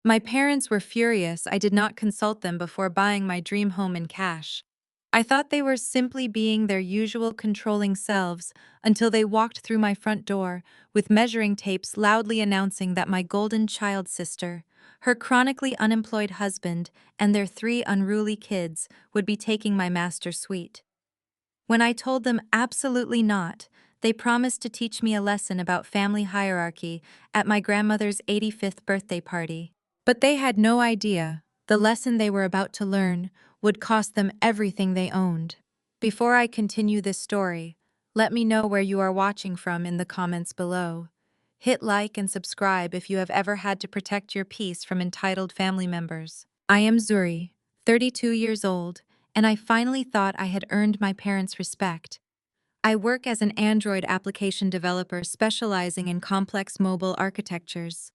My parents were furious I did not consult them before buying my dream home in cash. I thought they were simply being their usual controlling selves until they walked through my front door with measuring tapes loudly announcing that my golden child sister, her chronically unemployed husband, and their three unruly kids would be taking my master suite. When I told them absolutely not, they promised to teach me a lesson about family hierarchy at my grandmother's 85th birthday party. But they had no idea the lesson they were about to learn would cost them everything they owned. Before I continue this story, let me know where you are watching from in the comments below. Hit like and subscribe if you have ever had to protect your peace from entitled family members. I am Zuri, 32 years old, and I finally thought I had earned my parents' respect. I work as an Android application developer specializing in complex mobile architectures.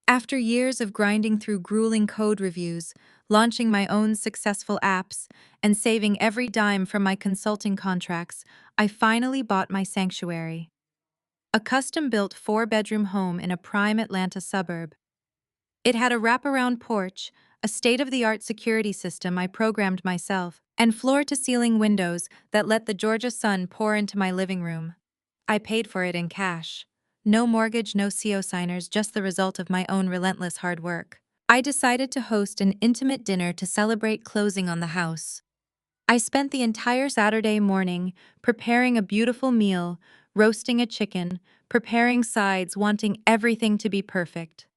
After years of grinding through grueling code reviews, launching my own successful apps, and saving every dime from my consulting contracts, I finally bought my sanctuary. A custom-built four-bedroom home in a prime Atlanta suburb. It had a wraparound porch, a state-of-the-art security system I programmed myself, and floor-to-ceiling windows that let the Georgia sun pour into my living room. I paid for it in cash. No mortgage, no co-signers, just the result of my own relentless hard work. I decided to host an intimate dinner to celebrate closing on the house. I spent the entire Saturday morning preparing a beautiful meal, roasting a chicken, preparing sides, wanting everything to be perfect.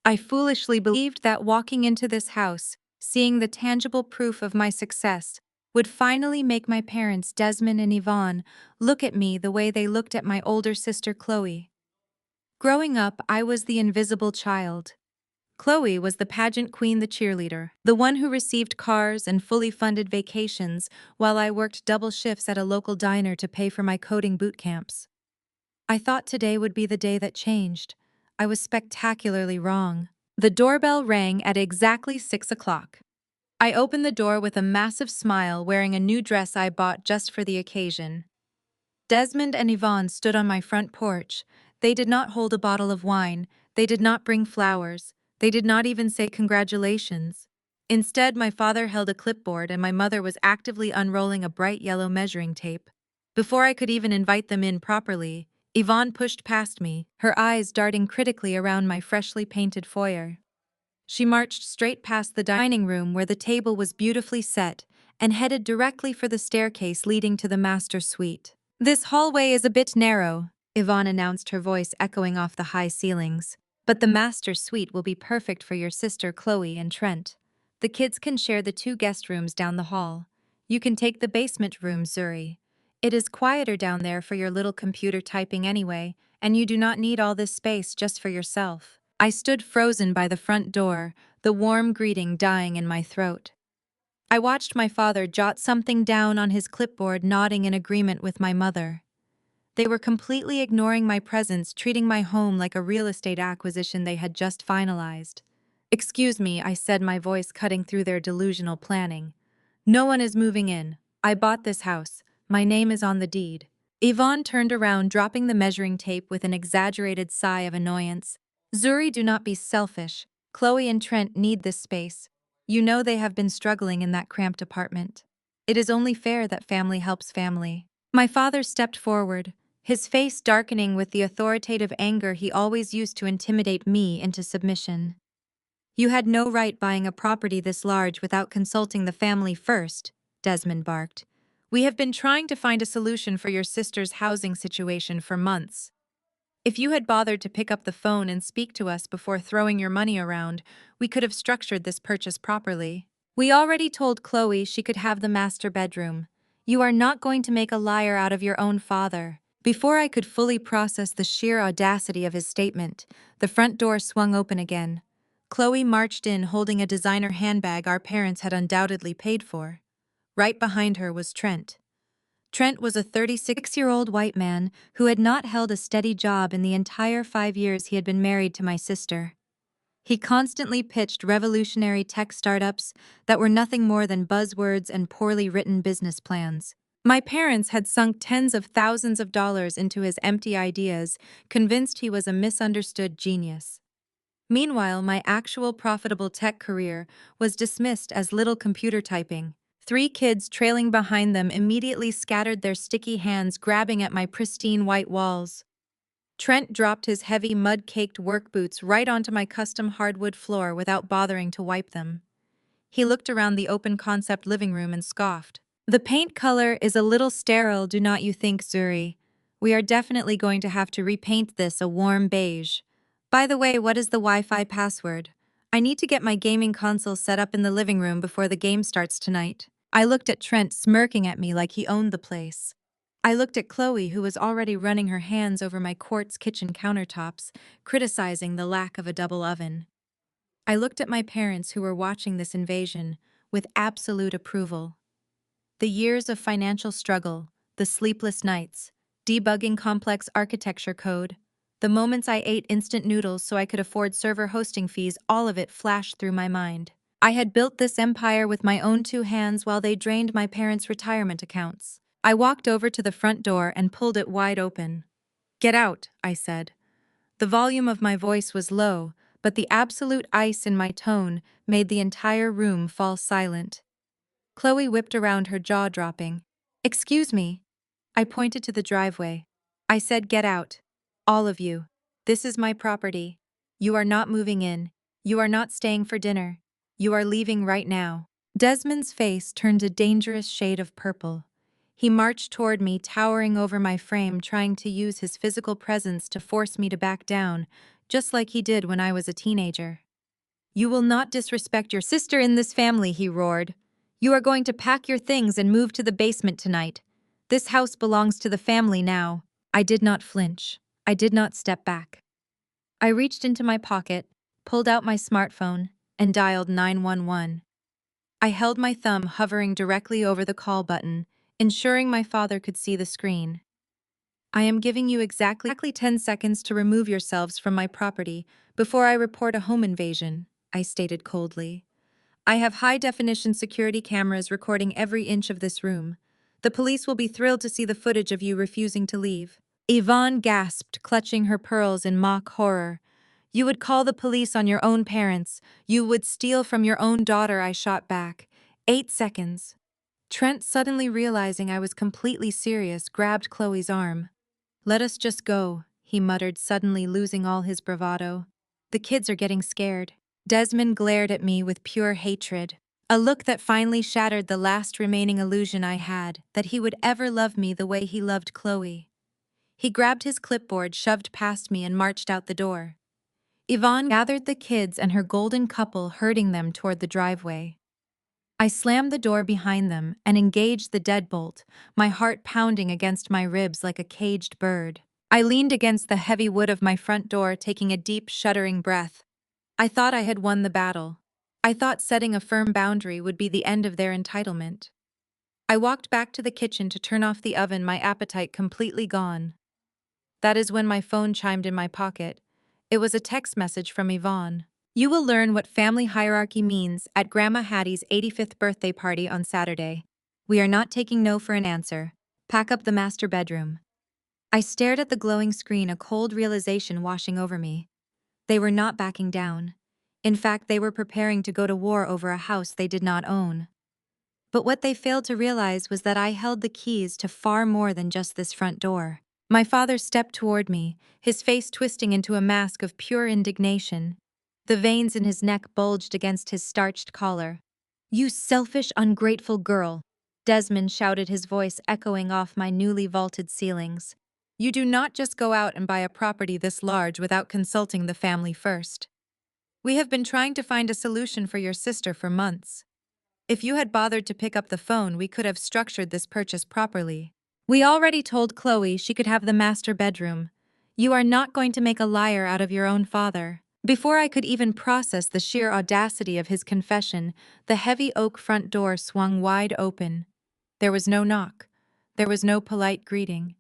I foolishly believed that walking into this house, seeing the tangible proof of my success, would finally make my parents, Desmond and Yvonne, look at me the way they looked at my older sister, Chloe. Growing up, I was the invisible child. Chloe was the pageant queen, the cheerleader, the one who received cars and fully funded vacations while I worked double shifts at a local diner to pay for my coding boot camps. I thought today would be the day that changed. I was spectacularly wrong. The doorbell rang at exactly 6 o'clock. I opened the door with a massive smile, wearing a new dress I bought just for the occasion. Desmond and Yvonne stood on my front porch. They did not hold a bottle of wine. They did not bring flowers. They did not even say congratulations. Instead, my father held a clipboard and my mother was actively unrolling a bright yellow measuring tape. Before I could even invite them in properly, Yvonne pushed past me, her eyes darting critically around my freshly painted foyer. She marched straight past the dining room where the table was beautifully set and headed directly for the staircase leading to the master suite. "This hallway is a bit narrow," Yvonne announced, her voice echoing off the high ceilings. "But the master suite will be perfect for your sister Chloe and Trent. The kids can share the two guest rooms down the hall. You can take the basement room, Zuri. It is quieter down there for your little computer typing anyway, and you do not need all this space just for yourself." I stood frozen by the front door, the warm greeting dying in my throat. I watched my father jot something down on his clipboard, nodding in agreement with my mother. They were completely ignoring my presence, treating my home like a real estate acquisition they had just finalized. "Excuse me," I said, my voice cutting through their delusional planning. "No one is moving in. I bought this house. My name is on the deed." Yvonne turned around, dropping the measuring tape with an exaggerated sigh of annoyance. "Zuri, do not be selfish. Chloe and Trent need this space. You know they have been struggling in that cramped apartment. It is only fair that family helps family." My father stepped forward, his face darkening with the authoritative anger he always used to intimidate me into submission. "You had no right buying a property this large without consulting the family first," Desmond barked. "We have been trying to find a solution for your sister's housing situation for months. If you had bothered to pick up the phone and speak to us before throwing your money around, we could have structured this purchase properly. We already told Chloe she could have the master bedroom. You are not going to make a liar out of your own father." Before I could fully process the sheer audacity of his statement, the front door swung open again. Chloe marched in holding a designer handbag our parents had undoubtedly paid for. Right behind her was Trent. Trent was a 36-year-old white man who had not held a steady job in the entire 5 years he had been married to my sister. He constantly pitched revolutionary tech startups that were nothing more than buzzwords and poorly written business plans. My parents had sunk tens of thousands of dollars into his empty ideas, convinced he was a misunderstood genius. Meanwhile, my actual profitable tech career was dismissed as little computer typing. Three kids trailing behind them immediately scattered their sticky hands, grabbing at my pristine white walls. Trent dropped his heavy mud-caked work boots right onto my custom hardwood floor without bothering to wipe them. He looked around the open-concept living room and scoffed. The paint color is a little sterile, do not you think, Zuri? We are definitely going to have to repaint this a warm beige. By the way, what is the Wi-Fi password? I need to get my gaming console set up in the living room before the game starts tonight. I looked at Trent, smirking at me like he owned the place. I looked at Chloe, who was already running her hands over my quartz kitchen countertops, criticizing the lack of a double oven. I looked at my parents, who were watching this invasion with absolute approval. The years of financial struggle, the sleepless nights, debugging complex architecture code, the moments I ate instant noodles so I could afford server hosting fees, all of it flashed through my mind. I had built this empire with my own two hands while they drained my parents' retirement accounts. I walked over to the front door and pulled it wide open. "Get out," I said. The volume of my voice was low, but the absolute ice in my tone made the entire room fall silent. Chloe whipped around, her jaw dropping. "Excuse me." I pointed to the driveway. I said, "Get out. All of you. This is my property. You are not moving in. You are not staying for dinner. You are leaving right now." Desmond's face turned a dangerous shade of purple. He marched toward me, towering over my frame, trying to use his physical presence to force me to back down, just like he did when I was a teenager. "You will not disrespect your sister in this family," he roared. "You are going to pack your things and move to the basement tonight. This house belongs to the family now." I did not flinch. I did not step back. I reached into my pocket, pulled out my smartphone, and dialed 911. I held my thumb hovering directly over the call button, ensuring my father could see the screen. "I am giving you exactly 10 seconds to remove yourselves from my property before I report a home invasion," I stated coldly. "I have high-definition security cameras recording every inch of this room. The police will be thrilled to see the footage of you refusing to leave." Yvonne gasped, clutching her pearls in mock horror. "You would call the police on your own parents. You would steal from your own daughter," I shot back. 8 seconds. Trent, suddenly realizing I was completely serious, grabbed Chloe's arm. "Let us just go," he muttered, suddenly losing all his bravado. "The kids are getting scared." Desmond glared at me with pure hatred. A look that finally shattered the last remaining illusion I had, that he would ever love me the way he loved Chloe. He grabbed his clipboard, shoved past me, and marched out the door. Yvonne gathered the kids and her golden couple, herding them toward the driveway. I slammed the door behind them and engaged the deadbolt, my heart pounding against my ribs like a caged bird. I leaned against the heavy wood of my front door, taking a deep, shuddering breath. I thought I had won the battle. I thought setting a firm boundary would be the end of their entitlement. I walked back to the kitchen to turn off the oven, my appetite completely gone. That is when my phone chimed in my pocket. It was a text message from Yvonne. "You will learn what family hierarchy means at Grandma Hattie's 85th birthday party on Saturday. We are not taking no for an answer. Pack up the master bedroom." I stared at the glowing screen, a cold realization washing over me. They were not backing down. In fact, they were preparing to go to war over a house they did not own. But what they failed to realize was that I held the keys to far more than just this front door. My father stepped toward me, his face twisting into a mask of pure indignation. The veins in his neck bulged against his starched collar. "You selfish, ungrateful girl," Desmond shouted, his voice echoing off my newly vaulted ceilings. "You do not just go out and buy a property this large without consulting the family first. We have been trying to find a solution for your sister for months. If you had bothered to pick up the phone, we could have structured this purchase properly. We already told Chloe she could have the master bedroom. You are not going to make a liar out of your own father." Before I could even process the sheer audacity of his confession, the heavy oak front door swung wide open. There was no knock. There was no polite greeting.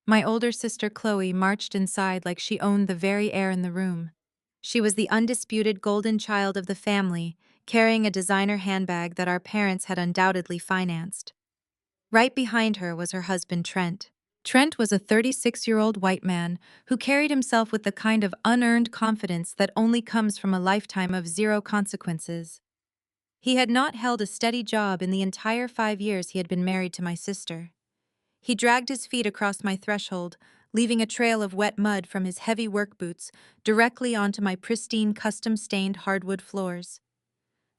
My older sister Chloe marched inside like she owned the very air in the room. She was the undisputed golden child of the family, carrying a designer handbag that our parents had undoubtedly financed. Right behind her was her husband Trent. Trent was a 36-year-old white man who carried himself with the kind of unearned confidence that only comes from a lifetime of zero consequences. He had not held a steady job in the entire 5 years he had been married to my sister. He dragged his feet across my threshold, leaving a trail of wet mud from his heavy work boots directly onto my pristine, custom-stained hardwood floors.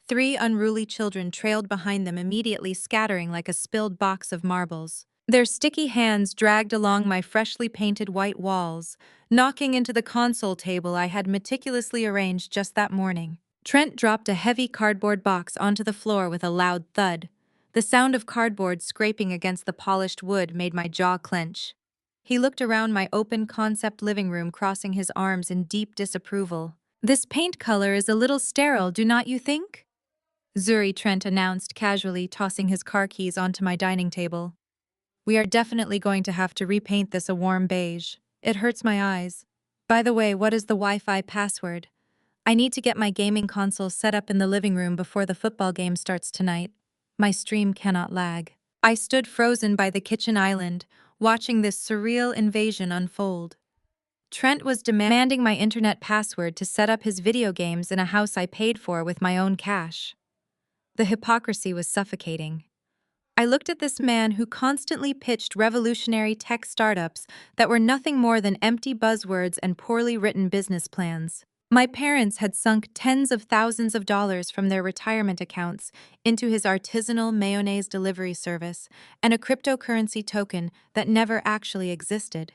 3 unruly children trailed behind them, immediately scattering like a spilled box of marbles. Their sticky hands dragged along my freshly painted white walls, knocking into the console table I had meticulously arranged just that morning. Trent dropped a heavy cardboard box onto the floor with a loud thud. The sound of cardboard scraping against the polished wood made my jaw clench. He looked around my open-concept living room, crossing his arms in deep disapproval. "This paint color is a little sterile, do not you think?" Zuri, Trent announced casually, tossing his car keys onto my dining table. "We are definitely going to have to repaint this a warm beige. It hurts my eyes. By the way, what is the Wi-Fi password? I need to get my gaming console set up in the living room before the football game starts tonight. My stream cannot lag." I stood frozen by the kitchen island, watching this surreal invasion unfold. Trent was demanding my internet password to set up his video games in a house I paid for with my own cash. The hypocrisy was suffocating. I looked at this man who constantly pitched revolutionary tech startups that were nothing more than empty buzzwords and poorly written business plans. My parents had sunk tens of thousands of dollars from their retirement accounts into his artisanal mayonnaise delivery service and a cryptocurrency token that never actually existed.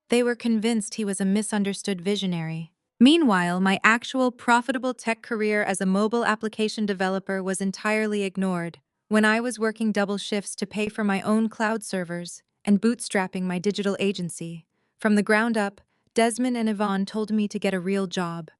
They were convinced he was a misunderstood visionary. Meanwhile, my actual profitable tech career as a mobile application developer was entirely ignored. When I was working double shifts to pay for my own cloud servers and bootstrapping my digital agency, from the ground up, Desmond and Yvonne told me to get a real job.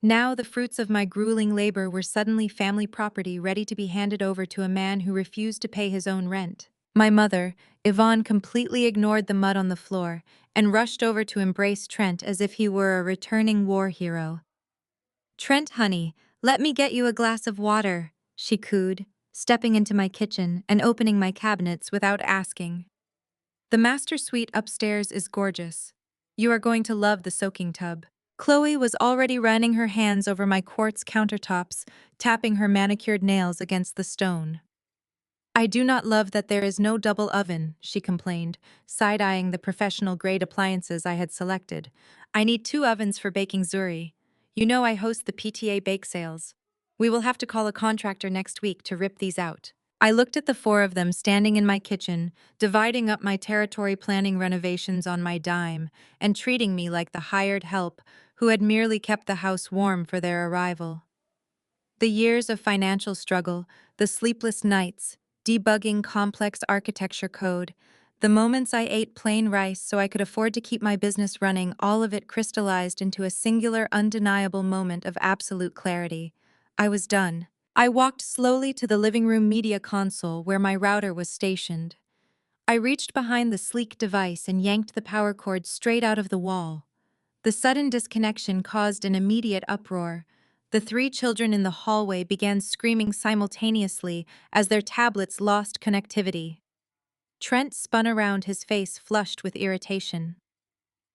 Now the fruits of my grueling labor were suddenly family property, ready to be handed over to a man who refused to pay his own rent. My mother, Yvonne, completely ignored the mud on the floor and rushed over to embrace Trent as if he were a returning war hero. "Trent, honey, let me get you a glass of water," she cooed, stepping into my kitchen and opening my cabinets without asking. "The master suite upstairs is gorgeous. You are going to love the soaking tub." Chloe was already running her hands over my quartz countertops, tapping her manicured nails against the stone. "I do not love that there is no double oven," she complained, side-eyeing the professional-grade appliances I had selected. "I need 2 ovens for baking Zuri. You know I host the PTA bake sales. We will have to call a contractor next week to rip these out." I looked at the 4 of them standing in my kitchen, dividing up my territory, planning renovations on my dime, and treating me like the hired help who had merely kept the house warm for their arrival. The years of financial struggle, the sleepless nights, debugging complex architecture code, the moments I ate plain rice so I could afford to keep my business running, all of it crystallized into a singular, undeniable moment of absolute clarity. I was done. I walked slowly to the living room media console where my router was stationed. I reached behind the sleek device and yanked the power cord straight out of the wall. The sudden disconnection caused an immediate uproar. The 3 children in the hallway began screaming simultaneously as their tablets lost connectivity. Trent spun around, his face flushed with irritation.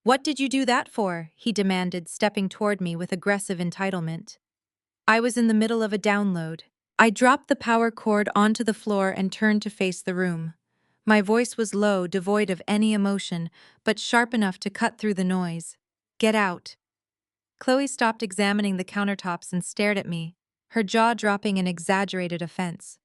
"What did you do that for?" he demanded, stepping toward me with aggressive entitlement. I was in the middle of a download. I dropped the power cord onto the floor and turned to face the room. My voice was low, devoid of any emotion, but sharp enough to cut through the noise. "Get out." Chloe stopped examining the countertops and stared at me, her jaw dropping in exaggerated offense.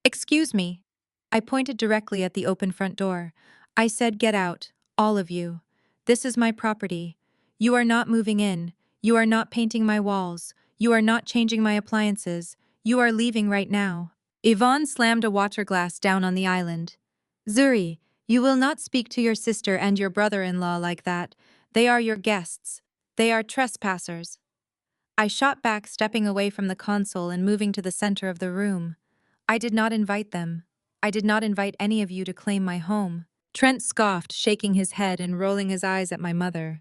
"Excuse me." I pointed directly at the open front door. "I said get out, all of you. This is my property. You are not moving in. You are not painting my walls. You are not changing my appliances. You are leaving right now." Yvonne slammed a water glass down on the island. "Zuri, you will not speak to your sister and your brother-in-law like that. They are your guests. They are trespassers." I shot back, stepping away from the console and moving to the center of the room. "I did not invite them. I did not invite any of you to claim my home." Trent scoffed, shaking his head and rolling his eyes at my mother.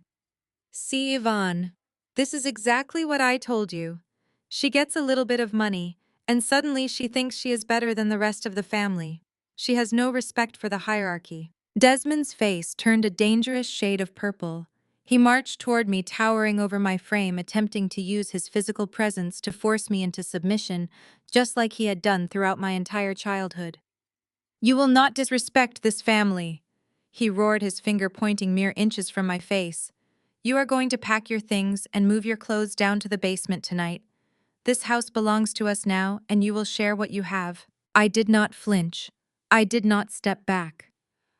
"See, Yvonne, this is exactly what I told you. She gets a little bit of money, and suddenly she thinks she is better than the rest of the family. She has no respect for the hierarchy." Desmond's face turned a dangerous shade of purple. He marched toward me, towering over my frame, attempting to use his physical presence to force me into submission, just like he had done throughout my entire childhood. "You will not disrespect this family," he roared, his finger pointing mere inches from my face. "You are going to pack your things and move your clothes down to the basement tonight. This house belongs to us now, and you will share what you have." I did not flinch. I did not step back.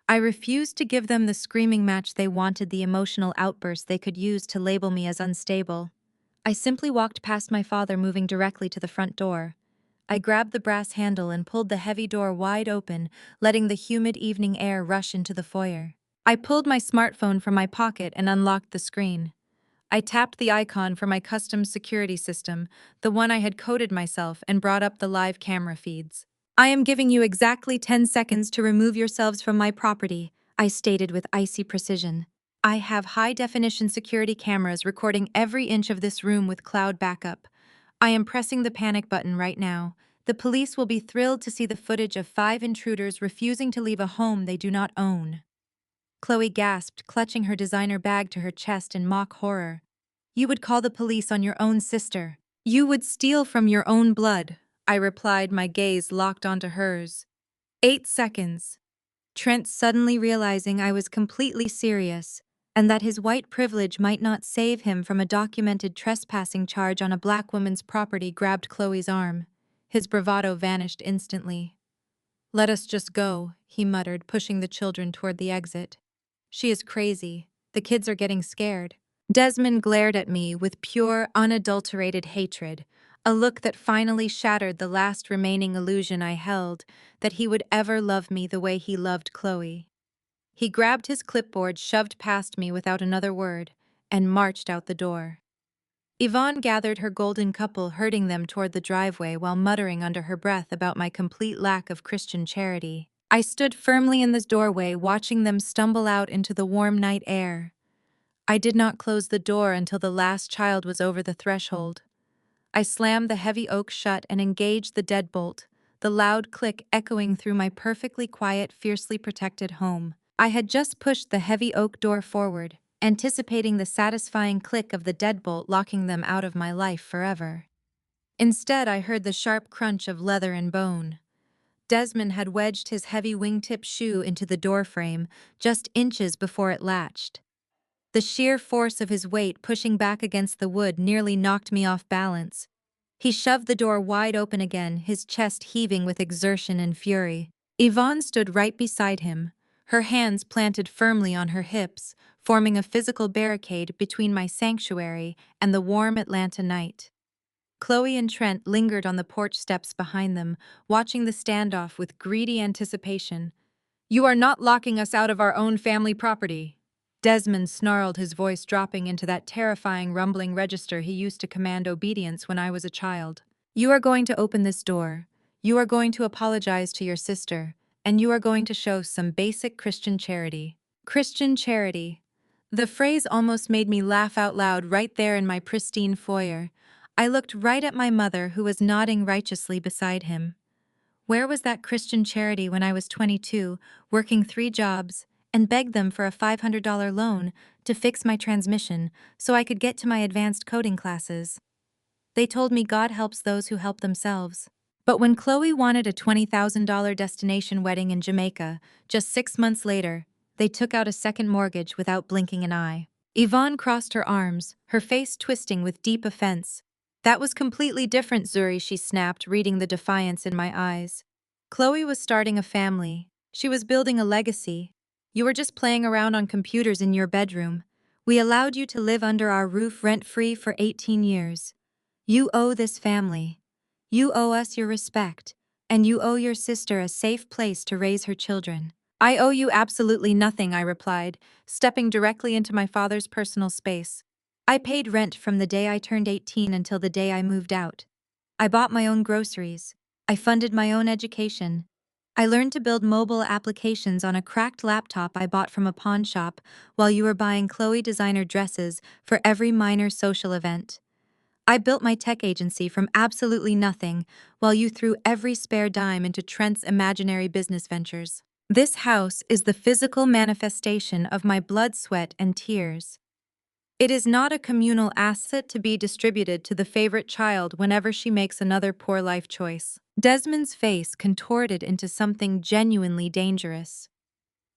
I refused to give them the screaming match they wanted, the emotional outburst they could use to label me as unstable. I simply walked past my father, moving directly to the front door. I grabbed the brass handle and pulled the heavy door wide open, letting the humid evening air rush into the foyer. I pulled my smartphone from my pocket and unlocked the screen. I tapped the icon for my custom security system, the one I had coded myself, and brought up the live camera feeds. "I am giving you exactly 10 seconds to remove yourselves from my property," I stated with icy precision. "I have high-definition security cameras recording every inch of this room with cloud backup. I am pressing the panic button right now. The police will be thrilled to see the footage of 5 intruders refusing to leave a home they do not own." Chloe gasped, clutching her designer bag to her chest in mock horror. "You would call the police on your own sister. You would steal from your own blood," I replied, my gaze locked onto hers. 8 seconds. Trent, suddenly realizing I was completely serious, and that his white privilege might not save him from a documented trespassing charge on a black woman's property, grabbed Chloe's arm. His bravado vanished instantly. "Let us just go," he muttered, pushing the children toward the exit. "She is crazy. The kids are getting scared." Desmond glared at me with pure, unadulterated hatred, a look that finally shattered the last remaining illusion I held that he would ever love me the way he loved Chloe. He grabbed his clipboard, shoved past me without another word, and marched out the door. Yvonne gathered her golden couple, herding them toward the driveway while muttering under her breath about my complete lack of Christian charity. I stood firmly in the doorway, watching them stumble out into the warm night air. I did not close the door until the last child was over the threshold. I slammed the heavy oak shut and engaged the deadbolt, the loud click echoing through my perfectly quiet, fiercely protected home. I had just pushed the heavy oak door forward, anticipating the satisfying click of the deadbolt locking them out of my life forever. Instead, I heard the sharp crunch of leather and bone. Desmond had wedged his heavy wingtip shoe into the doorframe just inches before it latched. The sheer force of his weight pushing back against the wood nearly knocked me off balance. He shoved the door wide open again, his chest heaving with exertion and fury. Yvonne stood right beside him, her hands planted firmly on her hips, forming a physical barricade between my sanctuary and the warm Atlanta night. Chloe and Trent lingered on the porch steps behind them, watching the standoff with greedy anticipation. "You are not locking us out of our own family property," Desmond snarled, his voice dropping into that terrifying rumbling register he used to command obedience when I was a child. "You are going to open this door. You are going to apologize to your sister, and you are going to show some basic Christian charity." Christian charity. The phrase almost made me laugh out loud right there in my pristine foyer. I looked right at my mother, who was nodding righteously beside him. Where was that Christian charity when I was 22, working 3 jobs, and begged them for a $500 loan to fix my transmission so I could get to my advanced coding classes? They told me God helps those who help themselves. But when Chloe wanted a $20,000 destination wedding in Jamaica, just 6 months later, they took out a second mortgage without blinking an eye. Yvonne crossed her arms, her face twisting with deep offense. "That was completely different, Zuri," she snapped, reading the defiance in my eyes. "Chloe was starting a family. She was building a legacy. You were just playing around on computers in your bedroom. We allowed you to live under our roof rent-free for 18 years. You owe this family. You owe us your respect, and you owe your sister a safe place to raise her children." "I owe you absolutely nothing," I replied, stepping directly into my father's personal space. "I paid rent from the day I turned 18 until the day I moved out. I bought my own groceries. I funded my own education. I learned to build mobile applications on a cracked laptop I bought from a pawn shop while you were buying Chloe designer dresses for every minor social event. I built my tech agency from absolutely nothing while you threw every spare dime into Trent's imaginary business ventures. This house is the physical manifestation of my blood, sweat, and tears. It is not a communal asset to be distributed to the favorite child whenever she makes another poor life choice. Desmond's face contorted into something genuinely dangerous.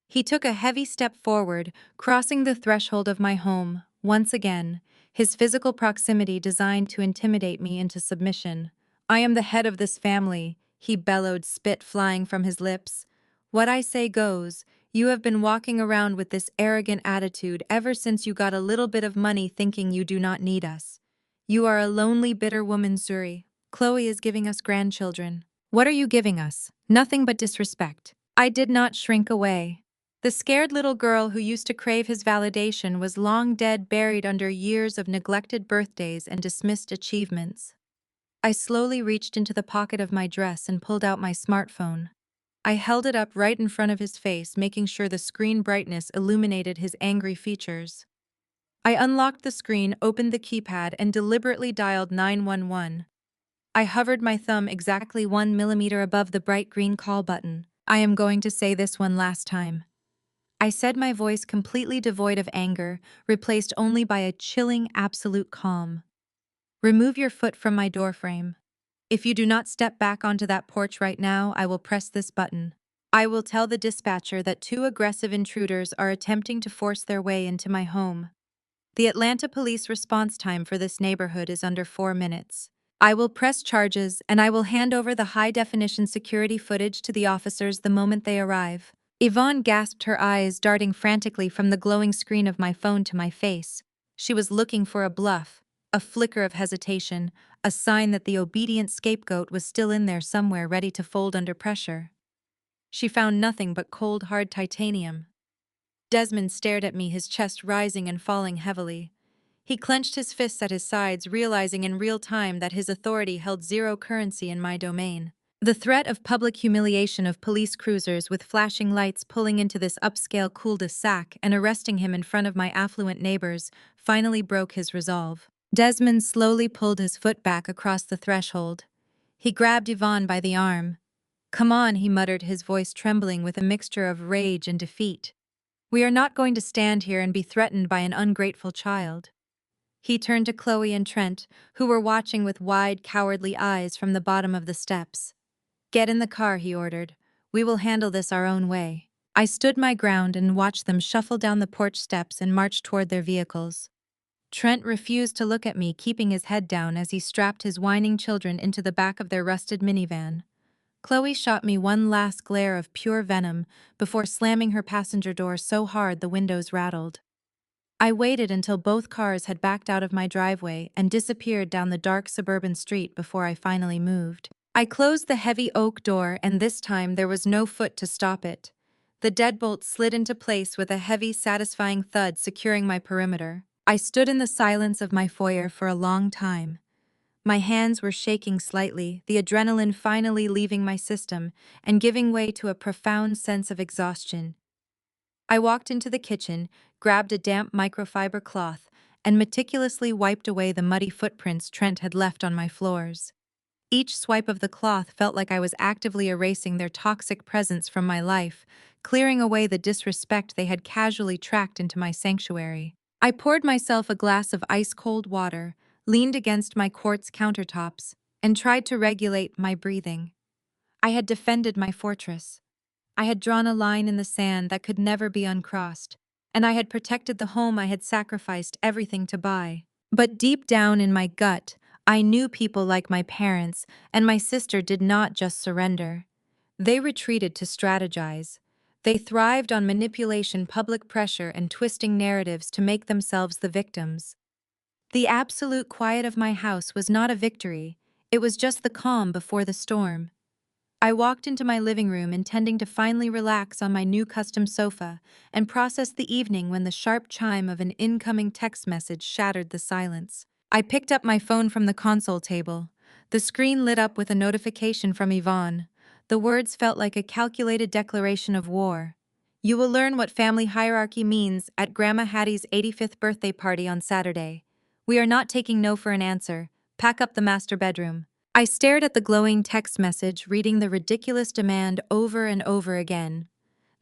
He took a heavy step forward, crossing the threshold of my home, once again, his physical proximity designed to intimidate me into submission. "I am the head of this family," he bellowed, spit flying from his lips. "What I say goes. You have been walking around with this arrogant attitude ever since you got a little bit of money thinking you do not need us. You are a lonely, bitter woman, Zuri. Chloe is giving us grandchildren. What are you giving us? Nothing but disrespect." I did not shrink away. The scared little girl who used to crave his validation was long dead, buried under years of neglected birthdays and dismissed achievements. I slowly reached into the pocket of my dress and pulled out my smartphone. I held it up right in front of his face, making sure the screen brightness illuminated his angry features. I unlocked the screen, opened the keypad, and deliberately dialed 911. I hovered my thumb exactly 1 millimeter above the bright green call button. "I am going to say this one last time," I said, my voice completely devoid of anger, replaced only by a chilling, absolute calm. "Remove your foot from my doorframe. If you do not step back onto that porch right now, I will press this button. I will tell the dispatcher that two aggressive intruders are attempting to force their way into my home. The Atlanta police response time for this neighborhood is under 4 minutes. I will press charges, and I will hand over the high-definition security footage to the officers the moment they arrive." Yvonne gasped, her eyes darting frantically from the glowing screen of my phone to my face. She was looking for a bluff, a flicker of hesitation, a sign that the obedient scapegoat was still in there somewhere, ready to fold under pressure. She found nothing but cold, hard titanium. Desmond stared at me, his chest rising and falling heavily. He clenched his fists at his sides, realizing in real time that his authority held zero currency in my domain. The threat of public humiliation of police cruisers with flashing lights pulling into this upscale cul-de-sac and arresting him in front of my affluent neighbors finally broke his resolve. Desmond slowly pulled his foot back across the threshold. He grabbed Yvonne by the arm. "Come on," he muttered, his voice trembling with a mixture of rage and defeat. "We are not going to stand here and be threatened by an ungrateful child." He turned to Chloe and Trent, who were watching with wide, cowardly eyes from the bottom of the steps. "Get in the car," he ordered. "We will handle this our own way." I stood my ground and watched them shuffle down the porch steps and march toward their vehicles. Trent refused to look at me, keeping his head down as he strapped his whining children into the back of their rusted minivan. Chloe shot me one last glare of pure venom before slamming her passenger door so hard the windows rattled. I waited until both cars had backed out of my driveway and disappeared down the dark suburban street before I finally moved. I closed the heavy oak door, and this time there was no foot to stop it. The deadbolt slid into place with a heavy, satisfying thud, securing my perimeter. I stood in the silence of my foyer for a long time. My hands were shaking slightly, the adrenaline finally leaving my system and giving way to a profound sense of exhaustion. I walked into the kitchen, grabbed a damp microfiber cloth, and meticulously wiped away the muddy footprints Trent had left on my floors. Each swipe of the cloth felt like I was actively erasing their toxic presence from my life, clearing away the disrespect they had casually tracked into my sanctuary. I poured myself a glass of ice-cold water, leaned against my quartz countertops, and tried to regulate my breathing. I had defended my fortress. I had drawn a line in the sand that could never be uncrossed, and I had protected the home I had sacrificed everything to buy. But deep down in my gut, I knew people like my parents and my sister did not just surrender. They retreated to strategize. They thrived on manipulation, public pressure, and twisting narratives to make themselves the victims. The absolute quiet of my house was not a victory, it was just the calm before the storm. I walked into my living room intending to finally relax on my new custom sofa and process the evening when the sharp chime of an incoming text message shattered the silence. I picked up my phone from the console table. The screen lit up with a notification from Yvonne. The words felt like a calculated declaration of war. "You will learn what family hierarchy means at Grandma Hattie's 85th birthday party on Saturday. We are not taking no for an answer. Pack up the master bedroom." I stared at the glowing text message, reading the ridiculous demand over and over again.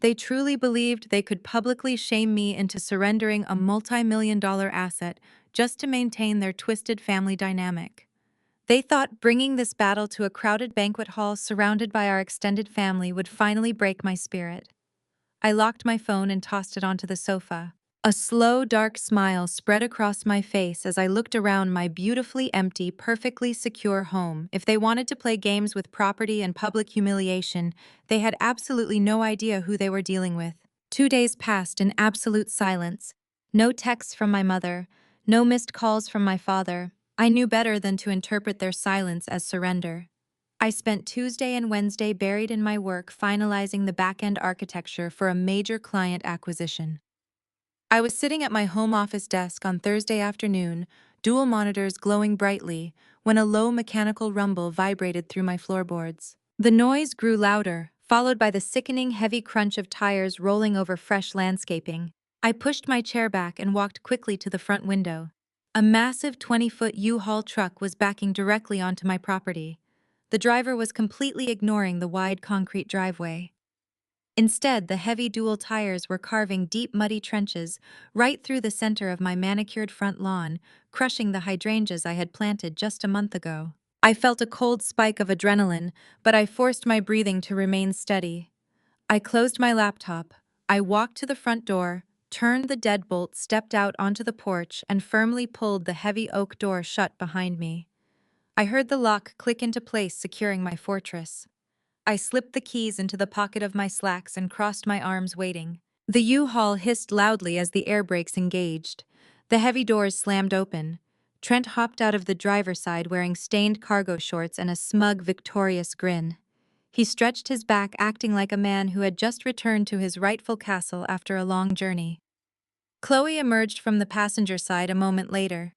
They truly believed they could publicly shame me into surrendering a multi-million-dollar asset just to maintain their twisted family dynamic. They thought bringing this battle to a crowded banquet hall surrounded by our extended family would finally break my spirit. I locked my phone and tossed it onto the sofa. A slow, dark smile spread across my face as I looked around my beautifully empty, perfectly secure home. If they wanted to play games with property and public humiliation, they had absolutely no idea who they were dealing with. 2 days passed in absolute silence. No texts from my mother, no missed calls from my father. I knew better than to interpret their silence as surrender. I spent Tuesday and Wednesday buried in my work finalizing the back-end architecture for a major client acquisition. I was sitting at my home office desk on Thursday afternoon, dual monitors glowing brightly, when a low mechanical rumble vibrated through my floorboards. The noise grew louder, followed by the sickening heavy crunch of tires rolling over fresh landscaping. I pushed my chair back and walked quickly to the front window. A massive 20-foot U-Haul truck was backing directly onto my property. The driver was completely ignoring the wide concrete driveway. Instead, the heavy dual tires were carving deep muddy trenches right through the center of my manicured front lawn, crushing the hydrangeas I had planted just a month ago. I felt a cold spike of adrenaline, but I forced my breathing to remain steady. I closed my laptop. I walked to the front door, turned the deadbolt, stepped out onto the porch, and firmly pulled the heavy oak door shut behind me. I heard the lock click into place, securing my fortress. I slipped the keys into the pocket of my slacks and crossed my arms, waiting. The U-Haul hissed loudly as the air brakes engaged. The heavy doors slammed open. Trent hopped out of the driver's side wearing stained cargo shorts and a smug, victorious grin. He stretched his back, acting like a man who had just returned to his rightful castle after a long journey. Chloe emerged from the passenger side a moment later.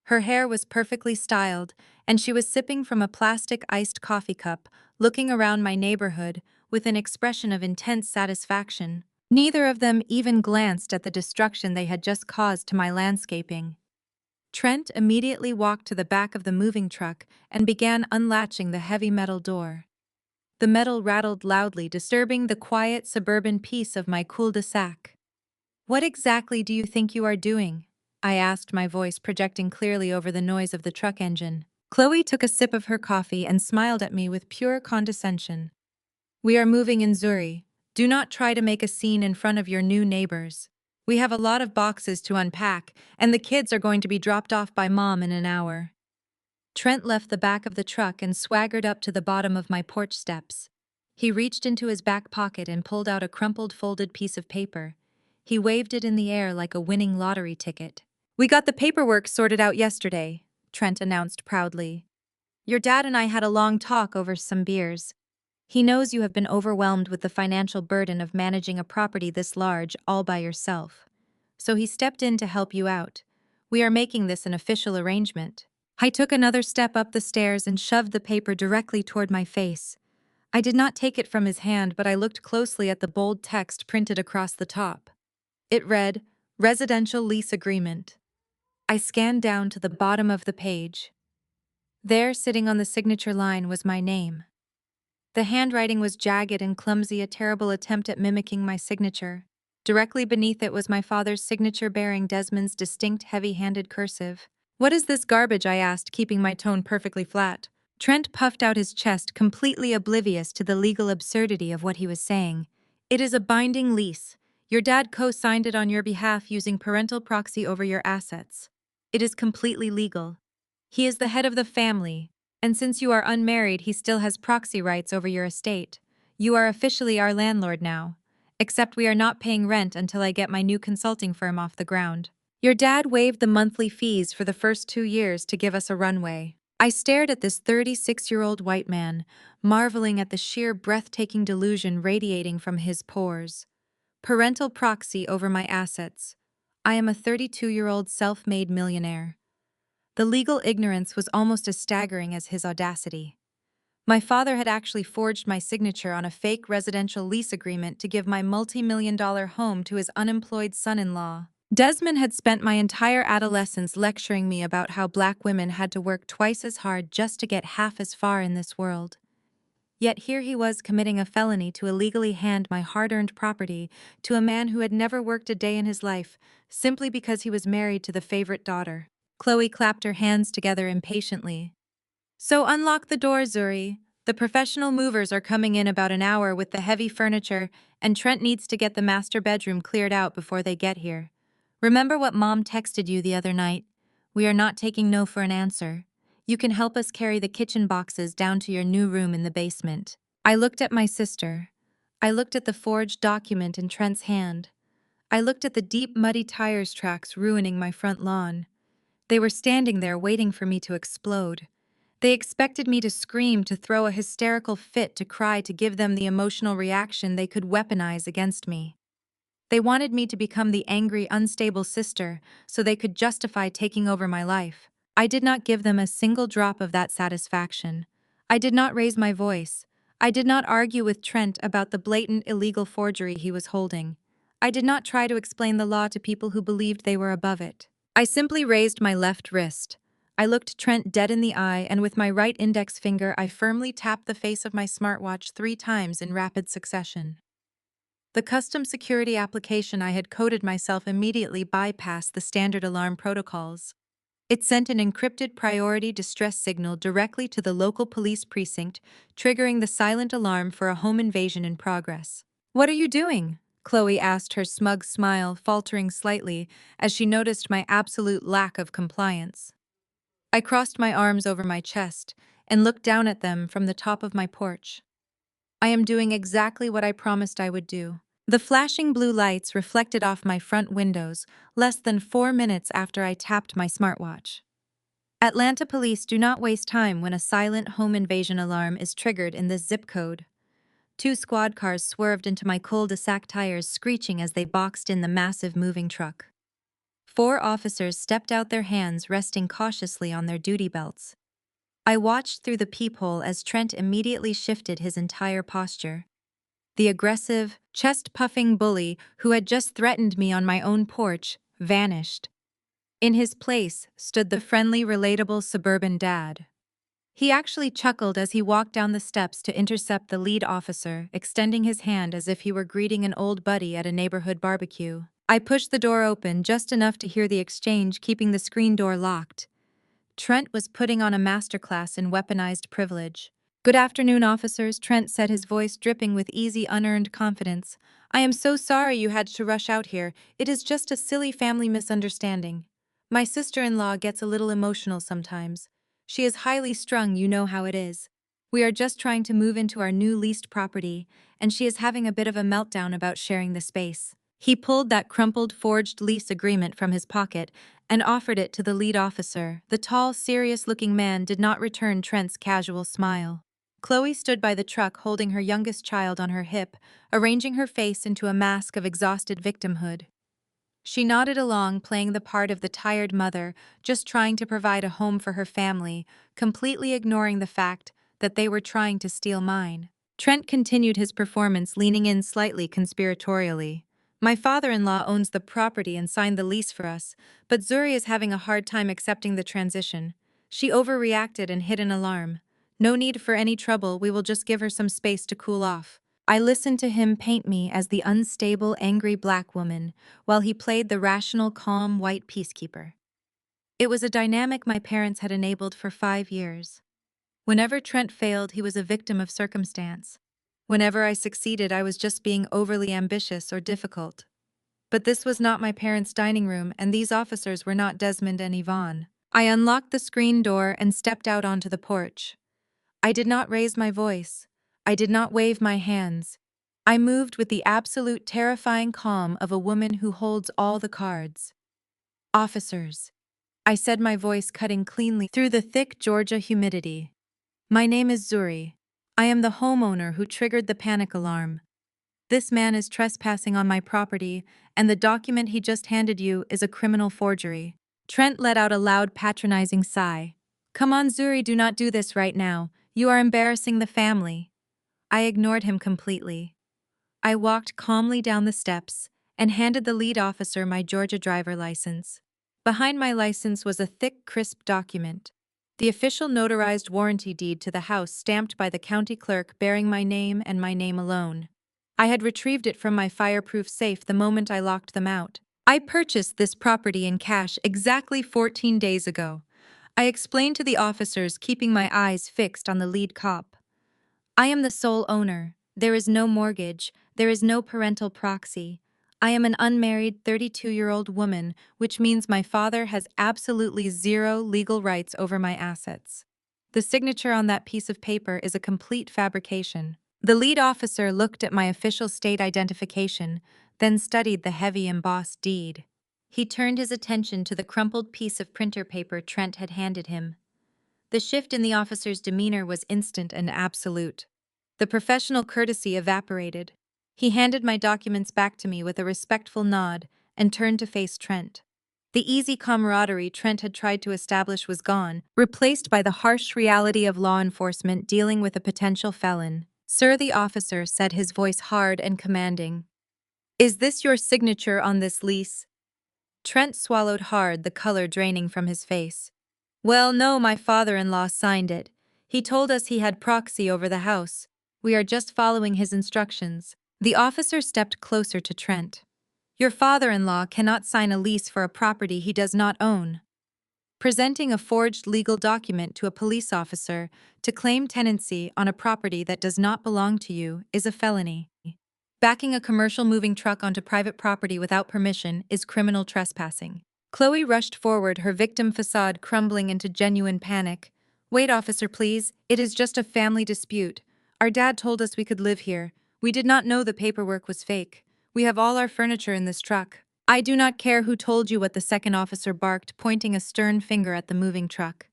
Her hair was perfectly styled, and she was sipping from a plastic iced coffee cup, looking around my neighborhood with an expression of intense satisfaction. Neither of them even glanced at the destruction they had just caused to my landscaping. Trent immediately walked to the back of the moving truck and began unlatching the heavy metal door. The metal rattled loudly, disturbing the quiet suburban peace of my cul-de-sac. "What exactly do you think you are doing?" I asked, my voice projecting clearly over the noise of the truck engine. Chloe took a sip of her coffee and smiled at me with pure condescension. "We are moving in Zuri. Do not try to make a scene in front of your new neighbors. We have a lot of boxes to unpack, and the kids are going to be dropped off by Mom in an hour." Trent left the back of the truck and swaggered up to the bottom of my porch steps. He reached into his back pocket and pulled out a crumpled, folded piece of paper. He waved it in the air like a winning lottery ticket. "We got the paperwork sorted out yesterday," Trent announced proudly. "Your dad and I had a long talk over some beers. He knows you have been overwhelmed with the financial burden of managing a property this large all by yourself. So he stepped in to help you out. We are making this an official arrangement." I took another step up the stairs and shoved the paper directly toward my face. I did not take it from his hand, but I looked closely at the bold text printed across the top. It read, "Residential Lease Agreement." I scanned down to the bottom of the page. There, sitting on the signature line, was my name. The handwriting was jagged and clumsy, a terrible attempt at mimicking my signature. Directly beneath it was my father's signature bearing Desmond's distinct heavy-handed cursive. "What is this garbage?" I asked, keeping my tone perfectly flat. Trent puffed out his chest, completely oblivious to the legal absurdity of what he was saying. "It is a binding lease. Your dad co-signed it on your behalf using parental proxy over your assets. It is completely legal. He is the head of the family, and since you are unmarried, he still has proxy rights over your estate. You are officially our landlord now. Except we are not paying rent until I get my new consulting firm off the ground. Your dad waived the monthly fees for the first 2 years to give us a runway." I stared at this 36-year-old white man, marveling at the sheer breathtaking delusion radiating from his pores. Parental proxy over my assets. I am a 32-year-old self-made millionaire. The legal ignorance was almost as staggering as his audacity. My father had actually forged my signature on a fake residential lease agreement to give my multi-million-dollar home to his unemployed son-in-law. Desmond had spent my entire adolescence lecturing me about how black women had to work twice as hard just to get half as far in this world. Yet here he was committing a felony to illegally hand my hard-earned property to a man who had never worked a day in his life, simply because he was married to the favorite daughter. Chloe clapped her hands together impatiently. So unlock the door, Zuri. The professional movers are coming in about an hour with the heavy furniture, and Trent needs to get the master bedroom cleared out before they get here. Remember what Mom texted you the other night? We are not taking no for an answer. You can help us carry the kitchen boxes down to your new room in the basement. I looked at my sister. I looked at the forged document in Trent's hand. I looked at the deep, muddy tires tracks ruining my front lawn. They were standing there waiting for me to explode. They expected me to scream, to throw a hysterical fit, to cry, to give them the emotional reaction they could weaponize against me. They wanted me to become the angry, unstable sister so they could justify taking over my life. I did not give them a single drop of that satisfaction. I did not raise my voice. I did not argue with Trent about the blatant illegal forgery he was holding. I did not try to explain the law to people who believed they were above it. I simply raised my left wrist. I looked Trent dead in the eye, and with my right index finger I firmly tapped the face of my smartwatch 3 times in rapid succession. The custom security application I had coded myself immediately bypassed the standard alarm protocols. It sent an encrypted priority distress signal directly to the local police precinct, triggering the silent alarm for a home invasion in progress. What are you doing? Chloe asked, her smug smile faltering slightly as she noticed my absolute lack of compliance. I crossed my arms over my chest and looked down at them from the top of my porch. I am doing exactly what I promised I would do. The flashing blue lights reflected off my front windows less than 4 minutes after I tapped my smartwatch. Atlanta police do not waste time when a silent home invasion alarm is triggered in this zip code. 2 squad cars swerved into my cul-de-sac, tires screeching as they boxed in the massive moving truck. 4 officers stepped out, their hands resting cautiously on their duty belts. I watched through the peephole as Trent immediately shifted his entire posture. The aggressive, chest-puffing bully who had just threatened me on my own porch vanished. In his place stood the friendly, relatable suburban dad. He actually chuckled as he walked down the steps to intercept the lead officer, extending his hand as if he were greeting an old buddy at a neighborhood barbecue. I pushed the door open just enough to hear the exchange, keeping the screen door locked. Trent was putting on a masterclass in weaponized privilege. "Good afternoon, officers," Trent said, his voice dripping with easy, unearned confidence. "I am so sorry you had to rush out here. It is just a silly family misunderstanding. My sister-in-law gets a little emotional sometimes. She is highly strung, you know how it is. We are just trying to move into our new leased property, and she is having a bit of a meltdown about sharing the space." He pulled that crumpled, forged lease agreement from his pocket and offered it to the lead officer. The tall, serious-looking man did not return Trent's casual smile. Chloe stood by the truck holding her youngest child on her hip, arranging her face into a mask of exhausted victimhood. She nodded along, playing the part of the tired mother, just trying to provide a home for her family, completely ignoring the fact that they were trying to steal mine. Trent continued his performance, leaning in slightly conspiratorially. "My father-in-law owns the property and signed the lease for us, but Zuri is having a hard time accepting the transition. She overreacted and hit an alarm. No need for any trouble, we will just give her some space to cool off." I listened to him paint me as the unstable, angry black woman, while he played the rational, calm, white peacekeeper. It was a dynamic my parents had enabled for 5 years. Whenever Trent failed, he was a victim of circumstance. Whenever I succeeded, I was just being overly ambitious or difficult. But this was not my parents' dining room, and these officers were not Desmond and Yvonne. I unlocked the screen door and stepped out onto the porch. I did not raise my voice. I did not wave my hands. I moved with the absolute terrifying calm of a woman who holds all the cards. "Officers," I said, my voice cutting cleanly through the thick Georgia humidity. "My name is Zuri. I am the homeowner who triggered the panic alarm. This man is trespassing on my property, and the document he just handed you is a criminal forgery." Trent let out a loud, patronizing sigh. "Come on, Zuri, do not do this right now. You are embarrassing the family." I ignored him completely. I walked calmly down the steps and handed the lead officer my Georgia driver license. Behind my license was a thick, crisp document. The official notarized warranty deed to the house stamped by the county clerk bearing my name and my name alone. I had retrieved it from my fireproof safe the moment I locked them out. I purchased this property in cash exactly 14 days ago. I explained to the officers, keeping my eyes fixed on the lead cop. I am the sole owner. There is no mortgage. There is no parental proxy. I am an unmarried 32-year-old woman, which means my father has absolutely zero legal rights over my assets. The signature on that piece of paper is a complete fabrication. The lead officer looked at my official state identification, then studied the heavy embossed deed. He turned his attention to the crumpled piece of printer paper Trent had handed him. The shift in the officer's demeanor was instant and absolute. The professional courtesy evaporated. He handed my documents back to me with a respectful nod and turned to face Trent. The easy camaraderie Trent had tried to establish was gone, replaced by the harsh reality of law enforcement dealing with a potential felon. "Sir," the officer said, his voice hard and commanding. "Is this your signature on this lease?" Trent swallowed hard, the color draining from his face. "Well, no, my father-in-law signed it. He told us he had proxy over the house. We are just following his instructions." The officer stepped closer to Trent. "Your father-in-law cannot sign a lease for a property he does not own." Presenting a forged legal document to a police officer to claim tenancy on a property that does not belong to you is a felony. Backing a commercial moving truck onto private property without permission is criminal trespassing. Chloe rushed forward, her victim facade crumbling into genuine panic. "Wait, officer, please. It is just a family dispute. Our dad told us we could live here. We did not know the paperwork was fake. We have all our furniture in this truck." "I do not care who told you what," the second officer barked, pointing a stern finger at the moving truck.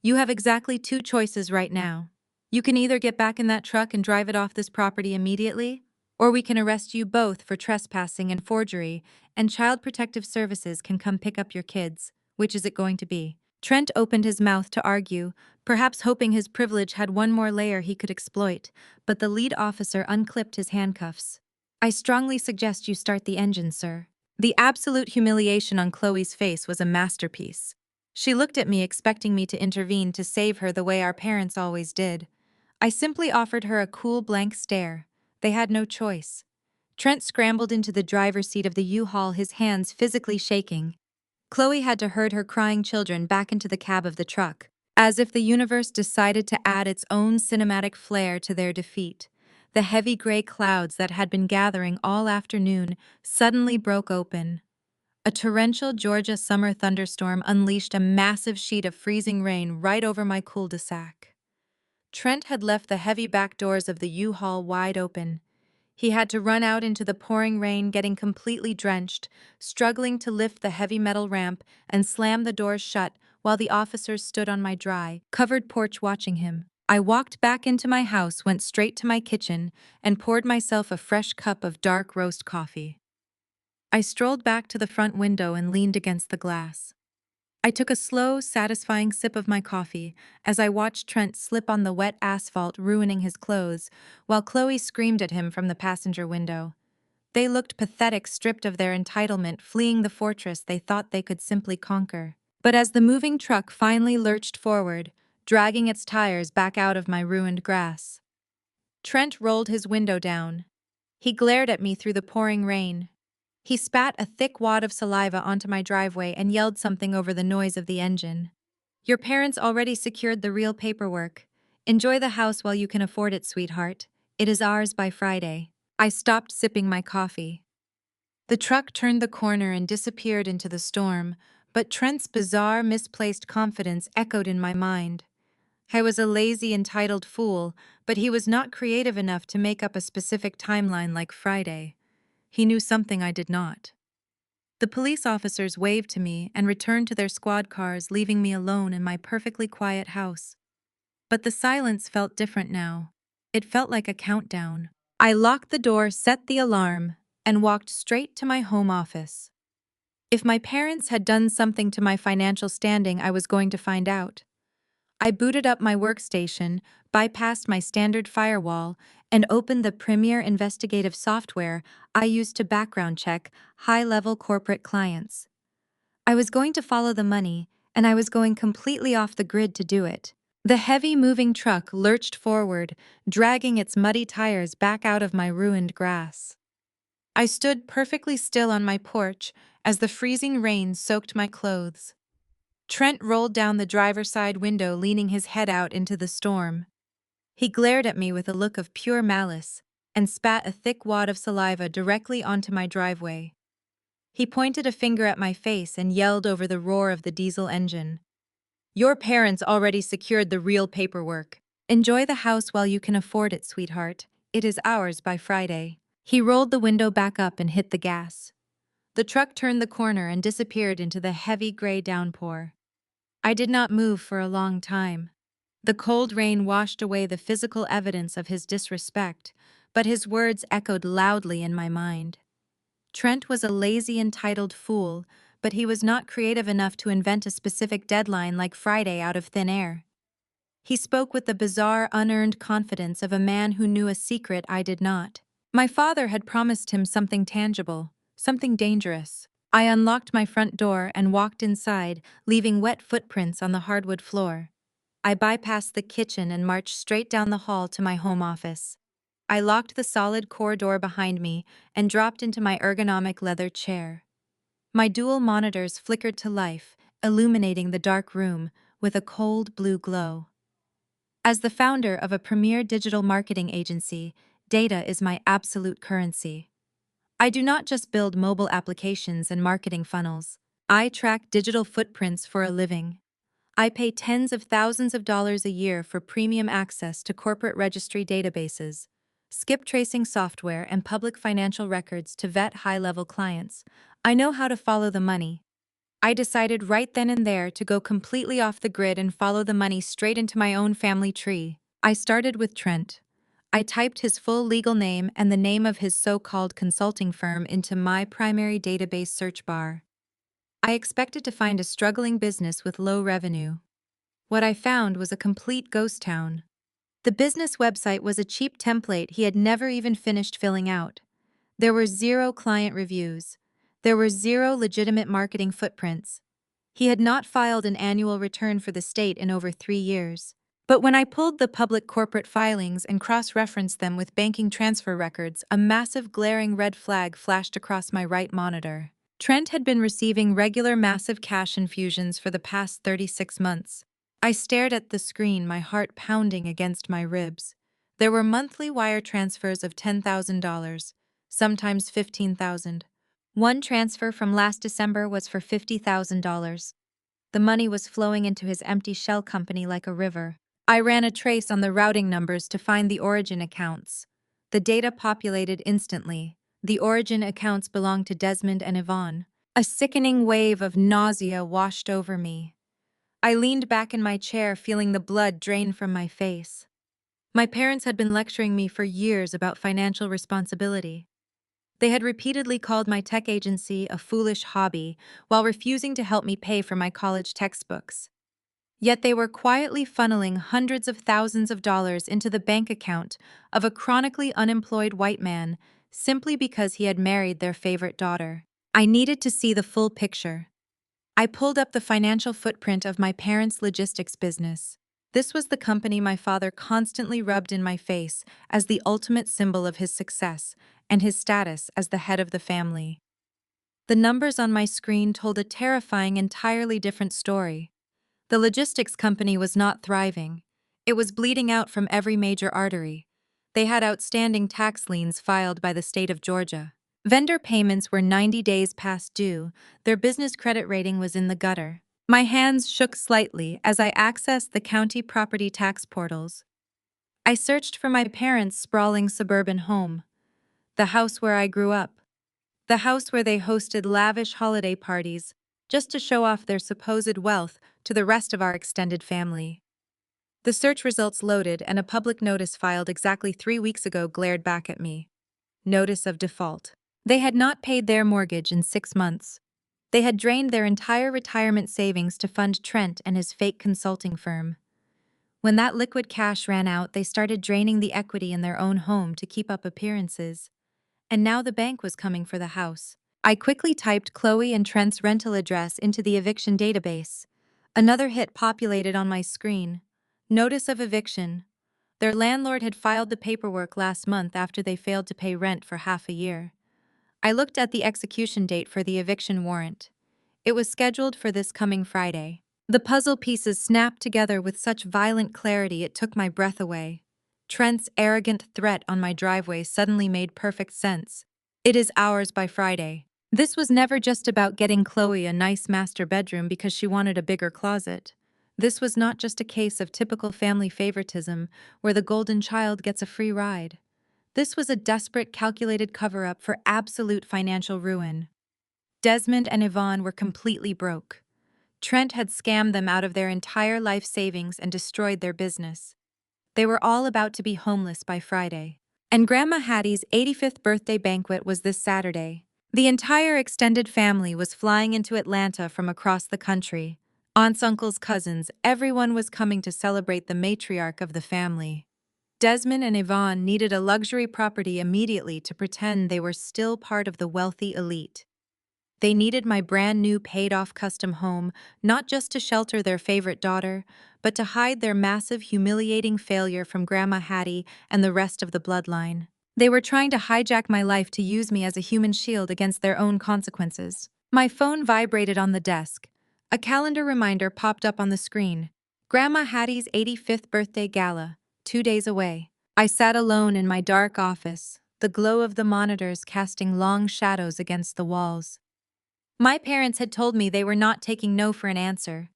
"You have exactly two choices right now. You can either get back in that truck and drive it off this property immediately, or we can arrest you both for trespassing and forgery, and Child Protective Services can come pick up your kids. Which is it going to be?" Trent opened his mouth to argue, perhaps hoping his privilege had one more layer he could exploit, but the lead officer unclipped his handcuffs. "I strongly suggest you start the engine, sir." The absolute humiliation on Chloe's face was a masterpiece. She looked at me, expecting me to intervene to save her the way our parents always did. I simply offered her a cool blank stare. They had no choice. Trent scrambled into the driver's seat of the U-Haul, his hands physically shaking. Chloe had to herd her crying children back into the cab of the truck, as if the universe decided to add its own cinematic flair to their defeat. The heavy gray clouds that had been gathering all afternoon suddenly broke open. A torrential Georgia summer thunderstorm unleashed a massive sheet of freezing rain right over my cul-de-sac. Trent had left the heavy back doors of the U-Haul wide open. He had to run out into the pouring rain, getting completely drenched, struggling to lift the heavy metal ramp and slam the doors shut while the officers stood on my dry, covered porch watching him. I walked back into my house, went straight to my kitchen, and poured myself a fresh cup of dark roast coffee. I strolled back to the front window and leaned against the glass. I took a slow, satisfying sip of my coffee as I watched Trent slip on the wet asphalt, ruining his clothes, while Chloe screamed at him from the passenger window. They looked pathetic, stripped of their entitlement, fleeing the fortress they thought they could simply conquer. But as the moving truck finally lurched forward, dragging its tires back out of my ruined grass, Trent rolled his window down. He glared at me through the pouring rain. He spat a thick wad of saliva onto my driveway and yelled something over the noise of the engine. "Your parents already secured the real paperwork. Enjoy the house while you can afford it, sweetheart. It is ours by Friday." I stopped sipping my coffee. The truck turned the corner and disappeared into the storm, but Trent's bizarre, misplaced confidence echoed in my mind. I was a lazy, entitled fool, but he was not creative enough to make up a specific timeline like Friday. He knew something I did not. The police officers waved to me and returned to their squad cars, leaving me alone in my perfectly quiet house. But the silence felt different now. It felt like a countdown. I locked the door, set the alarm, and walked straight to my home office. If my parents had done something to my financial standing, I was going to find out. I booted up my workstation, bypassed my standard firewall, and opened the premier investigative software I used to background check high-level corporate clients. I was going to follow the money, and I was going completely off the grid to do it. The heavy moving truck lurched forward, dragging its muddy tires back out of my ruined grass. I stood perfectly still on my porch as the freezing rain soaked my clothes. Trent rolled down the driver's side window, leaning his head out into the storm. He glared at me with a look of pure malice and spat a thick wad of saliva directly onto my driveway. He pointed a finger at my face and yelled over the roar of the diesel engine. "Your parents already secured the real paperwork. Enjoy the house while you can afford it, sweetheart. It is ours by Friday." He rolled the window back up and hit the gas. The truck turned the corner and disappeared into the heavy gray downpour. I did not move for a long time. The cold rain washed away the physical evidence of his disrespect, but his words echoed loudly in my mind. Trent was a lazy, entitled fool, but he was not creative enough to invent a specific deadline like Friday out of thin air. He spoke with the bizarre, unearned confidence of a man who knew a secret I did not. My father had promised him something tangible, something dangerous. I unlocked my front door and walked inside, leaving wet footprints on the hardwood floor. I bypassed the kitchen and marched straight down the hall to my home office. I locked the solid core door behind me and dropped into my ergonomic leather chair. My dual monitors flickered to life, illuminating the dark room with a cold blue glow. As the founder of a premier digital marketing agency, data is my absolute currency. I do not just build mobile applications and marketing funnels. I track digital footprints for a living. I pay tens of thousands of dollars a year for premium access to corporate registry databases, skip tracing software, and public financial records to vet high-level clients. I know how to follow the money. I decided right then and there to go completely off the grid and follow the money straight into my own family tree. I started with Trent. I typed his full legal name and the name of his so-called consulting firm into my primary database search bar. I expected to find a struggling business with low revenue. What I found was a complete ghost town. The business website was a cheap template he had never even finished filling out. There were 0 client reviews. There were 0 legitimate marketing footprints. He had not filed an annual return for the state in over 3 years. But when I pulled the public corporate filings and cross-referenced them with banking transfer records, a massive glaring red flag flashed across my right monitor. Trent had been receiving regular massive cash infusions for the past 36 months. I stared at the screen, my heart pounding against my ribs. There were monthly wire transfers of $10,000, sometimes $15,000. One transfer from last December was for $50,000. The money was flowing into his empty shell company like a river. I ran a trace on the routing numbers to find the origin accounts. The data populated instantly. The origin accounts belonged to Desmond and Yvonne. A sickening wave of nausea washed over me. I leaned back in my chair, feeling the blood drain from my face. My parents had been lecturing me for years about financial responsibility. They had repeatedly called my tech agency a foolish hobby while refusing to help me pay for my college textbooks. Yet they were quietly funneling hundreds of thousands of dollars into the bank account of a chronically unemployed white man simply because he had married their favorite daughter. I needed to see the full picture. I pulled up the financial footprint of my parents' logistics business. This was the company my father constantly rubbed in my face as the ultimate symbol of his success and his status as the head of the family. The numbers on my screen told a terrifying, entirely different story. The logistics company was not thriving. It was bleeding out from every major artery. They had outstanding tax liens filed by the state of Georgia. Vendor payments were 90 days past due. Their business credit rating was in the gutter. My hands shook slightly as I accessed the county property tax portals. I searched for my parents' sprawling suburban home, the house where I grew up, the house where they hosted lavish holiday parties just to show off their supposed wealth to the rest of our extended family. The search results loaded and a public notice filed exactly 3 weeks ago glared back at me. Notice of default. They had not paid their mortgage in 6 months. They had drained their entire retirement savings to fund Trent and his fake consulting firm. When that liquid cash ran out, they started draining the equity in their own home to keep up appearances. And now the bank was coming for the house. I quickly typed Chloe and Trent's rental address into the eviction database. Another hit populated on my screen. Notice of eviction. Their landlord had filed the paperwork last month after they failed to pay rent for half a year. I looked at the execution date for the eviction warrant. It was scheduled for this coming Friday. The puzzle pieces snapped together with such violent clarity it took my breath away. Trent's arrogant threat on my driveway suddenly made perfect sense. It is ours by Friday. This was never just about getting Chloe a nice master bedroom because she wanted a bigger closet. This was not just a case of typical family favoritism where the golden child gets a free ride. This was a desperate, calculated cover-up for absolute financial ruin. Desmond and Yvonne were completely broke. Trent had scammed them out of their entire life savings and destroyed their business. They were all about to be homeless by Friday. And Grandma Hattie's 85th birthday banquet was this Saturday. The entire extended family was flying into Atlanta from across the country. Aunts, uncles, cousins, everyone was coming to celebrate the matriarch of the family. Desmond and Yvonne needed a luxury property immediately to pretend they were still part of the wealthy elite. They needed my brand new paid-off custom home, not just to shelter their favorite daughter, but to hide their massive, humiliating failure from Grandma Hattie and the rest of the bloodline. They were trying to hijack my life to use me as a human shield against their own consequences. My phone vibrated on the desk. A calendar reminder popped up on the screen. Grandma Hattie's 85th birthday gala, 2 days away. I sat alone in my dark office, the glow of the monitors casting long shadows against the walls. My parents had told me they were not taking no for an answer.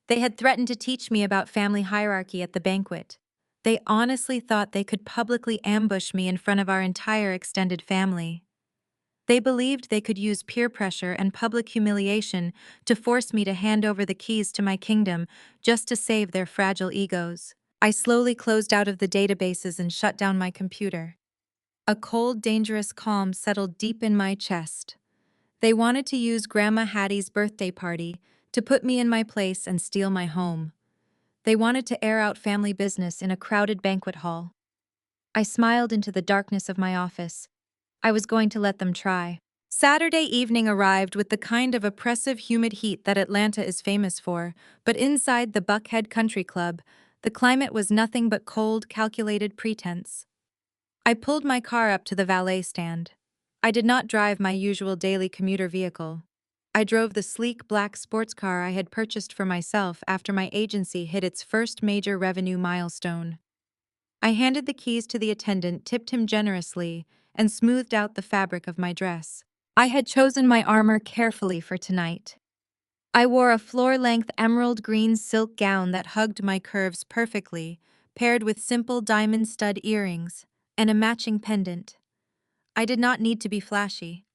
They had threatened to teach me about family hierarchy at the banquet. They honestly thought they could publicly ambush me in front of our entire extended family. They believed they could use peer pressure and public humiliation to force me to hand over the keys to my kingdom just to save their fragile egos. I slowly closed out of the databases and shut down my computer. A cold, dangerous calm settled deep in my chest. They wanted to use Grandma Hattie's birthday party to put me in my place and steal my home. They wanted to air out family business in a crowded banquet hall. I smiled into the darkness of my office. I was going to let them try. Saturday evening arrived with the kind of oppressive humid heat that Atlanta is famous for, but inside the Buckhead Country Club, the climate was nothing but cold, calculated pretense. I pulled my car up to the valet stand. I did not drive my usual daily commuter vehicle. I drove the sleek black sports car I had purchased for myself after my agency hit its first major revenue milestone. I handed the keys to the attendant, tipped him generously, and smoothed out the fabric of my dress. I had chosen my armor carefully for tonight. I wore a floor-length emerald green silk gown that hugged my curves perfectly, paired with simple diamond stud earrings and a matching pendant. I did not need to be flashy.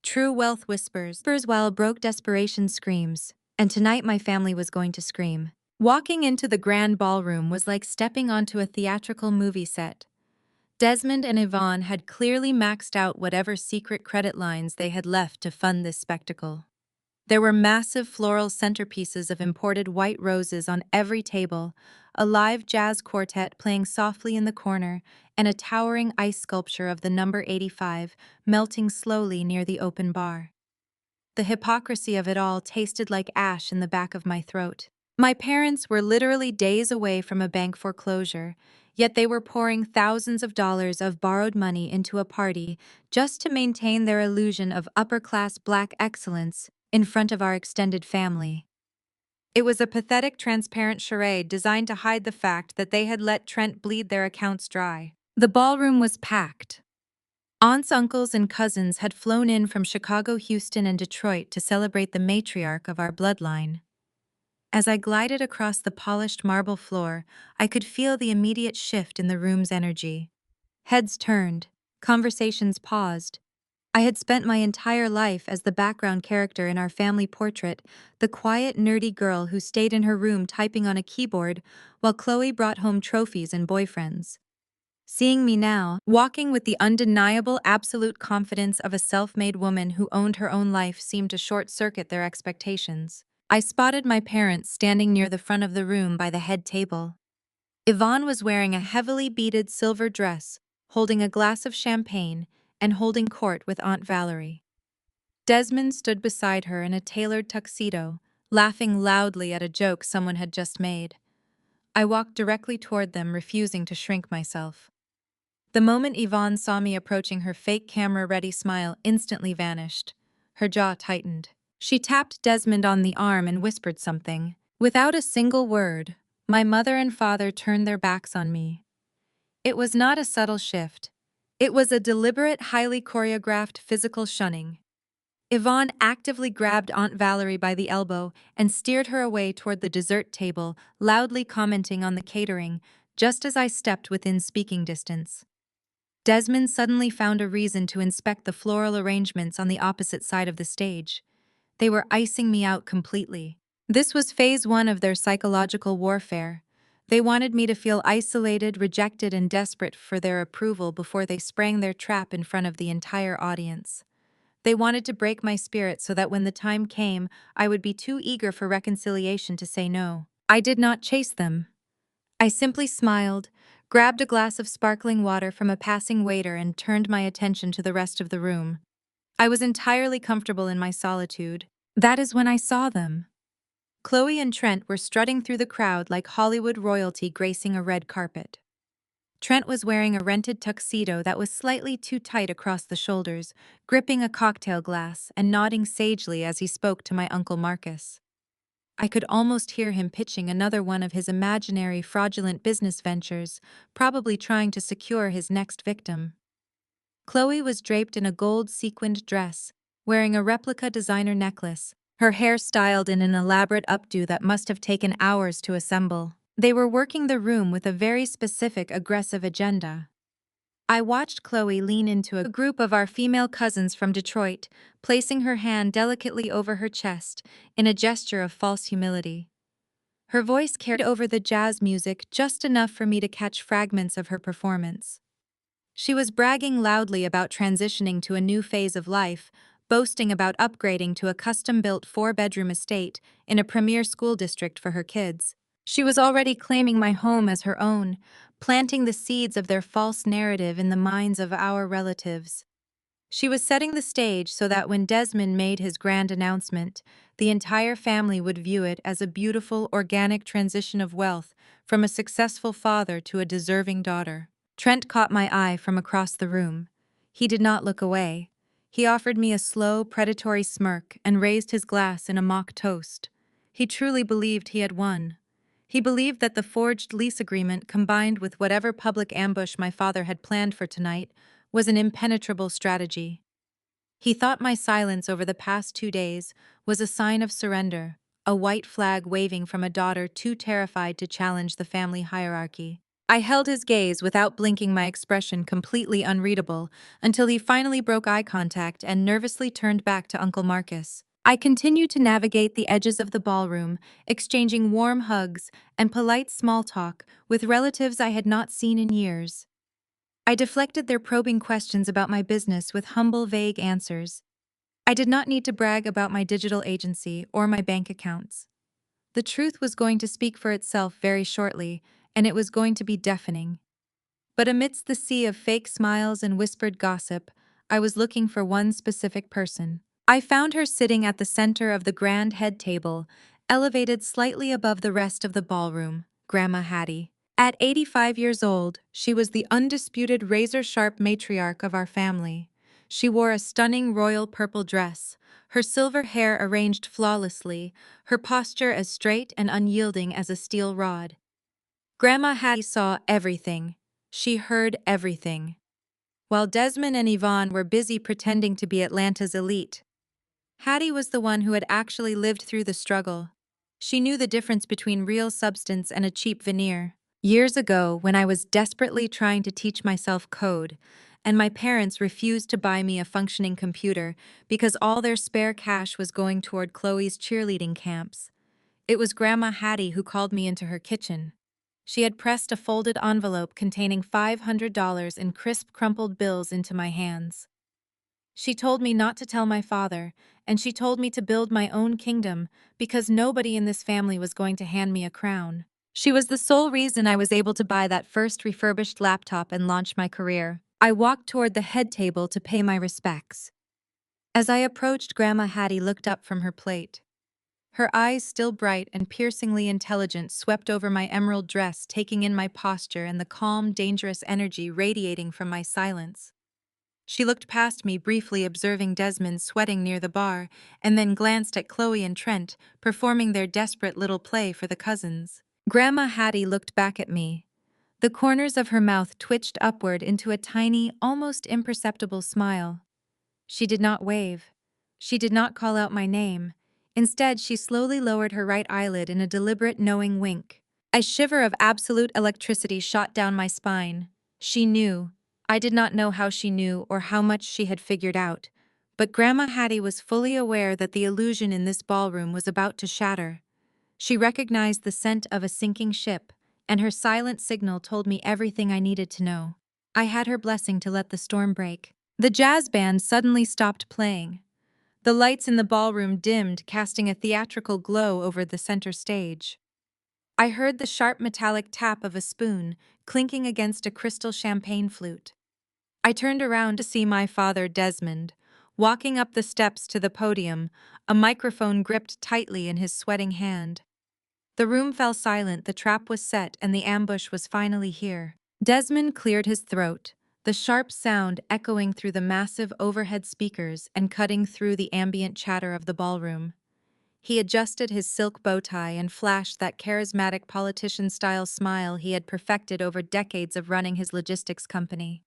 True wealth whispers while broke desperation screams, and tonight my family was going to scream. Walking into the grand ballroom was like stepping onto a theatrical movie set. Desmond and Yvonne had clearly maxed out whatever secret credit lines they had left to fund this spectacle. There were massive floral centerpieces of imported white roses on every table, a live jazz quartet playing softly in the corner, and a towering ice sculpture of the number 85 melting slowly near the open bar. The hypocrisy of it all tasted like ash in the back of my throat. My parents were literally days away from a bank foreclosure, yet they were pouring thousands of dollars of borrowed money into a party just to maintain their illusion of upper-class black excellence in front of our extended family. It was a pathetic, transparent charade designed to hide the fact that they had let Trent bleed their accounts dry. The ballroom was packed. Aunts, uncles, and cousins had flown in from Chicago, Houston, and Detroit to celebrate the matriarch of our bloodline. As I glided across the polished marble floor, I could feel the immediate shift in the room's energy. Heads turned, conversations paused. I had spent my entire life as the background character in our family portrait, the quiet, nerdy girl who stayed in her room typing on a keyboard while Chloe brought home trophies and boyfriends. Seeing me now, walking with the undeniable, absolute confidence of a self-made woman who owned her own life seemed to short-circuit their expectations. I spotted my parents standing near the front of the room by the head table. Yvonne was wearing a heavily beaded silver dress, holding a glass of champagne, and holding court with Aunt Valerie. Desmond stood beside her in a tailored tuxedo, laughing loudly at a joke someone had just made. I walked directly toward them, refusing to shrink myself. The moment Yvonne saw me approaching, her fake camera-ready smile instantly vanished. Her jaw tightened. She tapped Desmond on the arm and whispered something. Without a single word, my mother and father turned their backs on me. It was not a subtle shift. It was a deliberate, highly choreographed physical shunning. Yvonne actively grabbed Aunt Valerie by the elbow and steered her away toward the dessert table, loudly commenting on the catering, just as I stepped within speaking distance. Desmond suddenly found a reason to inspect the floral arrangements on the opposite side of the stage. They were icing me out completely. This was phase one of their psychological warfare. They wanted me to feel isolated, rejected, and desperate for their approval before they sprang their trap in front of the entire audience. They wanted to break my spirit so that when the time came, I would be too eager for reconciliation to say no. I did not chase them. I simply smiled, grabbed a glass of sparkling water from a passing waiter, and turned my attention to the rest of the room. I was entirely comfortable in my solitude. That is when I saw them. Chloe and Trent were strutting through the crowd like Hollywood royalty gracing a red carpet. Trent was wearing a rented tuxedo that was slightly too tight across the shoulders, gripping a cocktail glass and nodding sagely as he spoke to my Uncle Marcus. I could almost hear him pitching another one of his imaginary fraudulent business ventures, probably trying to secure his next victim. Chloe was draped in a gold sequined dress, wearing a replica designer necklace, her hair styled in an elaborate updo that must have taken hours to assemble. They were working the room with a very specific, aggressive agenda. I watched Chloe lean into a group of our female cousins from Detroit, placing her hand delicately over her chest in a gesture of false humility. Her voice carried over the jazz music just enough for me to catch fragments of her performance. She was bragging loudly about transitioning to a new phase of life, boasting about upgrading to a custom-built 4-bedroom estate in a premier school district for her kids. She was already claiming my home as her own, planting the seeds of their false narrative in the minds of our relatives. She was setting the stage so that when Desmond made his grand announcement, the entire family would view it as a beautiful, organic transition of wealth from a successful father to a deserving daughter. Trent caught my eye from across the room. He did not look away. He offered me a slow, predatory smirk and raised his glass in a mock toast. He truly believed he had won. He believed that the forged lease agreement, combined with whatever public ambush my father had planned for tonight, was an impenetrable strategy. He thought my silence over the past 2 days was a sign of surrender, a white flag waving from a daughter too terrified to challenge the family hierarchy. I held his gaze without blinking, my expression completely unreadable, until he finally broke eye contact and nervously turned back to Uncle Marcus. I continued to navigate the edges of the ballroom, exchanging warm hugs and polite small talk with relatives I had not seen in years. I deflected their probing questions about my business with humble, vague answers. I did not need to brag about my digital agency or my bank accounts. The truth was going to speak for itself very shortly, and it was going to be deafening. But amidst the sea of fake smiles and whispered gossip, I was looking for one specific person. I found her sitting at the center of the grand head table, elevated slightly above the rest of the ballroom, Grandma Hattie. At 85 years old, she was the undisputed razor-sharp matriarch of our family. She wore a stunning royal purple dress, her silver hair arranged flawlessly, her posture as straight and unyielding as a steel rod. Grandma Hattie saw everything. She heard everything. While Desmond and Yvonne were busy pretending to be Atlanta's elite, Hattie was the one who had actually lived through the struggle. She knew the difference between real substance and a cheap veneer. Years ago, when I was desperately trying to teach myself code, and my parents refused to buy me a functioning computer because all their spare cash was going toward Chloe's cheerleading camps, it was Grandma Hattie who called me into her kitchen. She had pressed a folded envelope containing $500 in crisp, crumpled bills into my hands. She told me not to tell my father, and she told me to build my own kingdom because nobody in this family was going to hand me a crown. She was the sole reason I was able to buy that first refurbished laptop and launch my career. I walked toward the head table to pay my respects. As I approached, Grandma Hattie looked up from her plate. Her eyes, still bright and piercingly intelligent, swept over my emerald dress, taking in my posture and the calm, dangerous energy radiating from my silence. She looked past me, briefly observing Desmond sweating near the bar, and then glanced at Chloe and Trent, performing their desperate little play for the cousins. Grandma Hattie looked back at me. The corners of her mouth twitched upward into a tiny, almost imperceptible smile. She did not wave. She did not call out my name. Instead, she slowly lowered her right eyelid in a deliberate, knowing wink. A shiver of absolute electricity shot down my spine. She knew. I did not know how she knew or how much she had figured out, but Grandma Hattie was fully aware that the illusion in this ballroom was about to shatter. She recognized the scent of a sinking ship, and her silent signal told me everything I needed to know. I had her blessing to let the storm break. The jazz band suddenly stopped playing. The lights in the ballroom dimmed, casting a theatrical glow over the center stage. I heard the sharp metallic tap of a spoon clinking against a crystal champagne flute. I turned around to see my father, Desmond, walking up the steps to the podium, a microphone gripped tightly in his sweating hand. The room fell silent, the trap was set, and the ambush was finally here. Desmond cleared his throat, the sharp sound echoing through the massive overhead speakers and cutting through the ambient chatter of the ballroom. He adjusted his silk bow tie and flashed that charismatic politician-style smile he had perfected over decades of running his logistics company.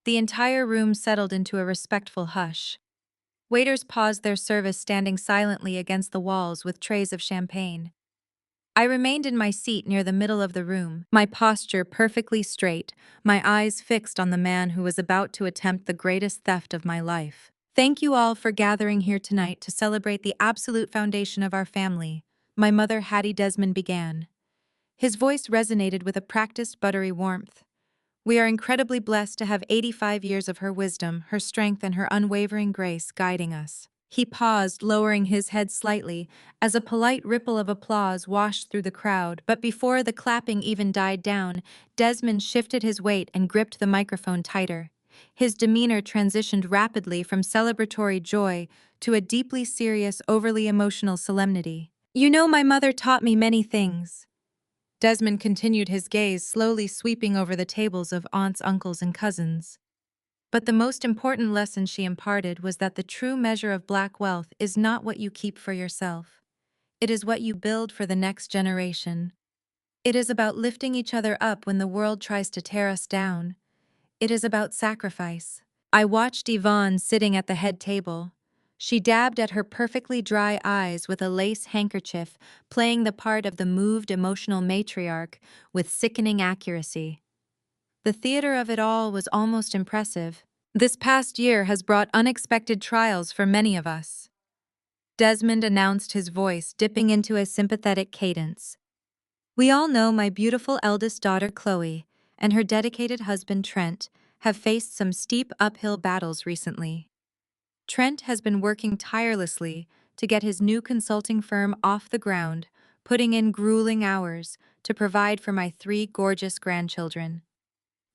The entire room settled into a respectful hush. Waiters paused their service, standing silently against the walls with trays of champagne. I remained in my seat near the middle of the room, my posture perfectly straight, my eyes fixed on the man who was about to attempt the greatest theft of my life. Thank you all for gathering here tonight to celebrate the absolute foundation of our family, my mother Hattie Desmond began. His voice resonated with a practiced buttery warmth. We are incredibly blessed to have 85 years of her wisdom, her strength, and her unwavering grace guiding us. He paused, lowering his head slightly, as a polite ripple of applause washed through the crowd, but before the clapping even died down, Desmond shifted his weight and gripped the microphone tighter. His demeanor transitioned rapidly from celebratory joy to a deeply serious, overly emotional solemnity. You know, my mother taught me many things. Desmond continued, his gaze slowly sweeping over the tables of aunts, uncles, and cousins. But the most important lesson she imparted was that the true measure of Black wealth is not what you keep for yourself. It is what you build for the next generation. It is about lifting each other up when the world tries to tear us down. It is about sacrifice. I watched Yvonne sitting at the head table. She dabbed at her perfectly dry eyes with a lace handkerchief, playing the part of the moved, emotional matriarch with sickening accuracy. The theater of it all was almost impressive. This past year has brought unexpected trials for many of us. Desmond announced, his voice dipping into a sympathetic cadence. We all know my beautiful eldest daughter, Chloe, and her dedicated husband, Trent, have faced some steep uphill battles recently. Trent has been working tirelessly to get his new consulting firm off the ground, putting in grueling hours to provide for my 3 gorgeous grandchildren.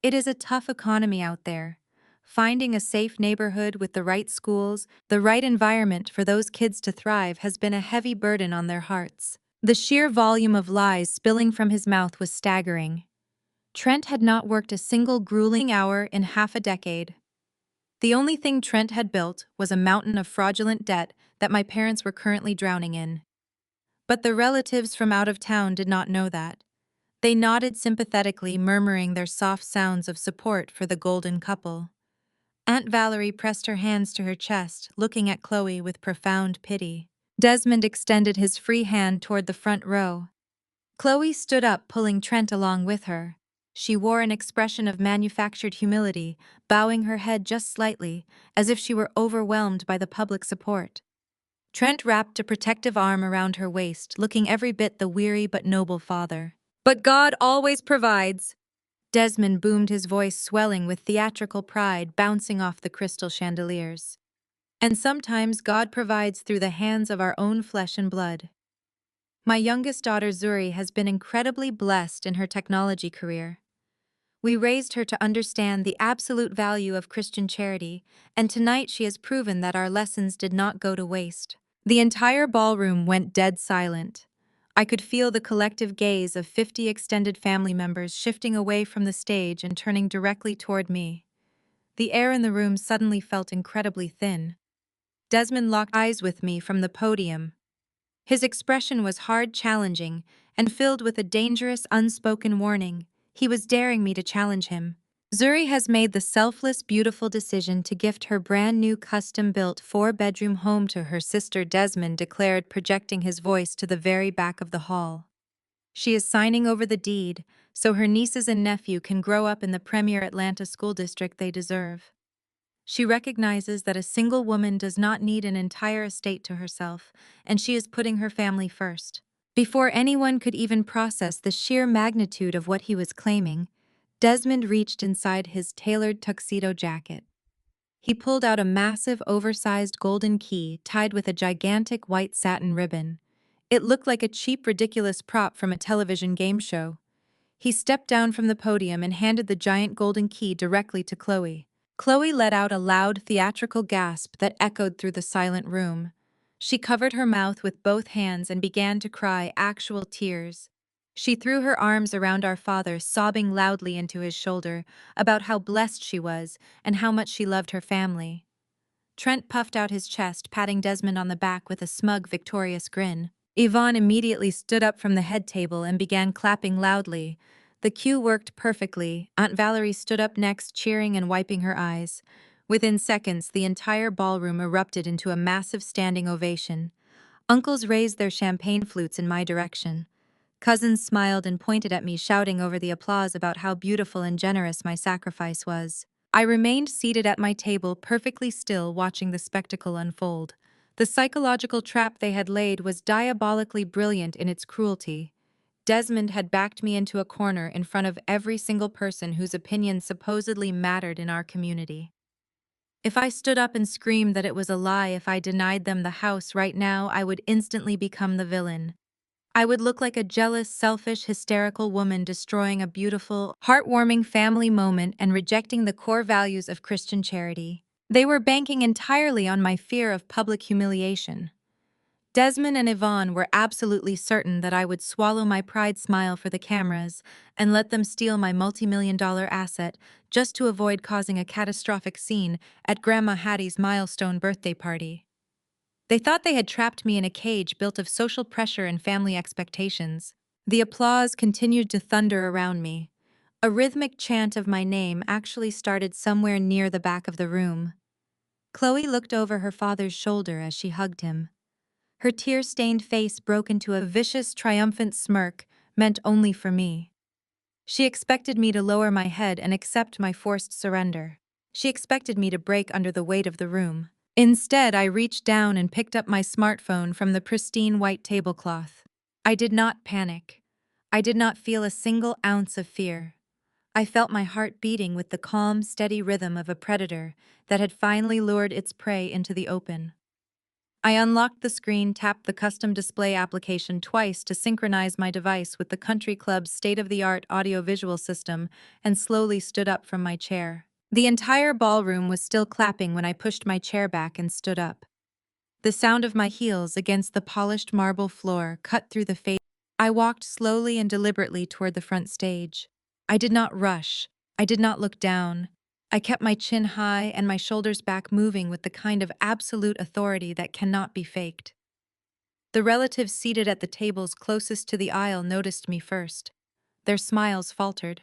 It is a tough economy out there. Finding a safe neighborhood with the right schools, the right environment for those kids to thrive has been a heavy burden on their hearts. The sheer volume of lies spilling from his mouth was staggering. Trent had not worked a single grueling hour in half a decade. The only thing Trent had built was a mountain of fraudulent debt that my parents were currently drowning in. But the relatives from out of town did not know that. They nodded sympathetically, murmuring their soft sounds of support for the golden couple. Aunt Valerie pressed her hands to her chest, looking at Chloe with profound pity. Desmond extended his free hand toward the front row. Chloe stood up, pulling Trent along with her. She wore an expression of manufactured humility, bowing her head just slightly, as if she were overwhelmed by the public support. Trent wrapped a protective arm around her waist, looking every bit the weary but noble father. But God always provides. Desmond boomed, his voice swelling with theatrical pride, bouncing off the crystal chandeliers. And sometimes God provides through the hands of our own flesh and blood. My youngest daughter Zuri has been incredibly blessed in her technology career. We raised her to understand the absolute value of Christian charity, and tonight she has proven that our lessons did not go to waste. The entire ballroom went dead silent. I could feel the collective gaze of 50 extended family members shifting away from the stage and turning directly toward me. The air in the room suddenly felt incredibly thin. Desmond locked eyes with me from the podium. His expression was hard, challenging, and filled with a dangerous, unspoken warning. He was daring me to challenge him. Zuri has made the selfless, beautiful decision to gift her brand new custom-built four-bedroom home to her sister, Desmond declared, projecting his voice to the very back of the hall. She is signing over the deed, so her nieces and nephew can grow up in the premier Atlanta school district they deserve. She recognizes that a single woman does not need an entire estate to herself, and she is putting her family first. Before anyone could even process the sheer magnitude of what he was claiming, Desmond reached inside his tailored tuxedo jacket. He pulled out a massive, oversized golden key tied with a gigantic white satin ribbon. It looked like a cheap, ridiculous prop from a television game show. He stepped down from the podium and handed the giant golden key directly to Chloe. Chloe let out a loud, theatrical gasp that echoed through the silent room. She covered her mouth with both hands and began to cry actual tears. She threw her arms around our father, sobbing loudly into his shoulder about how blessed she was and how much she loved her family. Trent puffed out his chest, patting Desmond on the back with a smug, victorious grin. Yvonne immediately stood up from the head table and began clapping loudly. The cue worked perfectly. Aunt Valerie stood up next, cheering and wiping her eyes. Within seconds, the entire ballroom erupted into a massive standing ovation. Uncles raised their champagne flutes in my direction. Cousins smiled and pointed at me, shouting over the applause about how beautiful and generous my sacrifice was. I remained seated at my table, perfectly still, watching the spectacle unfold. The psychological trap they had laid was diabolically brilliant in its cruelty. Desmond had backed me into a corner in front of every single person whose opinion supposedly mattered in our community. If I stood up and screamed that it was a lie, if I denied them the house right now, I would instantly become the villain. I would look like a jealous, selfish, hysterical woman destroying a beautiful, heartwarming family moment and rejecting the core values of Christian charity. They were banking entirely on my fear of public humiliation. Desmond and Yvonne were absolutely certain that I would swallow my pride, smile for the cameras, and let them steal my multi-million-dollar asset just to avoid causing a catastrophic scene at Grandma Hattie's milestone birthday party. They thought they had trapped me in a cage built of social pressure and family expectations. The applause continued to thunder around me. A rhythmic chant of my name actually started somewhere near the back of the room. Chloe looked over her father's shoulder as she hugged him. Her tear-stained face broke into a vicious, triumphant smirk meant only for me. She expected me to lower my head and accept my forced surrender. She expected me to break under the weight of the room. Instead, I reached down and picked up my smartphone from the pristine white tablecloth. I did not panic. I did not feel a single ounce of fear. I felt my heart beating with the calm, steady rhythm of a predator that had finally lured its prey into the open. I unlocked the screen, tapped the custom display application twice to synchronize my device with the country club's state-of-the-art audio-visual system, and slowly stood up from my chair. The entire ballroom was still clapping when I pushed my chair back and stood up. The sound of my heels against the polished marble floor cut through the face. I walked slowly and deliberately toward the front stage. I did not rush. I did not look down. I kept my chin high and my shoulders back, moving with the kind of absolute authority that cannot be faked. The relatives seated at the tables closest to the aisle noticed me first. Their smiles faltered.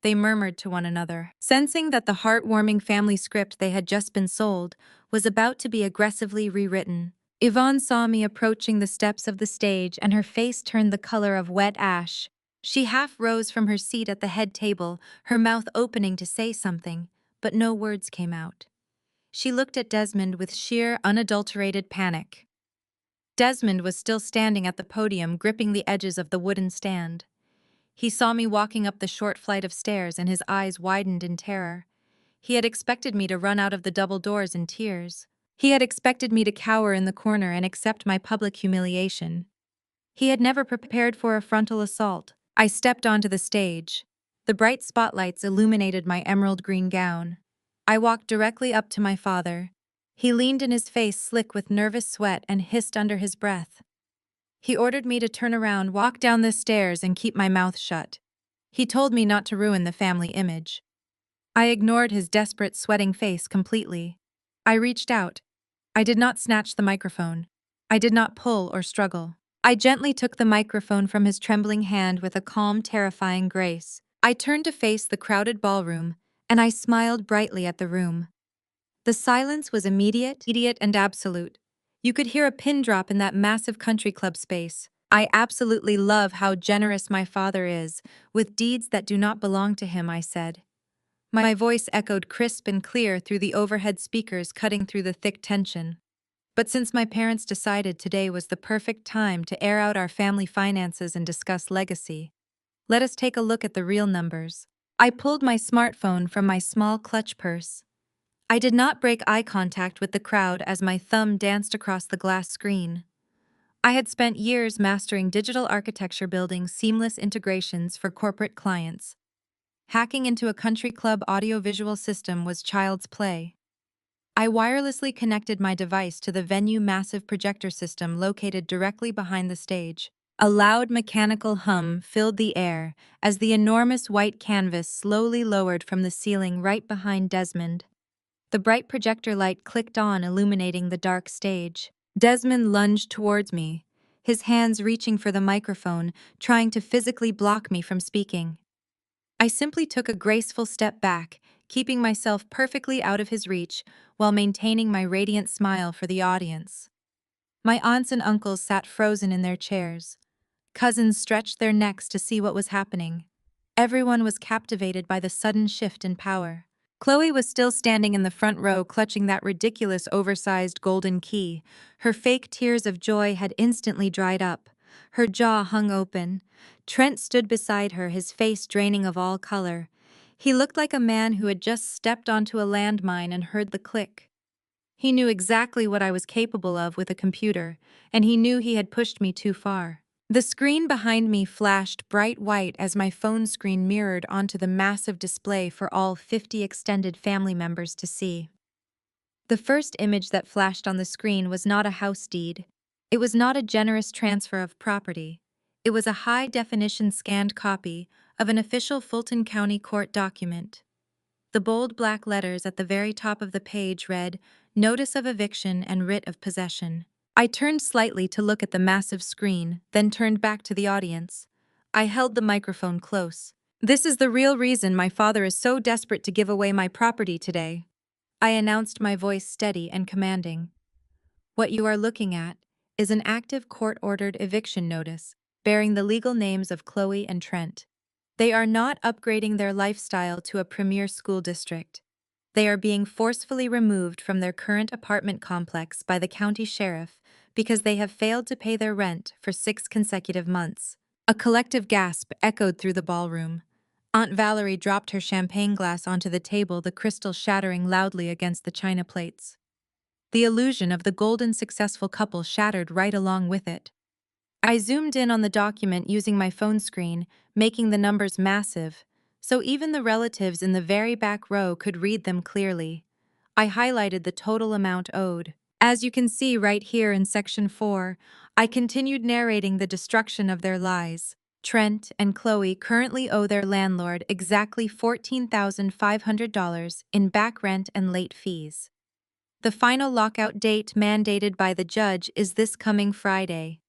They murmured to one another, sensing that the heartwarming family script they had just been sold was about to be aggressively rewritten. Yvonne saw me approaching the steps of the stage, and her face turned the color of wet ash. She half rose from her seat at the head table, her mouth opening to say something, but no words came out. She looked at Desmond with sheer, unadulterated panic. Desmond was still standing at the podium, gripping the edges of the wooden stand. He saw me walking up the short flight of stairs, and his eyes widened in terror. He had expected me to run out of the double doors in tears. He had expected me to cower in the corner and accept my public humiliation. He had never prepared for a frontal assault. I stepped onto the stage. The bright spotlights illuminated my emerald green gown. I walked directly up to my father. He leaned in, his face slick with nervous sweat, and hissed under his breath. He ordered me to turn around, walk down the stairs, and keep my mouth shut. He told me not to ruin the family image. I ignored his desperate, sweating face completely. I reached out. I did not snatch the microphone. I did not pull or struggle. I gently took the microphone from his trembling hand with a calm, terrifying grace. I turned to face the crowded ballroom, and I smiled brightly at the room. The silence was immediate, and absolute. You could hear a pin drop in that massive country club space. I absolutely love how generous my father is, with deeds that do not belong to him, I said. My voice echoed crisp and clear through the overhead speakers, cutting through the thick tension. But since my parents decided today was the perfect time to air out our family finances and discuss legacy, let us take a look at the real numbers. I pulled my smartphone from my small clutch purse. I did not break eye contact with the crowd as my thumb danced across the glass screen. I had spent years mastering digital architecture, building seamless integrations for corporate clients. Hacking into a country club audiovisual system was child's play. I wirelessly connected my device to the venue massive projector system located directly behind the stage. A loud mechanical hum filled the air as the enormous white canvas slowly lowered from the ceiling right behind Desmond. The bright projector light clicked on, illuminating the dark stage. Desmond lunged towards me, his hands reaching for the microphone, trying to physically block me from speaking. I simply took a graceful step back, keeping myself perfectly out of his reach while maintaining my radiant smile for the audience. My aunts and uncles sat frozen in their chairs. Cousins stretched their necks to see what was happening. Everyone was captivated by the sudden shift in power. Chloe was still standing in the front row, clutching that ridiculous oversized golden key. Her fake tears of joy had instantly dried up. Her jaw hung open. Trent stood beside her, his face draining of all color. He looked like a man who had just stepped onto a landmine and heard the click. He knew exactly what I was capable of with a computer, and he knew he had pushed me too far. The screen behind me flashed bright white as my phone screen mirrored onto the massive display for all 50 extended family members to see. The first image that flashed on the screen was not a house deed. It was not a generous transfer of property. It was a high-definition scanned copy of an official Fulton County court document. The bold black letters at the very top of the page read, "Notice of eviction and writ of possession." I turned slightly to look at the massive screen, then turned back to the audience. I held the microphone close. "This is the real reason my father is so desperate to give away my property today," I announced, my voice steady and commanding. "What you are looking at is an active court-ordered eviction notice bearing the legal names of Chloe and Trent. They are not upgrading their lifestyle to a premier school district. They are being forcefully removed from their current apartment complex by the county sheriff because they have failed to pay their rent for 6 consecutive months." A collective gasp echoed through the ballroom. Aunt Valerie dropped her champagne glass onto the table, the crystal shattering loudly against the china plates. The illusion of the golden successful couple shattered right along with it. I zoomed in on the document using my phone screen, making the numbers massive, so even the relatives in the very back row could read them clearly. I highlighted the total amount owed. As you can see right here in section 4, I continued narrating the destruction of their lives. Trent and Chloe currently owe their landlord exactly $14,500 in back rent and late fees. The final lockout date mandated by the judge is this coming Friday.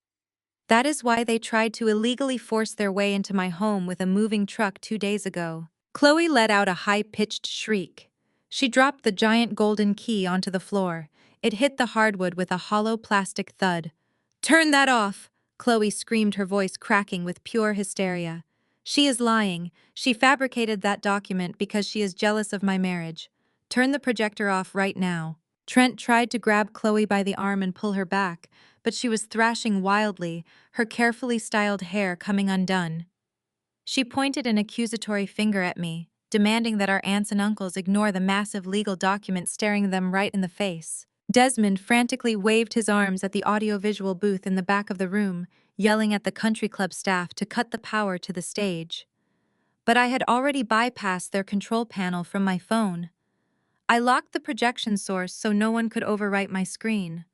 That is why they tried to illegally force their way into my home with a moving truck 2 days ago. Chloe let out a high-pitched shriek. She dropped the giant golden key onto the floor. It hit the hardwood with a hollow plastic thud. "Turn that off!" Chloe screamed, her voice cracking with pure hysteria. "She is lying. She fabricated that document because she is jealous of my marriage. Turn the projector off right now." Trent tried to grab Chloe by the arm and pull her back, but she was thrashing wildly, her carefully styled hair coming undone. She pointed an accusatory finger at me, demanding that our aunts and uncles ignore the massive legal document staring them right in the face. Desmond frantically waved his arms at the audiovisual booth in the back of the room, yelling at the country club staff to cut the power to the stage. But I had already bypassed their control panel from my phone. I locked the projection source so no one could overwrite my screen.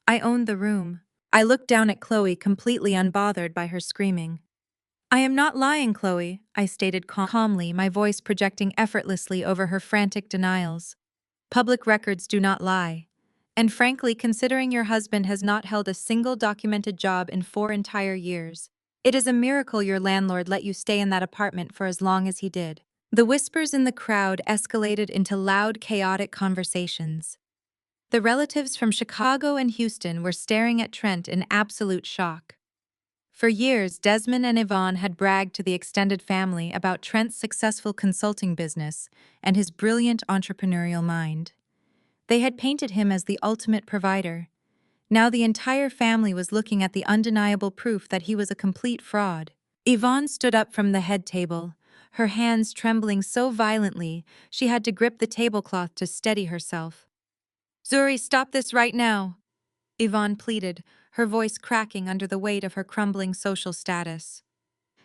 I owned the room. I looked down at Chloe, completely unbothered by her screaming. I am not lying, Chloe, I stated calmly, my voice projecting effortlessly over her frantic denials. Public records do not lie. And frankly, considering your husband has not held a single documented job in 4 entire years, it is a miracle your landlord let you stay in that apartment for as long as he did. The whispers in the crowd escalated into loud, chaotic conversations. The relatives from Chicago and Houston were staring at Trent in absolute shock. For years, Desmond and Yvonne had bragged to the extended family about Trent's successful consulting business and his brilliant entrepreneurial mind. They had painted him as the ultimate provider. Now the entire family was looking at the undeniable proof that he was a complete fraud. Yvonne stood up from the head table, her hands trembling so violently she had to grip the tablecloth to steady herself. "Zuri, stop this right now," Yvonne pleaded, her voice cracking under the weight of her crumbling social status.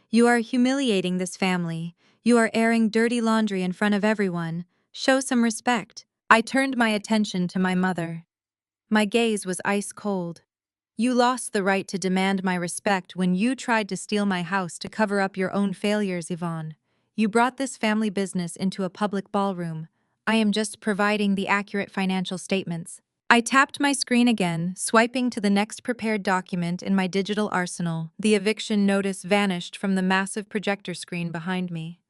"You are humiliating this family. You are airing dirty laundry in front of everyone. Show some respect." I turned my attention to my mother. My gaze was ice cold. "You lost the right to demand my respect when you tried to steal my house to cover up your own failures, Yvonne. You brought this family business into a public ballroom. I am just providing the accurate financial statements." I tapped my screen again, swiping to the next prepared document in my digital arsenal. The eviction notice vanished from the massive projector screen behind me.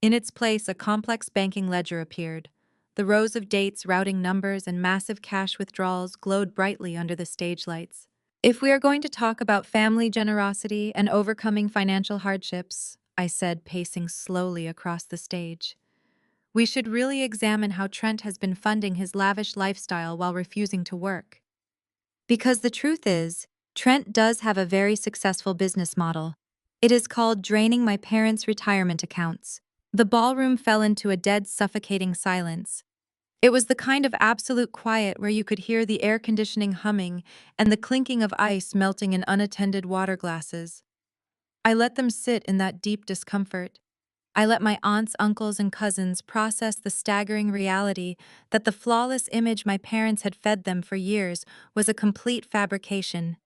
In its place, a complex banking ledger appeared. The rows of dates, routing numbers, and massive cash withdrawals glowed brightly under the stage lights. "If we are going to talk about family generosity and overcoming financial hardships," I said, pacing slowly across the stage, "we should really examine how Trent has been funding his lavish lifestyle while refusing to work. Because the truth is, Trent does have a very successful business model. It is called draining my parents' retirement accounts." The ballroom fell into a dead, suffocating silence. It was the kind of absolute quiet where you could hear the air conditioning humming and the clinking of ice melting in unattended water glasses. I let them sit in that deep discomfort. I let my aunts, uncles, and cousins process the staggering reality that the flawless image my parents had fed them for years was a complete fabrication.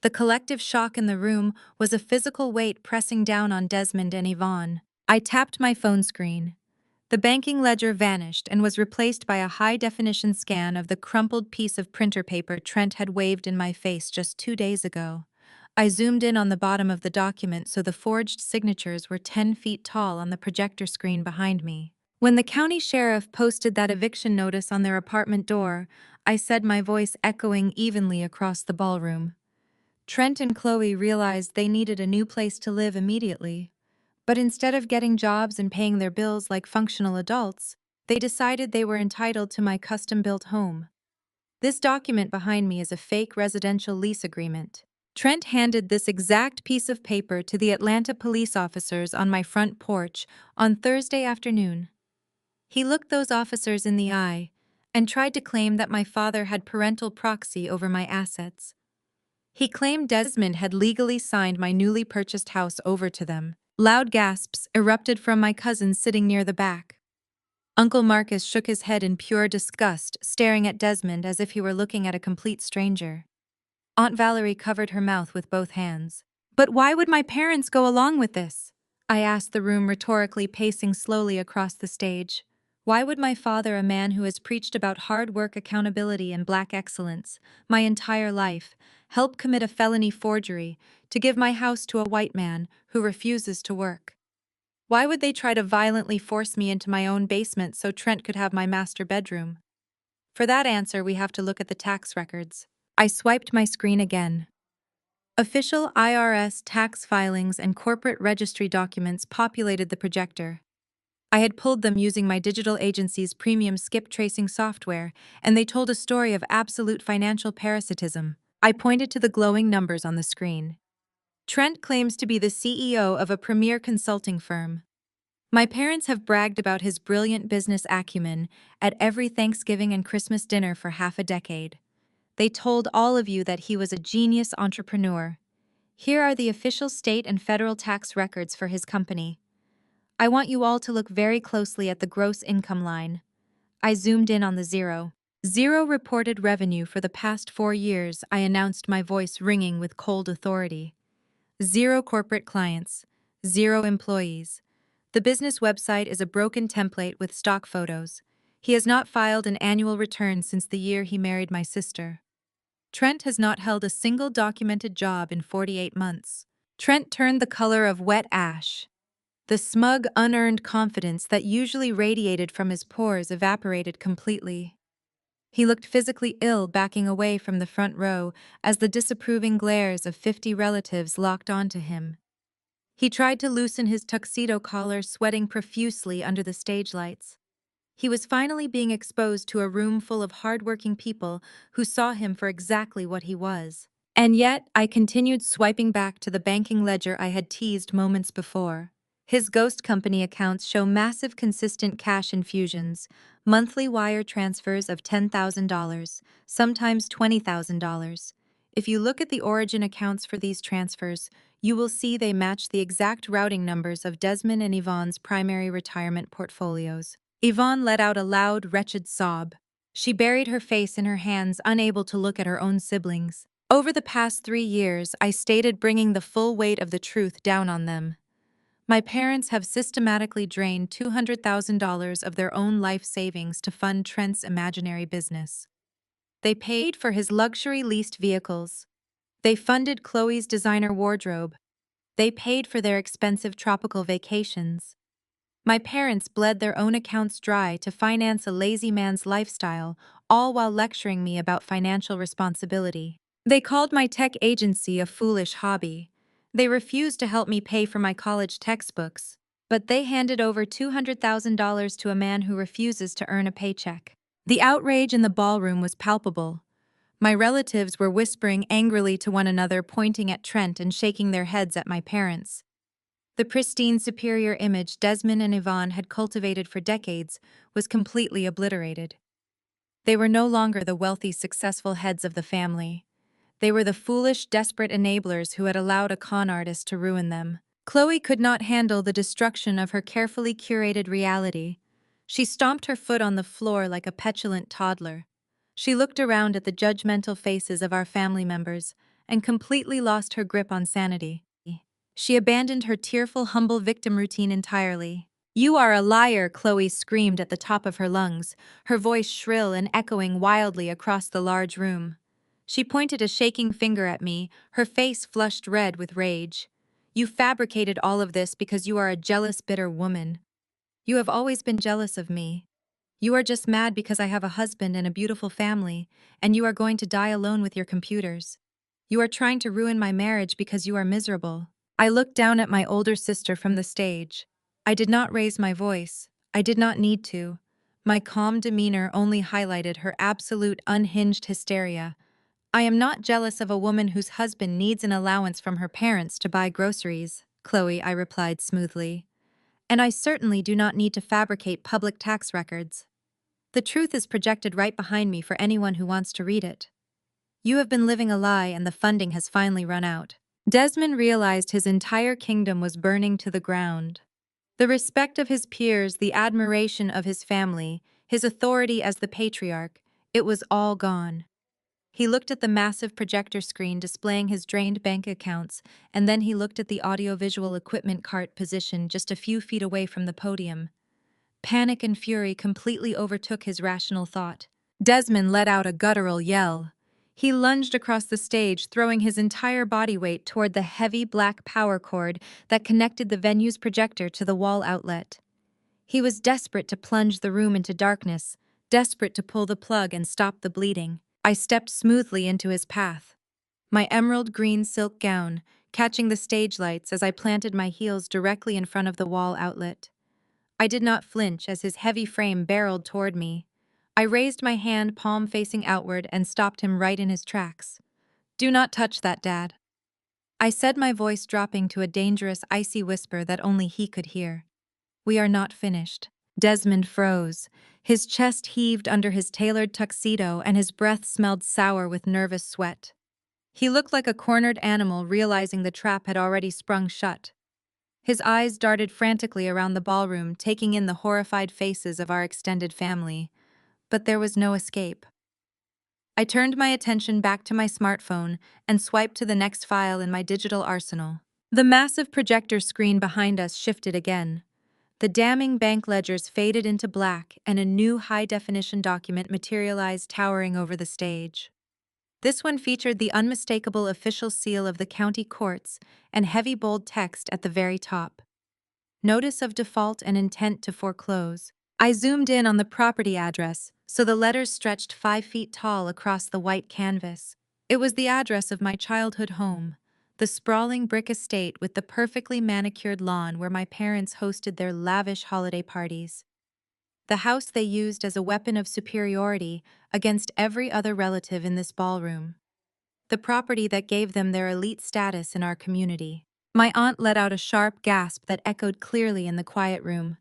The collective shock in the room was a physical weight pressing down on Desmond and Yvonne. I tapped my phone screen. The banking ledger vanished and was replaced by a high-definition scan of the crumpled piece of printer paper Trent had waved in my face just 2 days ago. I zoomed in on the bottom of the document so the forged signatures were 10 feet tall on the projector screen behind me. When the county sheriff posted that eviction notice on their apartment door, I said, my voice echoing evenly across the ballroom. Trent and Chloe realized they needed a new place to live immediately. But instead of getting jobs and paying their bills like functional adults, they decided they were entitled to my custom-built home. This document behind me is a fake residential lease agreement. Trent handed this exact piece of paper to the Atlanta police officers on my front porch on Thursday afternoon. He looked those officers in the eye and tried to claim that my father had parental proxy over my assets. He claimed Desmond had legally signed my newly purchased house over to them. Loud gasps erupted from my cousin sitting near the back. Uncle Marcus shook his head in pure disgust, staring at Desmond as if he were looking at a complete stranger. Aunt Valerie covered her mouth with both hands. "But why would my parents go along with this?" I asked the room rhetorically, pacing slowly across the stage. Why would my father, a man who has preached about hard work, accountability, and black excellence my entire life, help commit a felony forgery to give my house to a white man who refuses to work? Why would they try to violently force me into my own basement so Trent could have my master bedroom? For that answer, we have to look at the tax records. I swiped my screen again. Official IRS tax filings and corporate registry documents populated the projector. I had pulled them using my digital agency's premium skip tracing software, and they told a story of absolute financial parasitism. I pointed to the glowing numbers on the screen. Trent claims to be the CEO of a premier consulting firm. My parents have bragged about his brilliant business acumen at every Thanksgiving and Christmas dinner for half a decade. They told all of you that he was a genius entrepreneur. Here are the official state and federal tax records for his company. I want you all to look very closely at the gross income line. I zoomed in on the zero. Zero reported revenue for the past 4 years, I announced, my voice ringing with cold authority. Zero corporate clients. Zero employees. The business website is a broken template with stock photos. He has not filed an annual return since the year he married my sister. Trent has not held a single documented job in 48 months. Trent turned the color of wet ash. The smug, unearned confidence that usually radiated from his pores evaporated completely. He looked physically ill, backing away from the front row as the disapproving glares of 50 relatives locked onto him. He tried to loosen his tuxedo collar, sweating profusely under the stage lights. He was finally being exposed to a room full of hardworking people who saw him for exactly what he was. And yet, I continued swiping back to the banking ledger I had teased moments before. His ghost company accounts show massive consistent cash infusions, monthly wire transfers of $10,000, sometimes $20,000. If you look at the origin accounts for these transfers, you will see they match the exact routing numbers of Desmond and Yvonne's primary retirement portfolios. Yvonne let out a loud, wretched sob. She buried her face in her hands, unable to look at her own siblings. Over the past 3 years, I stated, bringing the full weight of the truth down on them. My parents have systematically drained $200,000 of their own life savings to fund Trent's imaginary business. They paid for his luxury leased vehicles. They funded Chloe's designer wardrobe. They paid for their expensive tropical vacations. My parents bled their own accounts dry to finance a lazy man's lifestyle, all while lecturing me about financial responsibility. They called my tech agency a foolish hobby. They refused to help me pay for my college textbooks, but they handed over $200,000 to a man who refuses to earn a paycheck. The outrage in the ballroom was palpable. My relatives were whispering angrily to one another, pointing at Trent and shaking their heads at my parents. The pristine, superior image Desmond and Yvonne had cultivated for decades was completely obliterated. They were no longer the wealthy, successful heads of the family. They were the foolish, desperate enablers who had allowed a con artist to ruin them. Chloe could not handle the destruction of her carefully curated reality. She stomped her foot on the floor like a petulant toddler. She looked around at the judgmental faces of our family members and completely lost her grip on sanity. She abandoned her tearful, humble victim routine entirely. "You are a liar," Chloe screamed at the top of her lungs, her voice shrill and echoing wildly across the large room. She pointed a shaking finger at me, her face flushed red with rage. "You fabricated all of this because you are a jealous, bitter woman. You have always been jealous of me. You are just mad because I have a husband and a beautiful family, and you are going to die alone with your computers. You are trying to ruin my marriage because you are miserable." I looked down at my older sister from the stage. I did not raise my voice. I did not need to. My calm demeanor only highlighted her absolute, unhinged hysteria. "I am not jealous of a woman whose husband needs an allowance from her parents to buy groceries, Chloe," I replied smoothly. "And I certainly do not need to fabricate public tax records. The truth is projected right behind me for anyone who wants to read it. You have been living a lie, and the funding has finally run out." Desmond realized his entire kingdom was burning to the ground. The respect of his peers, the admiration of his family, his authority as the patriarch, it was all gone. He looked at the massive projector screen displaying his drained bank accounts, and then he looked at the audiovisual equipment cart positioned just a few feet away from the podium. Panic and fury completely overtook his rational thought. Desmond let out a guttural yell. He lunged across the stage, throwing his entire body weight toward the heavy black power cord that connected the venue's projector to the wall outlet. He was desperate to plunge the room into darkness, desperate to pull the plug and stop the bleeding. I stepped smoothly into his path, my emerald green silk gown catching the stage lights as I planted my heels directly in front of the wall outlet. I did not flinch as his heavy frame barreled toward me. I raised my hand, palm facing outward, and stopped him right in his tracks. "Do not touch that, Dad," I said, my voice dropping to a dangerous, icy whisper that only he could hear. "We are not finished." Desmond froze. His chest heaved under his tailored tuxedo, and his breath smelled sour with nervous sweat. He looked like a cornered animal realizing the trap had already sprung shut. His eyes darted frantically around the ballroom, taking in the horrified faces of our extended family. but there was no escape. I turned my attention back to my smartphone and swiped to the next file in my digital arsenal. The massive projector screen behind us shifted again. The damning bank ledgers faded into black, and a new high-definition document materialized towering over the stage. This one featured the unmistakable official seal of the county courts and heavy bold text at the very top. Notice of default and intent to foreclose. I zoomed in on the property address, so the letters stretched 5 feet tall across the white canvas. It was the address of my childhood home, the sprawling brick estate with the perfectly manicured lawn where my parents hosted their lavish holiday parties. The house they used as a weapon of superiority against every other relative in this ballroom. The property that gave them their elite status in our community. My aunt let out a sharp gasp that echoed clearly in the quiet room.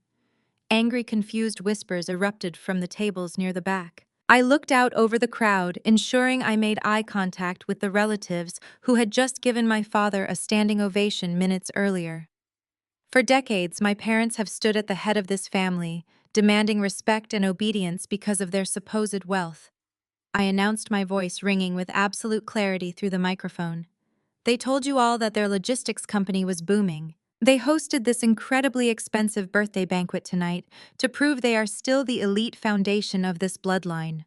Angry, confused whispers erupted from the tables near the back. I looked out over the crowd, ensuring I made eye contact with the relatives who had just given my father a standing ovation minutes earlier. For decades, my parents have stood at the head of this family, demanding respect and obedience because of their supposed wealth. I announced, my voice ringing with absolute clarity through the microphone. They told you all that their logistics company was booming. They hosted this incredibly expensive birthday banquet tonight to prove they are still the elite foundation of this bloodline.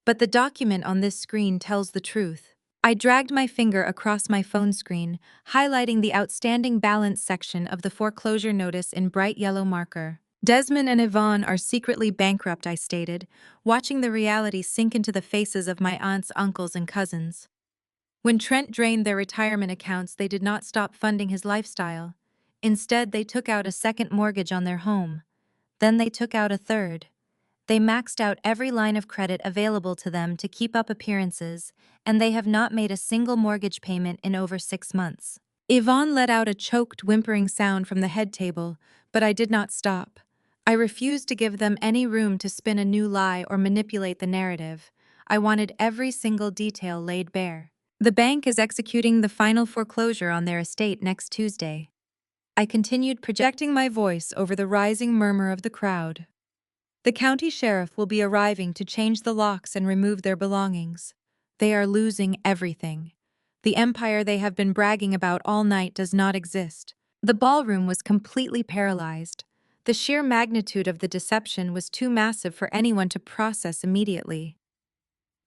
But the document on this screen tells the truth. I dragged my finger across my phone screen, highlighting the outstanding balance section of the foreclosure notice in bright yellow marker. Desmond and Yvonne are secretly bankrupt, I stated, watching the reality sink into the faces of my aunts, uncles, and cousins. When Trent drained their retirement accounts, they did not stop funding his lifestyle. Instead, they took out a second mortgage on their home. Then they took out a third. They maxed out every line of credit available to them to keep up appearances, and they have not made a single mortgage payment in over 6 months. Yvonne let out a choked, whimpering sound from the head table, but I did not stop. I refused to give them any room to spin a new lie or manipulate the narrative. I wanted every single detail laid bare. The bank is executing the final foreclosure on their estate next Tuesday. I continued, projecting my voice over the rising murmur of the crowd. The county sheriff will be arriving to change the locks and remove their belongings. They are losing everything. The empire they have been bragging about all night does not exist. The ballroom was completely paralyzed. The sheer magnitude of the deception was too massive for anyone to process immediately.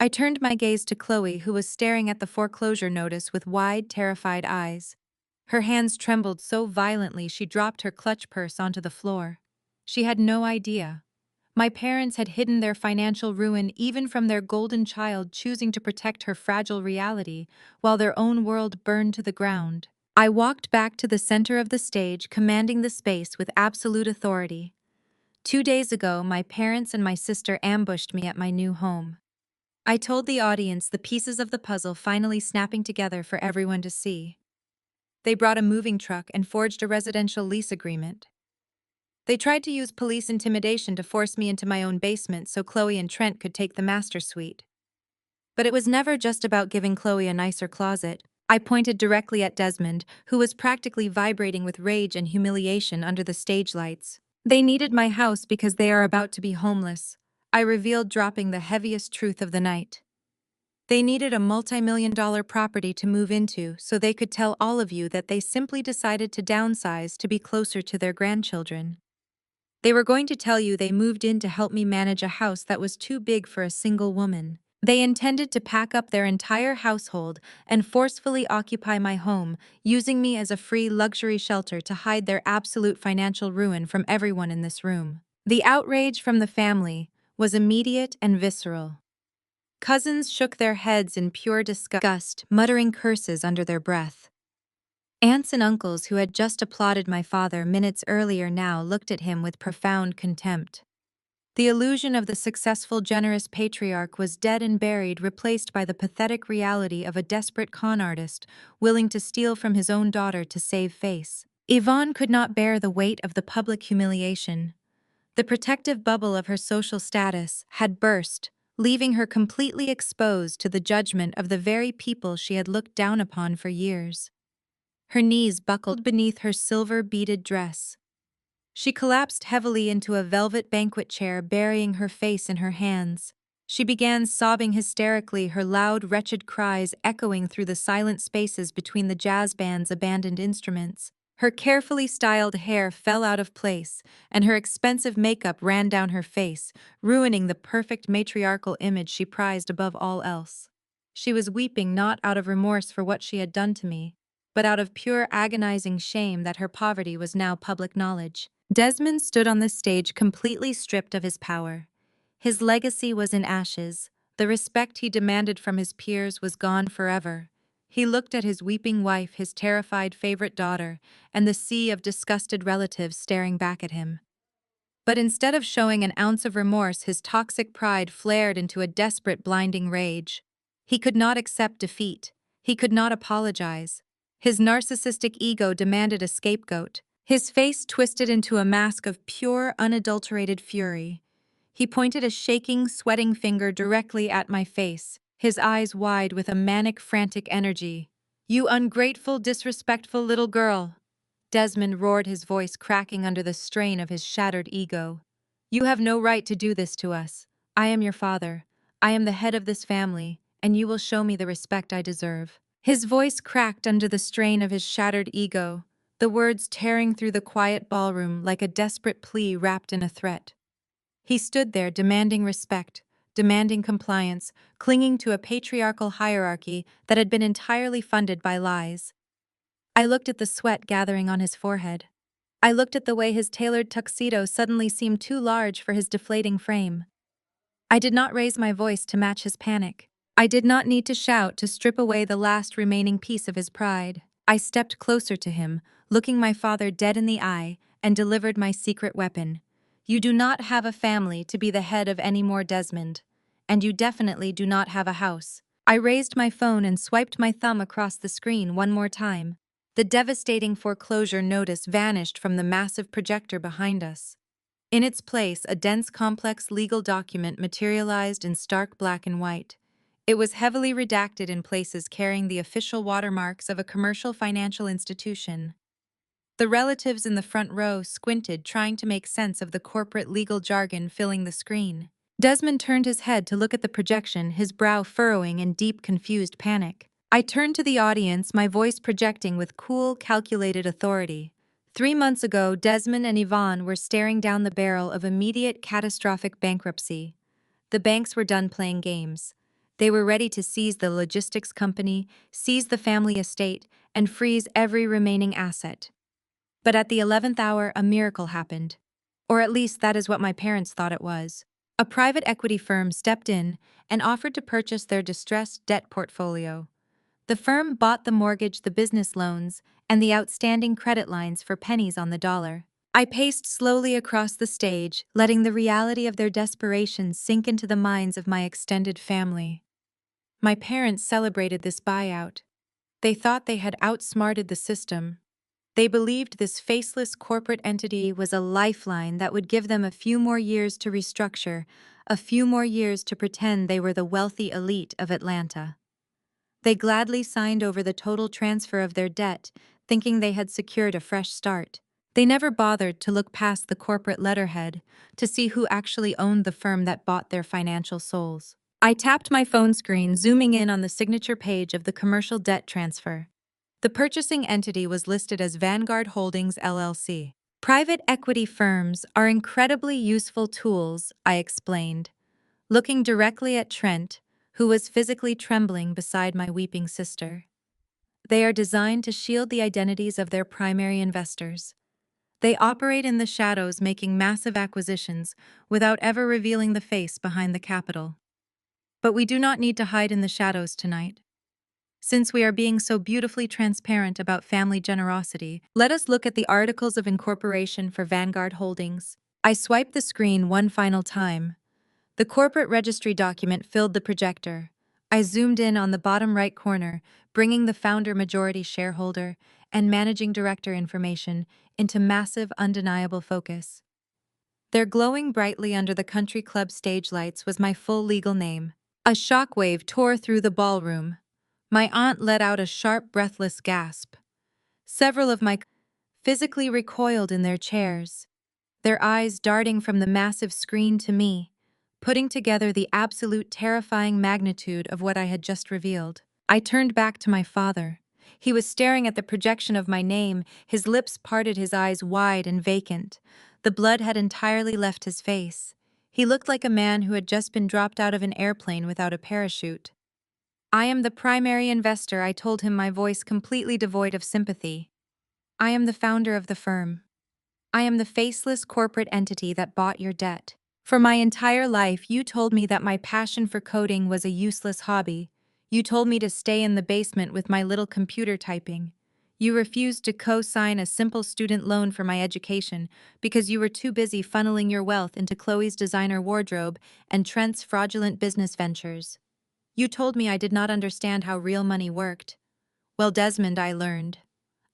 I turned my gaze to Chloe, who was staring at the foreclosure notice with wide, terrified eyes. Her hands trembled so violently she dropped her clutch purse onto the floor. She had no idea. My parents had hidden their financial ruin even from their golden child, choosing to protect her fragile reality, while their own world burned to the ground. I walked back to the center of the stage, commanding the space with absolute authority. 2 days ago, my parents and my sister ambushed me at my new home. I told the audience the pieces of the puzzle finally snapping together for everyone to see. They brought a moving truck and forged a residential lease agreement. They tried to use police intimidation to force me into my own basement so Chloe and Trent could take the master suite. But it was never just about giving Chloe a nicer closet. I pointed directly at Desmond, who was practically vibrating with rage and humiliation under the stage lights. They needed my house because they are about to be homeless, I revealed, dropping the heaviest truth of the night. They needed a multi-million-dollar property to move into so they could tell all of you that they simply decided to downsize to be closer to their grandchildren. They were going to tell you they moved in to help me manage a house that was too big for a single woman. They intended to pack up their entire household and forcefully occupy my home, using me as a free luxury shelter to hide their absolute financial ruin from everyone in this room. The outrage from the family was immediate and visceral. Cousins shook their heads in pure disgust, muttering curses under their breath. Aunts and uncles who had just applauded my father minutes earlier now looked at him with profound contempt. The illusion of the successful, generous patriarch was dead and buried, replaced by the pathetic reality of a desperate con artist willing to steal from his own daughter to save face. Yvonne could not bear the weight of the public humiliation. The protective bubble of her social status had burst, leaving her completely exposed to the judgment of the very people she had looked down upon for years. Her knees buckled beneath her silver-beaded dress. She collapsed heavily into a velvet banquet chair, burying her face in her hands. She began sobbing hysterically, her loud, wretched cries echoing through the silent spaces between the jazz band's abandoned instruments. Her carefully styled hair fell out of place, and her expensive makeup ran down her face, ruining the perfect matriarchal image she prized above all else. She was weeping not out of remorse for what she had done to me, but out of pure agonizing shame that her poverty was now public knowledge. Desmond stood on the stage completely stripped of his power. His legacy was in ashes. The respect he demanded from his peers was gone forever. He looked at his weeping wife, his terrified favorite daughter, and the sea of disgusted relatives staring back at him. But instead of showing an ounce of remorse, his toxic pride flared into a desperate, blinding rage. He could not accept defeat. He could not apologize. His narcissistic ego demanded a scapegoat. His face twisted into a mask of pure, unadulterated fury. He pointed a shaking, sweating finger directly at my face, his eyes wide with a manic, frantic energy. "You ungrateful, disrespectful little girl!" Desmond roared, his voice cracking under the strain of his shattered ego. "You have no right to do this to us. I am your father. I am the head of this family, and you will show me the respect I deserve." His voice cracked under the strain of his shattered ego, the words tearing through the quiet ballroom like a desperate plea wrapped in a threat. He stood there demanding respect, demanding compliance, clinging to a patriarchal hierarchy that had been entirely funded by lies. I looked at the sweat gathering on his forehead. I looked at the way his tailored tuxedo suddenly seemed too large for his deflating frame. I did not raise my voice to match his panic. I did not need to shout to strip away the last remaining piece of his pride. I stepped closer to him, looking my father dead in the eye, and delivered my secret weapon. "You do not have a family to be the head of any more, Desmond. And you definitely do not have a house." I raised my phone and swiped my thumb across the screen one more time. The devastating foreclosure notice vanished from the massive projector behind us. In its place, a dense, complex legal document materialized in stark black and white. It was heavily redacted in places, carrying the official watermarks of a commercial financial institution. The relatives in the front row squinted, trying to make sense of the corporate legal jargon filling the screen. Desmond turned his head to look at the projection, his brow furrowing in deep, confused panic. I turned to the audience, my voice projecting with cool, calculated authority. 3 months ago, Desmond and Yvonne were staring down the barrel of immediate, catastrophic bankruptcy. The banks were done playing games. They were ready to seize the logistics company, seize the family estate, and freeze every remaining asset. But at the 11th hour, a miracle happened. Or at least that is what my parents thought it was. A private equity firm stepped in and offered to purchase their distressed debt portfolio. The firm bought the mortgage, the business loans, and the outstanding credit lines for pennies on the dollar. I paced slowly across the stage, letting the reality of their desperation sink into the minds of my extended family. My parents celebrated this buyout. They thought they had outsmarted the system. They believed this faceless corporate entity was a lifeline that would give them a few more years to restructure, a few more years to pretend they were the wealthy elite of Atlanta. They gladly signed over the total transfer of their debt, thinking they had secured a fresh start. They never bothered to look past the corporate letterhead to see who actually owned the firm that bought their financial souls. I tapped my phone screen, zooming in on the signature page of the commercial debt transfer. The purchasing entity was listed as Vanguard Holdings, LLC. Private equity firms are incredibly useful tools, I explained, looking directly at Trent, who was physically trembling beside my weeping sister. They are designed to shield the identities of their primary investors. They operate in the shadows, making massive acquisitions without ever revealing the face behind the capital. But we do not need to hide in the shadows tonight. Since we are being so beautifully transparent about family generosity, let us look at the articles of incorporation for Vanguard Holdings. I swiped the screen one final time. The corporate registry document filled the projector. I zoomed in on the bottom right corner, bringing the founder, majority shareholder, and managing director information into massive, undeniable focus. There, glowing brightly under the country club stage lights, was my full legal name. A shockwave tore through the ballroom. My aunt let out a sharp, breathless gasp. Several of my physically recoiled in their chairs. their eyes darting from the massive screen to me, putting together the absolute terrifying magnitude of what I had just revealed. I turned back to my father. He was staring at the projection of my name, his lips parted, his eyes wide and vacant. The blood had entirely left his face. He looked like a man who had just been dropped out of an airplane without a parachute. "I am the primary investor," I told him, my voice completely devoid of sympathy. "I am the founder of the firm. I am the faceless corporate entity that bought your debt. For my entire life, you told me that my passion for coding was a useless hobby. You told me to stay in the basement with my little computer typing. You refused to co-sign a simple student loan for my education because you were too busy funneling your wealth into Chloe's designer wardrobe and Trent's fraudulent business ventures. You told me I did not understand how real money worked. Well, Desmond, I learned.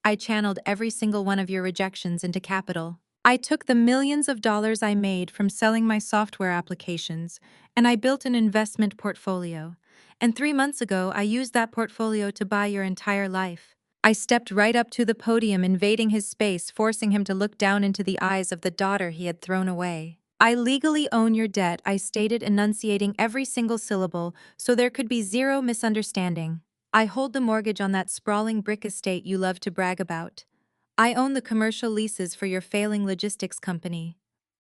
I channeled every single one of your rejections into capital. I took the millions of dollars I made from selling my software applications, and I built an investment portfolio. And 3 months ago, I used that portfolio to buy your entire life. I stepped right up to the podium, invading his space, forcing him to look down into the eyes of the daughter he had thrown away. I legally own your debt, I stated, enunciating every single syllable so there could be zero misunderstanding. I hold the mortgage on that sprawling brick estate you love to brag about. I own the commercial leases for your failing logistics company.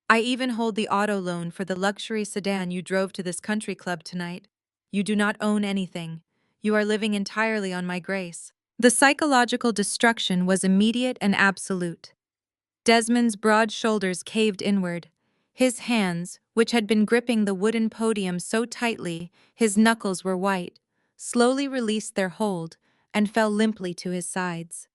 I even hold the auto loan for the luxury sedan you drove to this country club tonight. You do not own anything. You are living entirely on my grace. The psychological destruction was immediate and absolute. Desmond's broad shoulders caved inward. His hands, which had been gripping the wooden podium so tightly his knuckles were white, slowly released their hold and fell limply to his sides.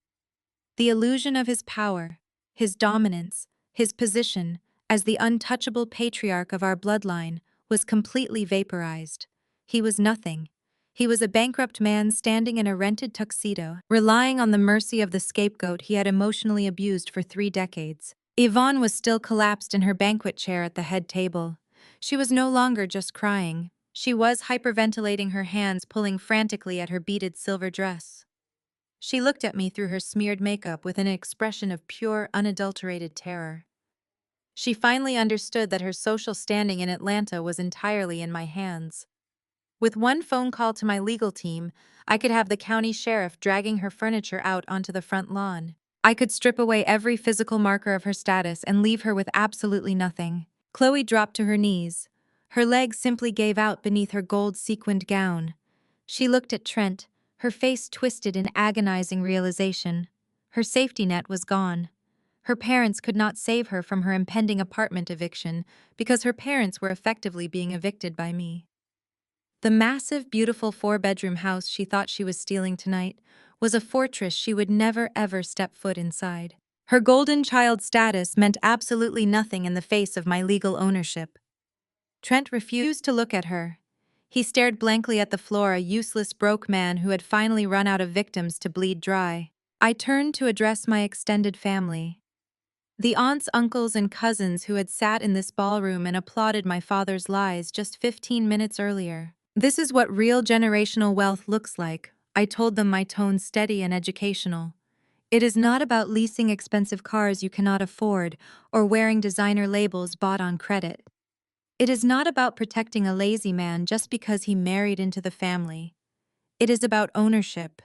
The illusion of his power, his dominance, his position as the untouchable patriarch of our bloodline was completely vaporized. He was nothing. He was a bankrupt man standing in a rented tuxedo, relying on the mercy of the scapegoat he had emotionally abused for 3 decades. Yvonne was still collapsed in her banquet chair at the head table. She was no longer just crying. She was hyperventilating, her hands pulling frantically at her beaded silver dress. She looked at me through her smeared makeup with an expression of pure, unadulterated terror. She finally understood that her social standing in Atlanta was entirely in my hands. With one phone call to my legal team, I could have the county sheriff dragging her furniture out onto the front lawn. I could strip away every physical marker of her status and leave her with absolutely nothing. Chloe dropped to her knees. Her legs simply gave out beneath her gold-sequined gown. She looked at Trent, her face twisted in agonizing realization. Her safety net was gone. Her parents could not save her from her impending apartment eviction because her parents were effectively being evicted by me. The massive, beautiful 4-bedroom house she thought she was stealing tonight was a fortress she would never ever step foot inside. Her golden child status meant absolutely nothing in the face of my legal ownership. Trent refused to look at her. He stared blankly at the floor, a useless broke man who had finally run out of victims to bleed dry. I turned to address my extended family. The aunts, uncles, and cousins who had sat in this ballroom and applauded my father's lies just 15 minutes earlier. This is what real generational wealth looks like, I told them, my tone steady and educational. It is not about leasing expensive cars you cannot afford or wearing designer labels bought on credit. It is not about protecting a lazy man just because he married into the family. It is about ownership.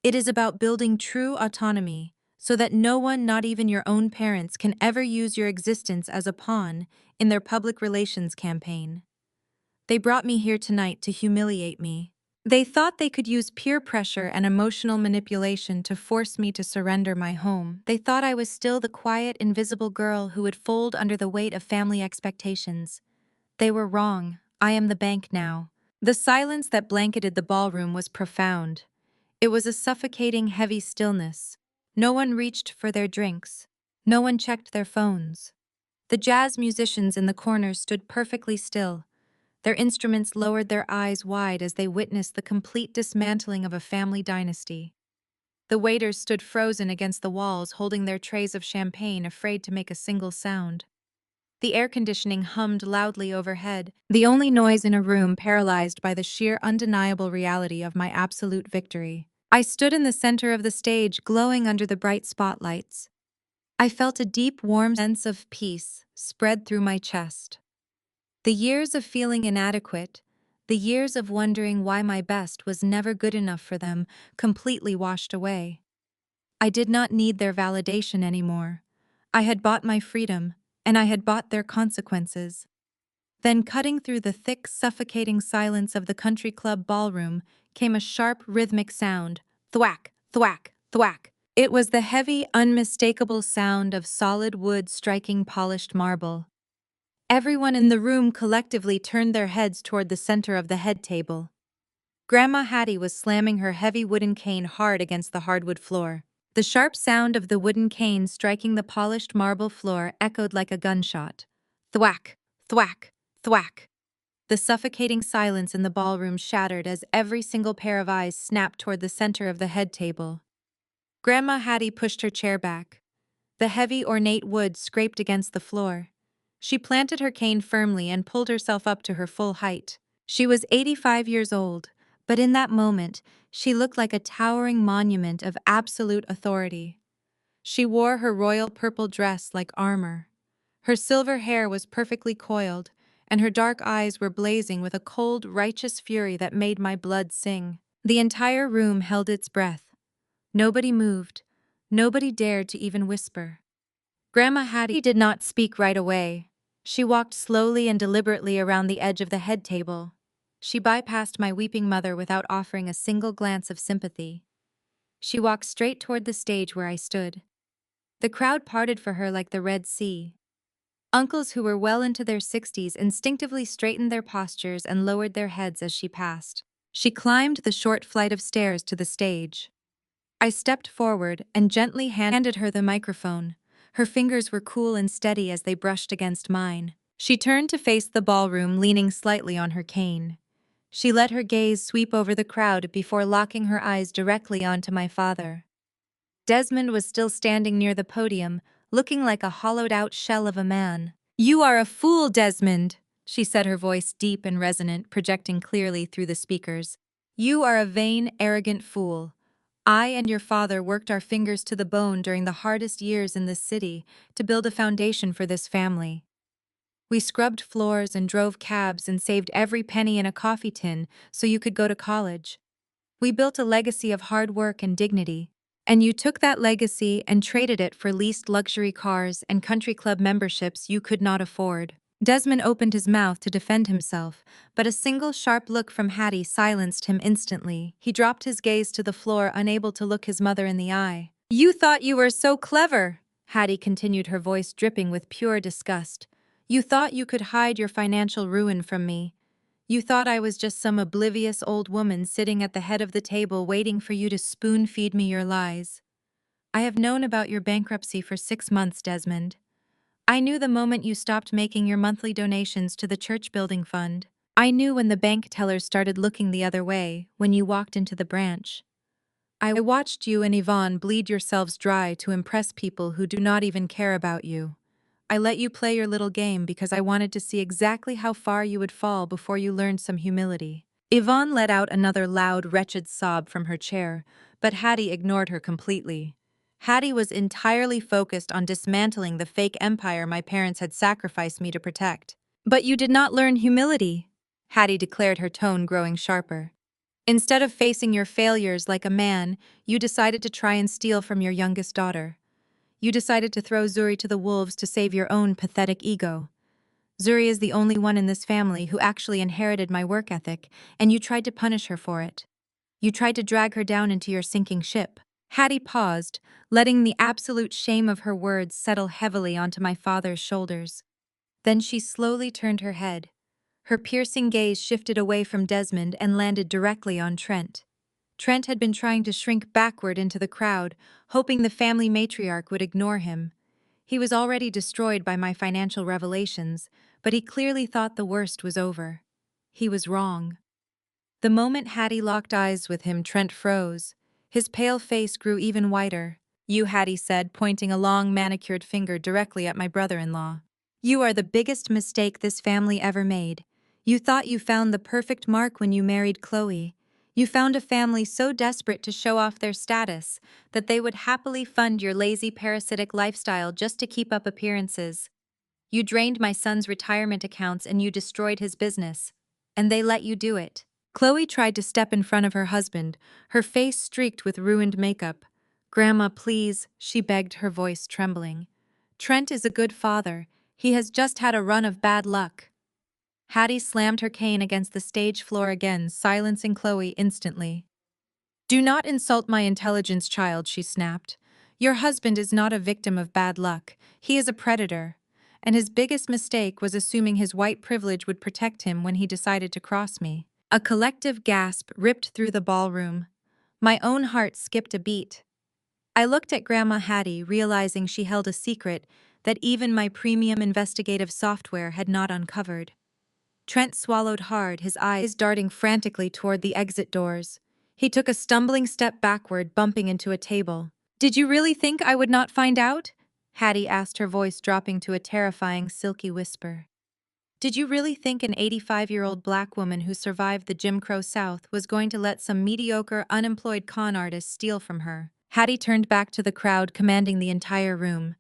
It is about building true autonomy so that no one, not even your own parents, can ever use your existence as a pawn in their public relations campaign. They brought me here tonight to humiliate me. They thought they could use peer pressure and emotional manipulation to force me to surrender my home. They thought I was still the quiet, invisible girl who would fold under the weight of family expectations. They were wrong. I am the bank now. The silence that blanketed the ballroom was profound. It was a suffocating, heavy stillness. No one reached for their drinks. No one checked their phones. The jazz musicians in the corners stood perfectly still. Their instruments lowered their eyes wide as they witnessed the complete dismantling of a family dynasty. The waiters stood frozen against the walls, holding their trays of champagne, afraid to make a single sound. The air conditioning hummed loudly overhead, the only noise in a room paralyzed by the sheer undeniable reality of my absolute victory. I stood in the center of the stage, glowing under the bright spotlights. I felt a deep, warm sense of peace spread through my chest. The years of feeling inadequate, the years of wondering why my best was never good enough for them, completely washed away. I did not need their validation anymore. I had bought my freedom, and I had bought their consequences. Then, cutting through the thick, suffocating silence of the country club ballroom, came a sharp, rhythmic sound. Thwack, thwack, thwack. It was the heavy, unmistakable sound of solid wood striking polished marble. Everyone in the room collectively turned their heads toward the center of the head table. Grandma Hattie was slamming her heavy wooden cane hard against the hardwood floor. The sharp sound of the wooden cane striking the polished marble floor echoed like a gunshot. Thwack, thwack, thwack. The suffocating silence in the ballroom shattered as every single pair of eyes snapped toward the center of the head table. Grandma Hattie pushed her chair back. The heavy, ornate wood scraped against the floor. She planted her cane firmly and pulled herself up to her full height. She was 85 years old, but in that moment, she looked like a towering monument of absolute authority. She wore her royal purple dress like armor. Her silver hair was perfectly coiled, and her dark eyes were blazing with a cold, righteous fury that made my blood sing. The entire room held its breath. Nobody moved. Nobody dared to even whisper. Grandma Hattie did not speak right away. She walked slowly and deliberately around the edge of the head table. She bypassed my weeping mother without offering a single glance of sympathy. She walked straight toward the stage where I stood. The crowd parted for her like the Red Sea. Uncles who were well into their 60s instinctively straightened their postures and lowered their heads as she passed. She climbed the short flight of stairs to the stage. I stepped forward and gently handed her the microphone. Her fingers were cool and steady as they brushed against mine. She turned to face the ballroom, leaning slightly on her cane. She let her gaze sweep over the crowd before locking her eyes directly onto my father. Desmond was still standing near the podium, looking like a hollowed-out shell of a man. "You are a fool, Desmond," she said, her voice deep and resonant, projecting clearly through the speakers. "You are a vain, arrogant fool. I and your father worked our fingers to the bone during the hardest years in this city to build a foundation for this family. We scrubbed floors and drove cabs and saved every penny in a coffee tin so you could go to college. We built a legacy of hard work and dignity. And you took that legacy and traded it for leased luxury cars and country club memberships you could not afford." Desmond opened his mouth to defend himself, but a single sharp look from Hattie silenced him instantly. He dropped his gaze to the floor, unable to look his mother in the eye. "You thought you were so clever," Hattie continued, her voice dripping with pure disgust. "You thought you could hide your financial ruin from me. You thought I was just some oblivious old woman sitting at the head of the table waiting for you to spoon-feed me your lies. I have known about your bankruptcy for 6 months, Desmond. I knew the moment you stopped making your monthly donations to the church building fund. I knew when the bank tellers started looking the other way, when you walked into the branch. I watched you and Yvonne bleed yourselves dry to impress people who do not even care about you. I let you play your little game because I wanted to see exactly how far you would fall before you learned some humility." Yvonne let out another loud, wretched sob from her chair, but Hattie ignored her completely. Hattie was entirely focused on dismantling the fake empire my parents had sacrificed me to protect. "But you did not learn humility," Hattie declared, her tone growing sharper. "Instead of facing your failures like a man, you decided to try and steal from your youngest daughter. You decided to throw Zuri to the wolves to save your own pathetic ego. Zuri is the only one in this family who actually inherited my work ethic, and you tried to punish her for it. You tried to drag her down into your sinking ship." Hattie paused, letting the absolute shame of her words settle heavily onto my father's shoulders. Then she slowly turned her head. Her piercing gaze shifted away from Desmond and landed directly on Trent. Trent had been trying to shrink backward into the crowd, hoping the family matriarch would ignore him. He was already destroyed by my financial revelations, but he clearly thought the worst was over. He was wrong. The moment Hattie locked eyes with him, Trent froze. His pale face grew even whiter. "You," Hattie said, pointing a long, manicured finger directly at my brother-in-law. "You are the biggest mistake this family ever made. You thought you found the perfect mark when you married Chloe. You found a family so desperate to show off their status that they would happily fund your lazy parasitic lifestyle just to keep up appearances. You drained my son's retirement accounts and you destroyed his business. And they let you do it. Chloe tried to step in front of her husband, her face streaked with ruined makeup. "Grandma, please," she begged, her voice trembling. "Trent is a good father. He has just had a run of bad luck." Hattie slammed her cane against the stage floor again, silencing Chloe instantly. "Do not insult my intelligence, child," she snapped. "Your husband is not a victim of bad luck. He is a predator. And his biggest mistake was assuming his white privilege would protect him when he decided to cross me." A collective gasp ripped through the ballroom. My own heart skipped a beat. I looked at Grandma Hattie, realizing she held a secret that even my premium investigative software had not uncovered. Trent swallowed hard, his eyes darting frantically toward the exit doors. He took a stumbling step backward, bumping into a table. "Did you really think I would not find out?" Hattie asked, her voice dropping to a terrifying, silky whisper. "Did you really think an 85-year-old black woman who survived the Jim Crow South was going to let some mediocre, unemployed con artist steal from her?" Hattie turned back to the crowd, commanding the entire room.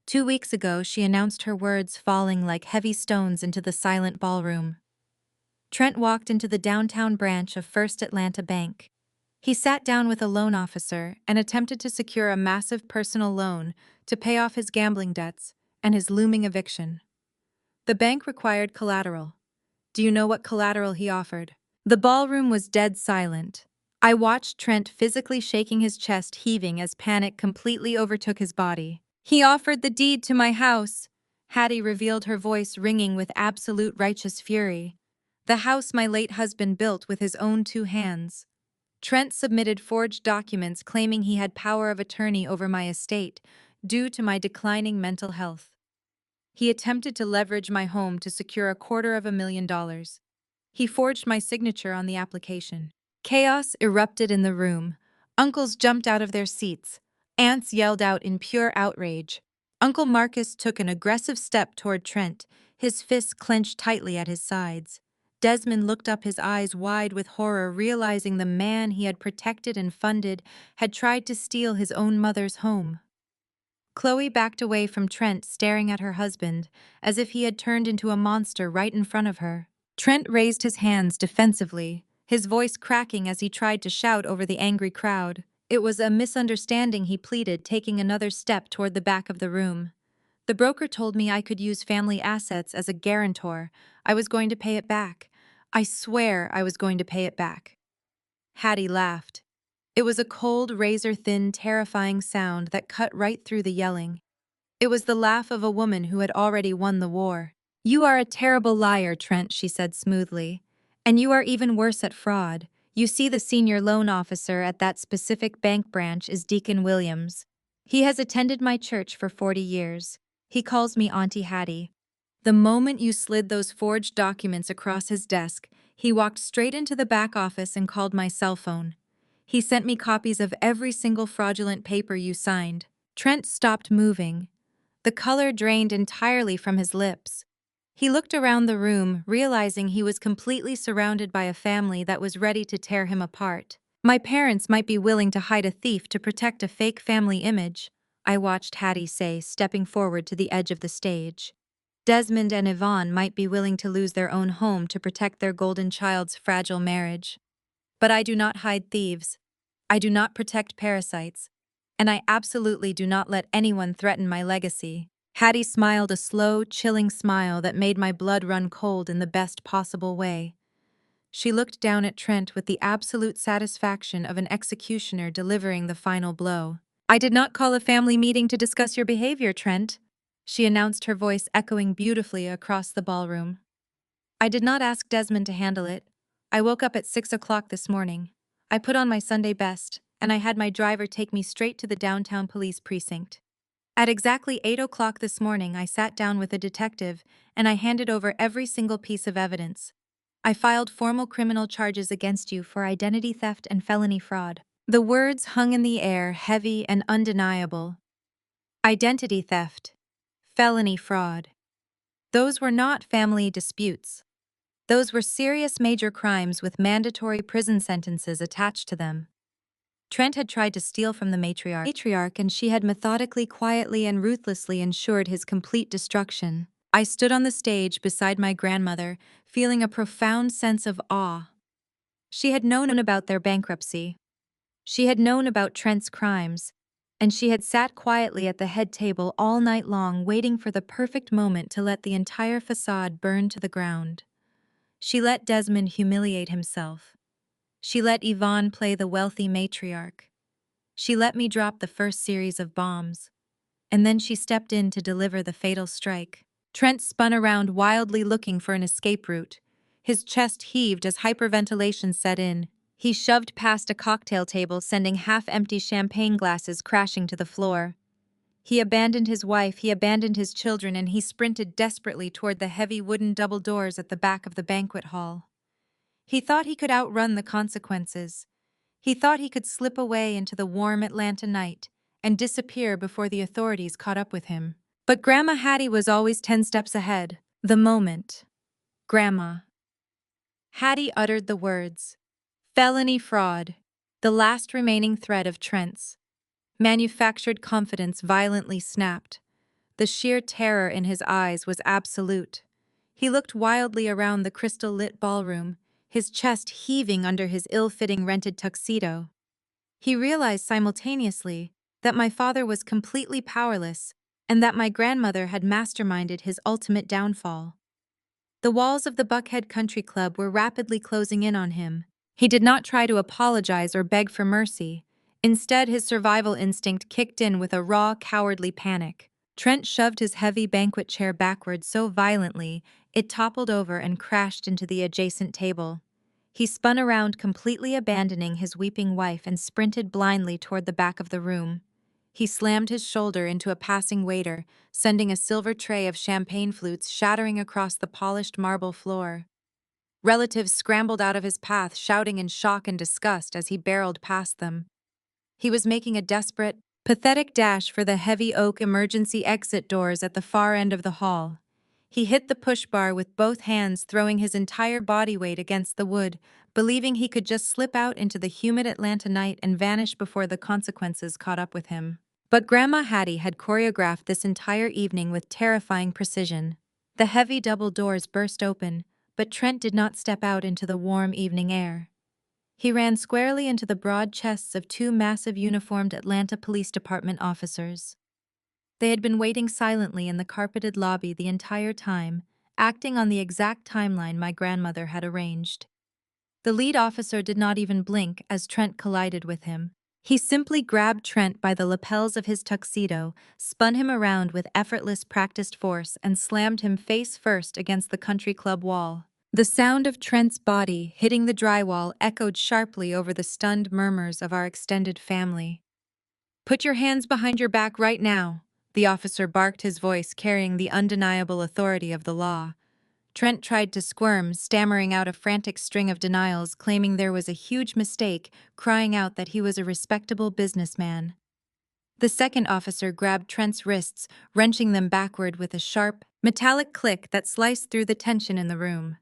2 weeks ago, she announced, her words falling like heavy stones into the silent ballroom. Trent walked into the downtown branch of First Atlanta Bank. He sat down with a loan officer and attempted to secure a massive personal loan to pay off his gambling debts and his looming eviction. The bank required collateral. Do you know what collateral he offered? The ballroom was dead silent. I watched Trent physically shaking, his chest heaving as panic completely overtook his body. "He offered the deed to my house," Hattie revealed, her voice ringing with absolute righteous fury. "The house my late husband built with his own 2 hands. Trent submitted forged documents claiming he had power of attorney over my estate due to my declining mental health. He attempted to leverage my home to secure $250,000. He forged my signature on the application." Chaos erupted in the room. Uncles jumped out of their seats. Aunts yelled out in pure outrage. Uncle Marcus took an aggressive step toward Trent, his fists clenched tightly at his sides. Desmond looked up, his eyes wide with horror, realizing the man he had protected and funded had tried to steal his own mother's home. Chloe backed away from Trent, staring at her husband, as if he had turned into a monster right in front of her. Trent raised his hands defensively, his voice cracking as he tried to shout over the angry crowd. "It was a misunderstanding," he pleaded, taking another step toward the back of the room. "The broker told me I could use family assets as a guarantor. I was going to pay it back. I swear I was going to pay it back." Hattie laughed. It was a cold, razor-thin, terrifying sound that cut right through the yelling. It was the laugh of a woman who had already won the war. "You are a terrible liar, Trent," she said smoothly. "And you are even worse at fraud. You see, the senior loan officer at that specific bank branch is Deacon Williams. He has attended my church for 40 years. He calls me Auntie Hattie. The moment you slid those forged documents across his desk, he walked straight into the back office and called my cell phone. He sent me copies of every single fraudulent paper you signed." Trent stopped moving. The color drained entirely from his lips. He looked around the room, realizing he was completely surrounded by a family that was ready to tear him apart. "My parents might be willing to hide a thief to protect a fake family image," I watched Hattie say, stepping forward to the edge of the stage. "Desmond and Yvonne might be willing to lose their own home to protect their golden child's fragile marriage. But I do not hide thieves. I do not protect parasites. And I absolutely do not let anyone threaten my legacy." Hattie smiled, a slow, chilling smile that made my blood run cold in the best possible way. She looked down at Trent with the absolute satisfaction of an executioner delivering the final blow. "I did not call a family meeting to discuss your behavior, Trent," she announced, her voice echoing beautifully across the ballroom. "I did not ask Desmond to handle it. I woke up at 6 o'clock this morning. I put on my Sunday best, and I had my driver take me straight to the downtown police precinct. At exactly 8 o'clock this morning, I sat down with a detective and I handed over every single piece of evidence. I filed formal criminal charges against you for identity theft and felony fraud." The words hung in the air, heavy and undeniable. Identity theft. Felony fraud. Those were not family disputes. Those were serious major crimes with mandatory prison sentences attached to them. Trent had tried to steal from the matriarch, and she had methodically, quietly, and ruthlessly ensured his complete destruction. I stood on the stage beside my grandmother, feeling a profound sense of awe. She had known about their bankruptcy. She had known about Trent's crimes, and she had sat quietly at the head table all night long, waiting for the perfect moment to let the entire facade burn to the ground. She let Desmond humiliate himself. She let Yvonne play the wealthy matriarch. She let me drop the first series of bombs. And then she stepped in to deliver the fatal strike. Trent spun around wildly, looking for an escape route. His chest heaved as hyperventilation set in. He shoved past a cocktail table, sending half-empty champagne glasses crashing to the floor. He abandoned his wife, he abandoned his children, and he sprinted desperately toward the heavy wooden double doors at the back of the banquet hall. He thought he could outrun the consequences. He thought he could slip away into the warm Atlanta night and disappear before the authorities caught up with him. But Grandma Hattie was always 10 steps ahead. The moment Grandma Hattie uttered the words, "Felony fraud," the last remaining thread of Trent's manufactured confidence violently snapped. The sheer terror in his eyes was absolute. He looked wildly around the crystal-lit ballroom, his chest heaving under his ill-fitting rented tuxedo. He realized simultaneously that my father was completely powerless and that my grandmother had masterminded his ultimate downfall. The walls of the Buckhead Country Club were rapidly closing in on him. He did not try to apologize or beg for mercy. Instead, his survival instinct kicked in with a raw, cowardly panic. Trent shoved his heavy banquet chair backward so violently it toppled over and crashed into the adjacent table. He spun around, completely abandoning his weeping wife, and sprinted blindly toward the back of the room. He slammed his shoulder into a passing waiter, sending a silver tray of champagne flutes shattering across the polished marble floor. Relatives scrambled out of his path, shouting in shock and disgust as he barreled past them. He was making a desperate, pathetic dash for the heavy oak emergency exit doors at the far end of the hall. He hit the push bar with both hands, throwing his entire body weight against the wood, believing he could just slip out into the humid Atlanta night and vanish before the consequences caught up with him. But Grandma Hattie had choreographed this entire evening with terrifying precision. The heavy double doors burst open, but Trent did not step out into the warm evening air. He ran squarely into the broad chests of two massive uniformed Atlanta Police Department officers. They had been waiting silently in the carpeted lobby the entire time, acting on the exact timeline my grandmother had arranged. The lead officer did not even blink as Trent collided with him. He simply grabbed Trent by the lapels of his tuxedo, spun him around with effortless, practiced force, and slammed him face first against the country club wall. The sound of Trent's body hitting the drywall echoed sharply over the stunned murmurs of our extended family. "Put your hands behind your back right now," the officer barked, his voice carrying the undeniable authority of the law. Trent tried to squirm, stammering out a frantic string of denials, claiming there was a huge mistake, crying out that he was a respectable businessman. The second officer grabbed Trent's wrists, wrenching them backward with a sharp, metallic click that sliced through the tension in the room.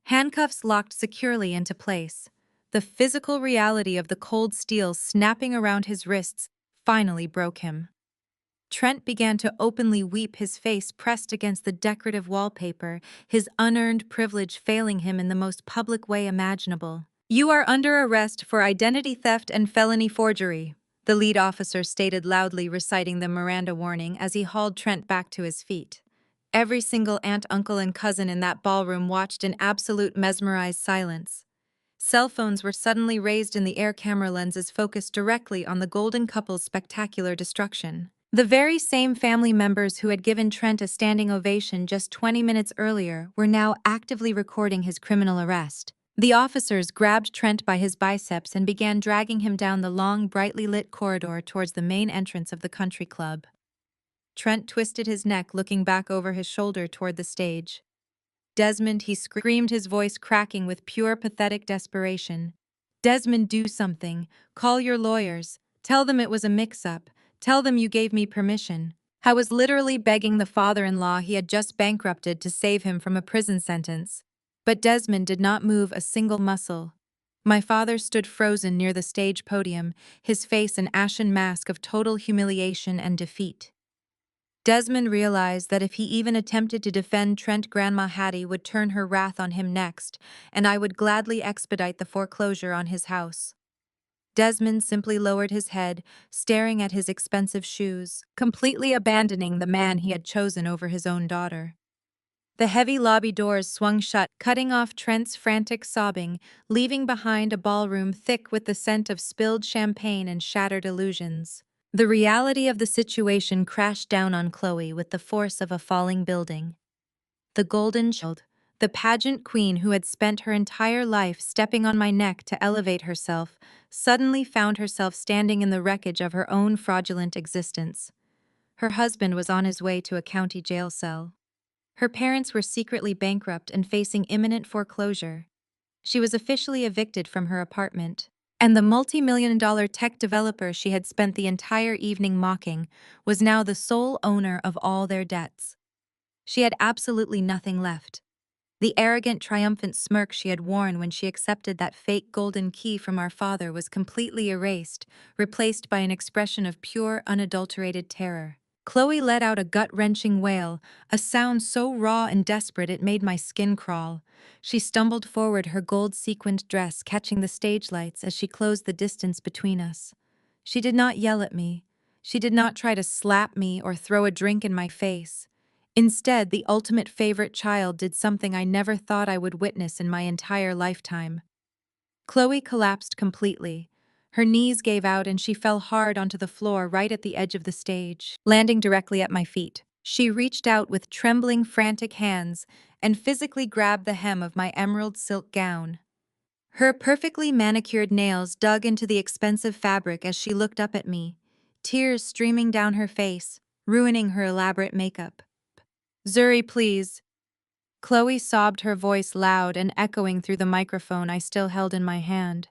Handcuffs locked securely into place. The physical reality of the cold steel snapping around his wrists finally broke him. Trent began to openly weep, his face pressed against the decorative wallpaper, his unearned privilege failing him in the most public way imaginable. "You are under arrest for identity theft and felony forgery," the lead officer stated loudly, reciting the Miranda warning as he hauled Trent back to his feet. Every single aunt, uncle, and cousin in that ballroom watched in absolute mesmerized silence. Cell phones were suddenly raised in the air, camera lenses focused directly on the golden couple's spectacular destruction. The very same family members who had given Trent a standing ovation just 20 minutes earlier were now actively recording his criminal arrest. The officers grabbed Trent by his biceps and began dragging him down the long, brightly lit corridor towards the main entrance of the country club. Trent twisted his neck, looking back over his shoulder toward the stage. "Desmond," he screamed, his voice cracking with pure, pathetic desperation. "Desmond, do something. Call your lawyers. Tell them it was a mix-up. Tell them you gave me permission." I was literally begging the father-in-law he had just bankrupted to save him from a prison sentence. But Desmond did not move a single muscle. My father stood frozen near the stage podium, his face an ashen mask of total humiliation and defeat. Desmond realized that if he even attempted to defend Trent, Grandma Hattie would turn her wrath on him next, and I would gladly expedite the foreclosure on his house. Desmond simply lowered his head, staring at his expensive shoes, completely abandoning the man he had chosen over his own daughter. The heavy lobby doors swung shut, cutting off Trent's frantic sobbing, leaving behind a ballroom thick with the scent of spilled champagne and shattered illusions. The reality of the situation crashed down on Chloe with the force of a falling building. The golden child, the pageant queen who had spent her entire life stepping on my neck to elevate herself, suddenly found herself standing in the wreckage of her own fraudulent existence. Her husband was on his way to a county jail cell. Her parents were secretly bankrupt and facing imminent foreclosure. She was officially evicted from her apartment. And the multi-million-dollar tech developer she had spent the entire evening mocking was now the sole owner of all their debts. She had absolutely nothing left. The arrogant, triumphant smirk she had worn when she accepted that fake golden key from our father was completely erased, replaced by an expression of pure, unadulterated terror. Chloe let out a gut-wrenching wail, a sound so raw and desperate it made my skin crawl. She stumbled forward, her gold-sequined dress catching the stage lights as she closed the distance between us. She did not yell at me. She did not try to slap me or throw a drink in my face. Instead, the ultimate favorite child did something I never thought I would witness in my entire lifetime. Chloe collapsed completely. Her knees gave out and she fell hard onto the floor right at the edge of the stage, landing directly at my feet. She reached out with trembling, frantic hands and physically grabbed the hem of my emerald silk gown. Her perfectly manicured nails dug into the expensive fabric as she looked up at me, tears streaming down her face, ruining her elaborate makeup. "Zuri, please." Chloe sobbed, her voice loud and echoing through the microphone I still held in my hand.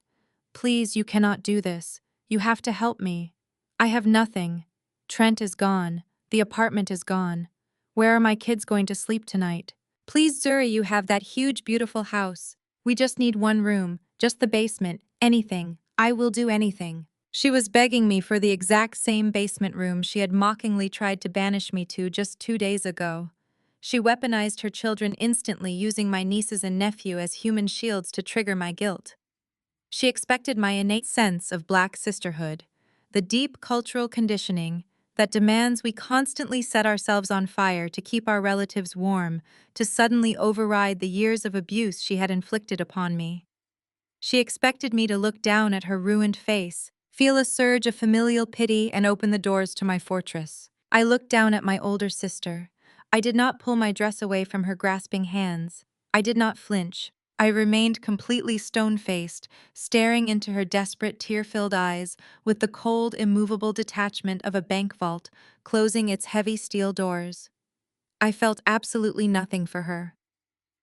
"Please, you cannot do this. You have to help me. I have nothing. Trent is gone. The apartment is gone. Where are my kids going to sleep tonight? Please, Zuri, you have that huge, beautiful house. We just need one room, just the basement, anything. I will do anything." She was begging me for the exact same basement room she had mockingly tried to banish me to just 2 days ago. She weaponized her children instantly, using my nieces and nephew as human shields to trigger my guilt. She expected my innate sense of Black sisterhood, the deep cultural conditioning that demands we constantly set ourselves on fire to keep our relatives warm, to suddenly override the years of abuse she had inflicted upon me. She expected me to look down at her ruined face, feel a surge of familial pity, and open the doors to my fortress. I looked down at my older sister. I did not pull my dress away from her grasping hands. I did not flinch. I remained completely stone-faced, staring into her desperate, tear-filled eyes with the cold, immovable detachment of a bank vault closing its heavy steel doors. I felt absolutely nothing for her.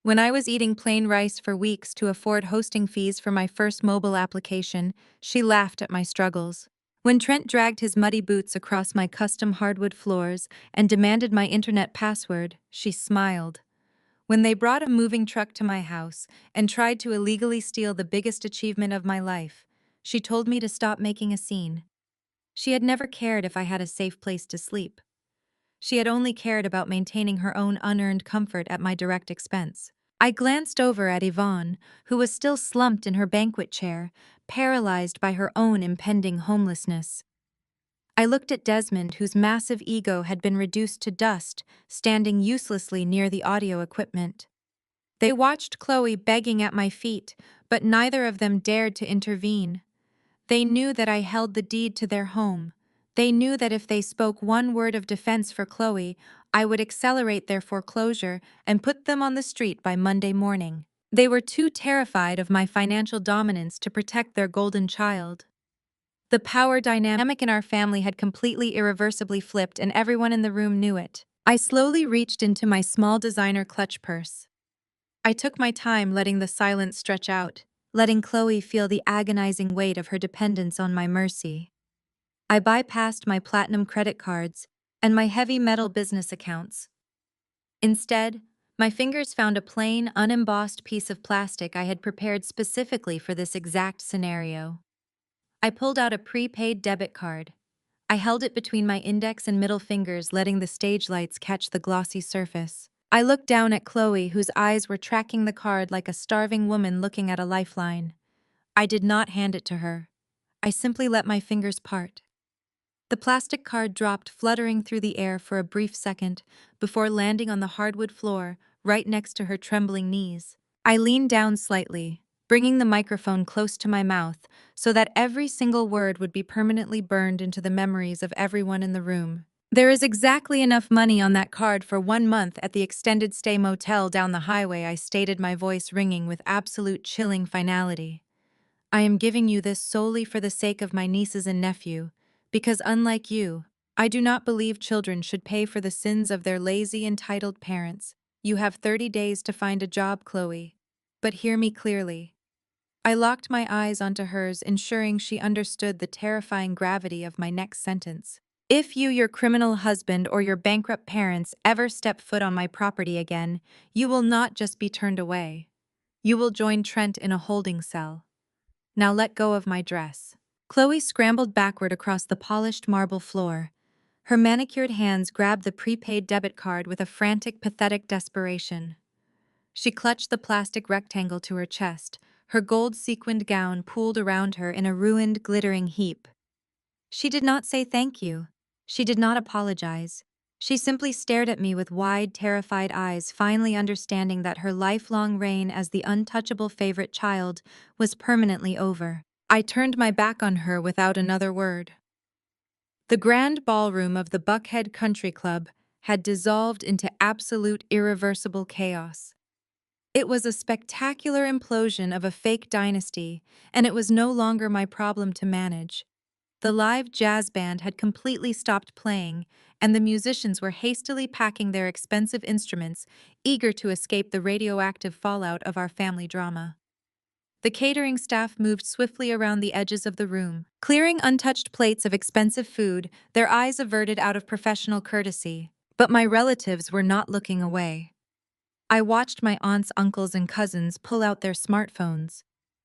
When I was eating plain rice for weeks to afford hosting fees for my first mobile application, she laughed at my struggles. When Trent dragged his muddy boots across my custom hardwood floors and demanded my internet password, she smiled. When they brought a moving truck to my house and tried to illegally steal the biggest achievement of my life, she told me to stop making a scene. She had never cared if I had a safe place to sleep. She had only cared about maintaining her own unearned comfort at my direct expense. I glanced over at Yvonne, who was still slumped in her banquet chair, paralyzed by her own impending homelessness. I looked at Desmond, whose massive ego had been reduced to dust, standing uselessly near the audio equipment. They watched Chloe begging at my feet, but neither of them dared to intervene. They knew that I held the deed to their home. They knew that if they spoke one word of defense for Chloe, I would accelerate their foreclosure and put them on the street by Monday morning. They were too terrified of my financial dominance to protect their golden child. The power dynamic in our family had completely irreversibly flipped, and everyone in the room knew it. I slowly reached into my small designer clutch purse. I took my time, letting the silence stretch out, letting Chloe feel the agonizing weight of her dependence on my mercy. I bypassed my platinum credit cards and my heavy metal business accounts. Instead, My fingers found a plain, unembossed piece of plastic I had prepared specifically for this exact scenario. I pulled out a prepaid debit card. I held it between my index and middle fingers, letting the stage lights catch the glossy surface. I looked down at Chloe, whose eyes were tracking the card like a starving woman looking at a lifeline. I did not hand it to her. I simply let my fingers part. The plastic card dropped, fluttering through the air for a brief second before landing on the hardwood floor right next to her trembling knees. I leaned down slightly, bringing the microphone close to my mouth so that every single word would be permanently burned into the memories of everyone in the room. There is exactly enough money on that card for 1 month at the extended stay motel down the highway, I stated, my voice ringing with absolute chilling finality. I am giving you this solely for the sake of my nieces and nephew, because unlike you, I do not believe children should pay for the sins of their lazy, entitled parents. You have 30 days to find a job, Chloe. But hear me clearly. I locked my eyes onto hers, ensuring she understood the terrifying gravity of my next sentence. If you, your criminal husband, or your bankrupt parents ever step foot on my property again, you will not just be turned away. You will join Trent in a holding cell. Now let go of my dress. Chloe scrambled backward across the polished marble floor. Her manicured hands grabbed the prepaid debit card with a frantic, pathetic desperation. She clutched the plastic rectangle to her chest, her gold-sequined gown pooled around her in a ruined, glittering heap. She did not say thank you. She did not apologize. She simply stared at me with wide, terrified eyes, finally understanding that her lifelong reign as the untouchable favorite child was permanently over. I turned my back on her without another word. The grand ballroom of the Buckhead Country Club had dissolved into absolute irreversible chaos. It was a spectacular implosion of a fake dynasty, and it was no longer my problem to manage. The live jazz band had completely stopped playing, and the musicians were hastily packing their expensive instruments, eager to escape the radioactive fallout of our family drama. The catering staff moved swiftly around the edges of the room, clearing untouched plates of expensive food, their eyes averted out of professional courtesy. But my relatives were not looking away. I watched my aunts, uncles, and cousins pull out their smartphones.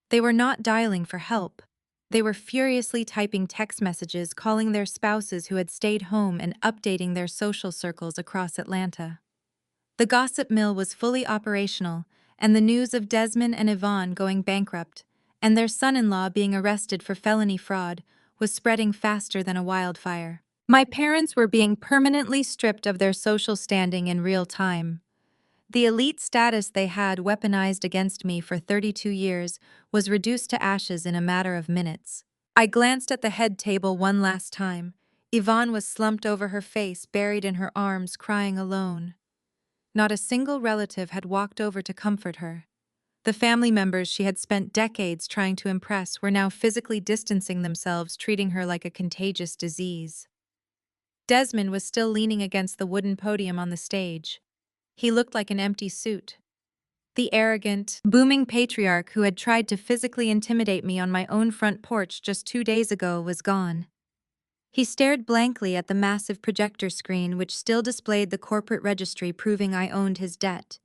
They were not dialing for help. They were furiously typing text messages, calling their spouses who had stayed home and updating their social circles across Atlanta. The gossip mill was fully operational, and the news of Desmond and Yvonne going bankrupt and their son-in-law being arrested for felony fraud was spreading faster than a wildfire. My parents were being permanently stripped of their social standing in real time. The elite status they had weaponized against me for 32 years was reduced to ashes in a matter of minutes. I glanced at the head table one last time. Yvonne was slumped over her face, buried in her arms, crying alone. Not a single relative had walked over to comfort her. The family members she had spent decades trying to impress were now physically distancing themselves, treating her like a contagious disease. Desmond was still leaning against the wooden podium on the stage. He looked like an empty suit. The arrogant, booming patriarch who had tried to physically intimidate me on my own front porch just 2 days ago was gone. He stared blankly at the massive projector screen which still displayed the corporate registry proving I owned his debt.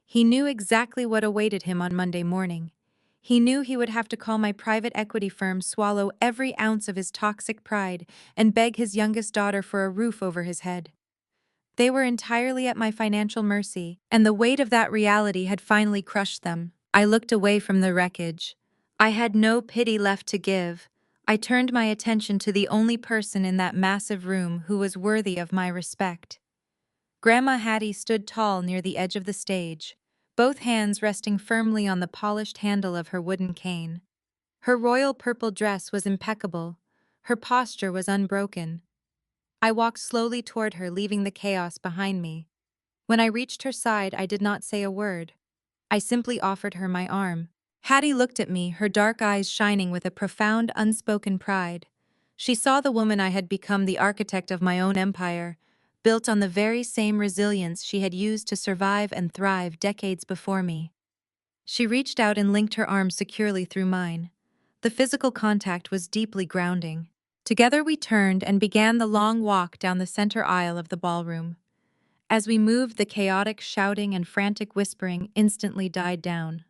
He knew exactly what awaited him on Monday morning. He knew he would have to call my private equity firm, swallow every ounce of his toxic pride, and beg his youngest daughter for a roof over his head. They were entirely at my financial mercy, and the weight of that reality had finally crushed them. I looked away from the wreckage. I had no pity left to give. I turned my attention to the only person in that massive room who was worthy of my respect. Grandma Hattie stood tall near the edge of the stage, both hands resting firmly on the polished handle of her wooden cane. Her royal purple dress was impeccable. Her posture was unbroken. I walked slowly toward her, leaving the chaos behind me. When I reached her side, I did not say a word. I simply offered her my arm. Hattie looked at me, her dark eyes shining with a profound, unspoken pride. She saw the woman I had become, the architect of my own empire, built on the very same resilience she had used to survive and thrive decades before me. She reached out and linked her arms securely through mine. The physical contact was deeply grounding. Together we turned and began the long walk down the center aisle of the ballroom. As we moved, the chaotic shouting and frantic whispering instantly died down.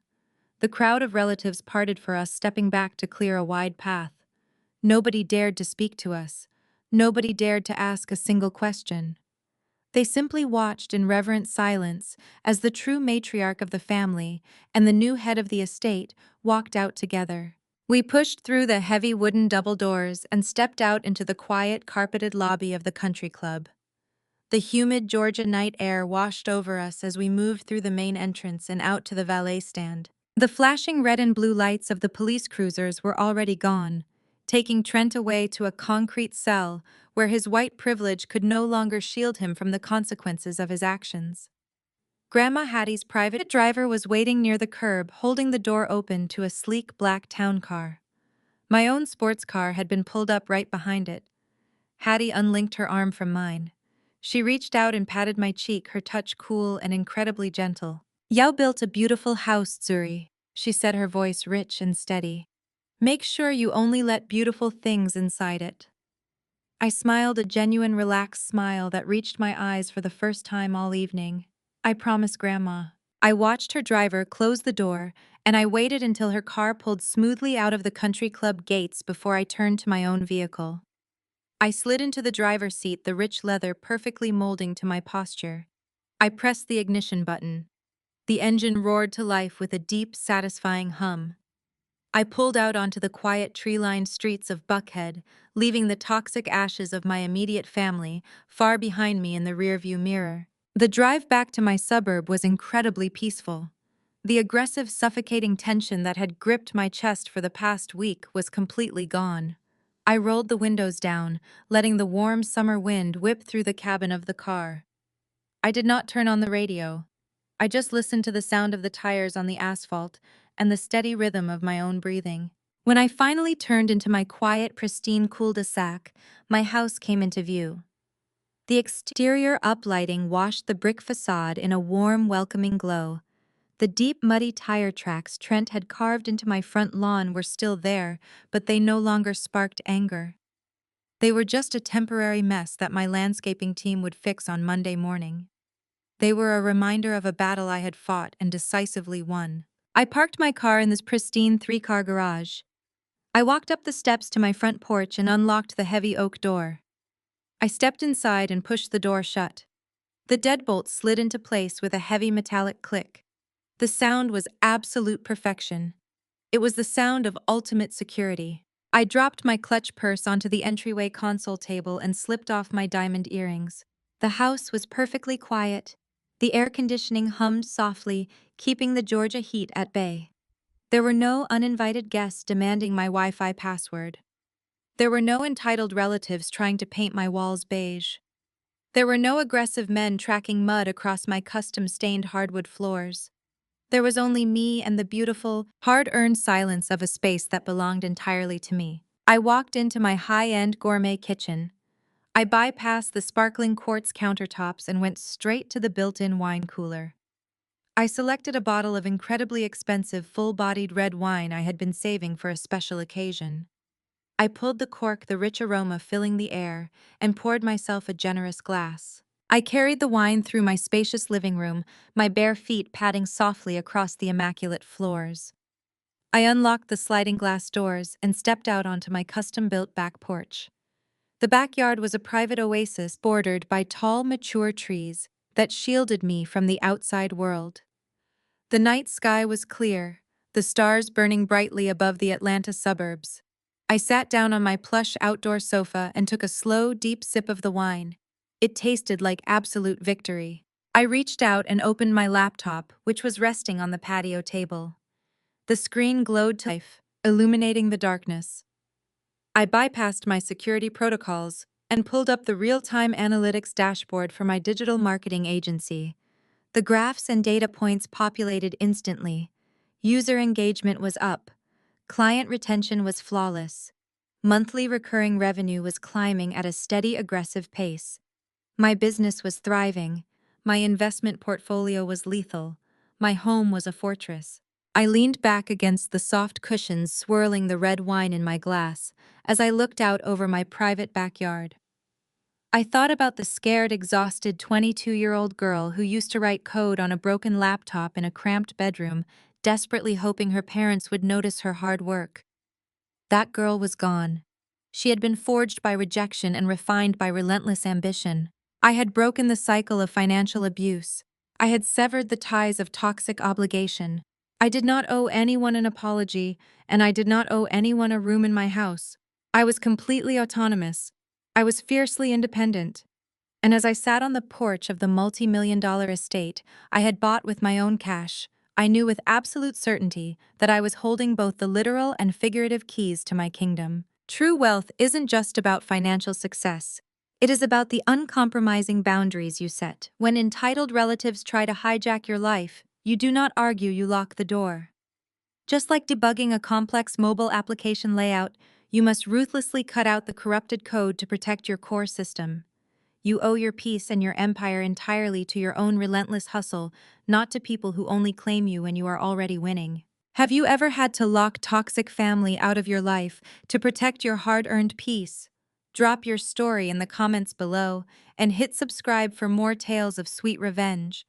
The crowd of relatives parted for us, stepping back to clear a wide path. Nobody dared to speak to us. Nobody dared to ask a single question. They simply watched in reverent silence as the true matriarch of the family and the new head of the estate walked out together. We pushed through the heavy wooden double doors and stepped out into the quiet, carpeted lobby of the country club. The humid Georgia night air washed over us as we moved through the main entrance and out to the valet stand. The flashing red and blue lights of the police cruisers were already gone, taking Trent away to a concrete cell where his white privilege could no longer shield him from the consequences of his actions. Grandma Hattie's private driver was waiting near the curb, holding the door open to a sleek black town car. My own sports car had been pulled up right behind it. Hattie unlinked her arm from mine. She reached out and patted my cheek, her touch cool and incredibly gentle. "Yao built a beautiful house, Zuri," she said, her voice rich and steady. "Make sure you only let beautiful things inside it." I smiled, a genuine, relaxed smile that reached my eyes for the first time all evening. "I promise, Grandma." I watched her driver close the door, and I waited until her car pulled smoothly out of the country club gates before I turned to my own vehicle. I slid into the driver's seat, the rich leather perfectly molding to my posture. I pressed the ignition button. The engine roared to life with a deep, satisfying hum. I pulled out onto the quiet, tree-lined streets of Buckhead, leaving the toxic ashes of my immediate family far behind me in the rearview mirror. The drive back to my suburb was incredibly peaceful. The aggressive, suffocating tension that had gripped my chest for the past week was completely gone. I rolled the windows down, letting the warm summer wind whip through the cabin of the car. I did not turn on the radio. I just listened to the sound of the tires on the asphalt and the steady rhythm of my own breathing. When I finally turned into my quiet, pristine cul-de-sac, my house came into view. The exterior uplighting washed the brick facade in a warm, welcoming glow. The deep, muddy tire tracks Trent had carved into my front lawn were still there, but they no longer sparked anger. They were just a temporary mess that my landscaping team would fix on Monday morning. They were a reminder of a battle I had fought and decisively won. I parked my car in this pristine three-car garage. I walked up the steps to my front porch and unlocked the heavy oak door. I stepped inside and pushed the door shut. The deadbolt slid into place with a heavy metallic click. The sound was absolute perfection. It was the sound of ultimate security. I dropped my clutch purse onto the entryway console table and slipped off my diamond earrings. The house was perfectly quiet. The air conditioning hummed softly, keeping the Georgia heat at bay. There were no uninvited guests demanding my Wi-Fi password. There were no entitled relatives trying to paint my walls beige. There were no aggressive men tracking mud across my custom-stained hardwood floors. There was only me and the beautiful, hard-earned silence of a space that belonged entirely to me. I walked into my high-end gourmet kitchen. I bypassed the sparkling quartz countertops and went straight to the built-in wine cooler. I selected a bottle of incredibly expensive, full-bodied red wine I had been saving for a special occasion. I pulled the cork, the rich aroma filling the air, and poured myself a generous glass. I carried the wine through my spacious living room, my bare feet padding softly across the immaculate floors. I unlocked the sliding glass doors and stepped out onto my custom-built back porch. The backyard was a private oasis bordered by tall, mature trees that shielded me from the outside world. The night sky was clear, the stars burning brightly above the Atlanta suburbs. I sat down on my plush outdoor sofa and took a slow, deep sip of the wine. It tasted like absolute victory. I reached out and opened my laptop, which was resting on the patio table. The screen glowed to life, illuminating the darkness. I bypassed my security protocols and pulled up the real-time analytics dashboard for my digital marketing agency. The graphs and data points populated instantly. User engagement was up. Client retention was flawless. Monthly recurring revenue was climbing at a steady, aggressive pace. My business was thriving. My investment portfolio was lethal. My home was a fortress. I leaned back against the soft cushions, swirling the red wine in my glass, as I looked out over my private backyard. I thought about the scared, exhausted 22-year-old girl who used to write code on a broken laptop in a cramped bedroom, desperately hoping her parents would notice her hard work. That girl was gone. She had been forged by rejection and refined by relentless ambition. I had broken the cycle of financial abuse. I had severed the ties of toxic obligation. I did not owe anyone an apology, and I did not owe anyone a room in my house. I was completely autonomous. I was fiercely independent. And as I sat on the porch of the multi-million-dollar estate I had bought with my own cash, I knew with absolute certainty that I was holding both the literal and figurative keys to my kingdom. True wealth isn't just about financial success. It is about the uncompromising boundaries you set. When entitled relatives try to hijack your life, you do not argue, you lock the door. Just like debugging a complex mobile application layout, you must ruthlessly cut out the corrupted code to protect your core system. You owe your peace and your empire entirely to your own relentless hustle, not to people who only claim you when you are already winning. Have you ever had to lock toxic family out of your life to protect your hard-earned peace? Drop your story in the comments below and hit subscribe for more tales of sweet revenge.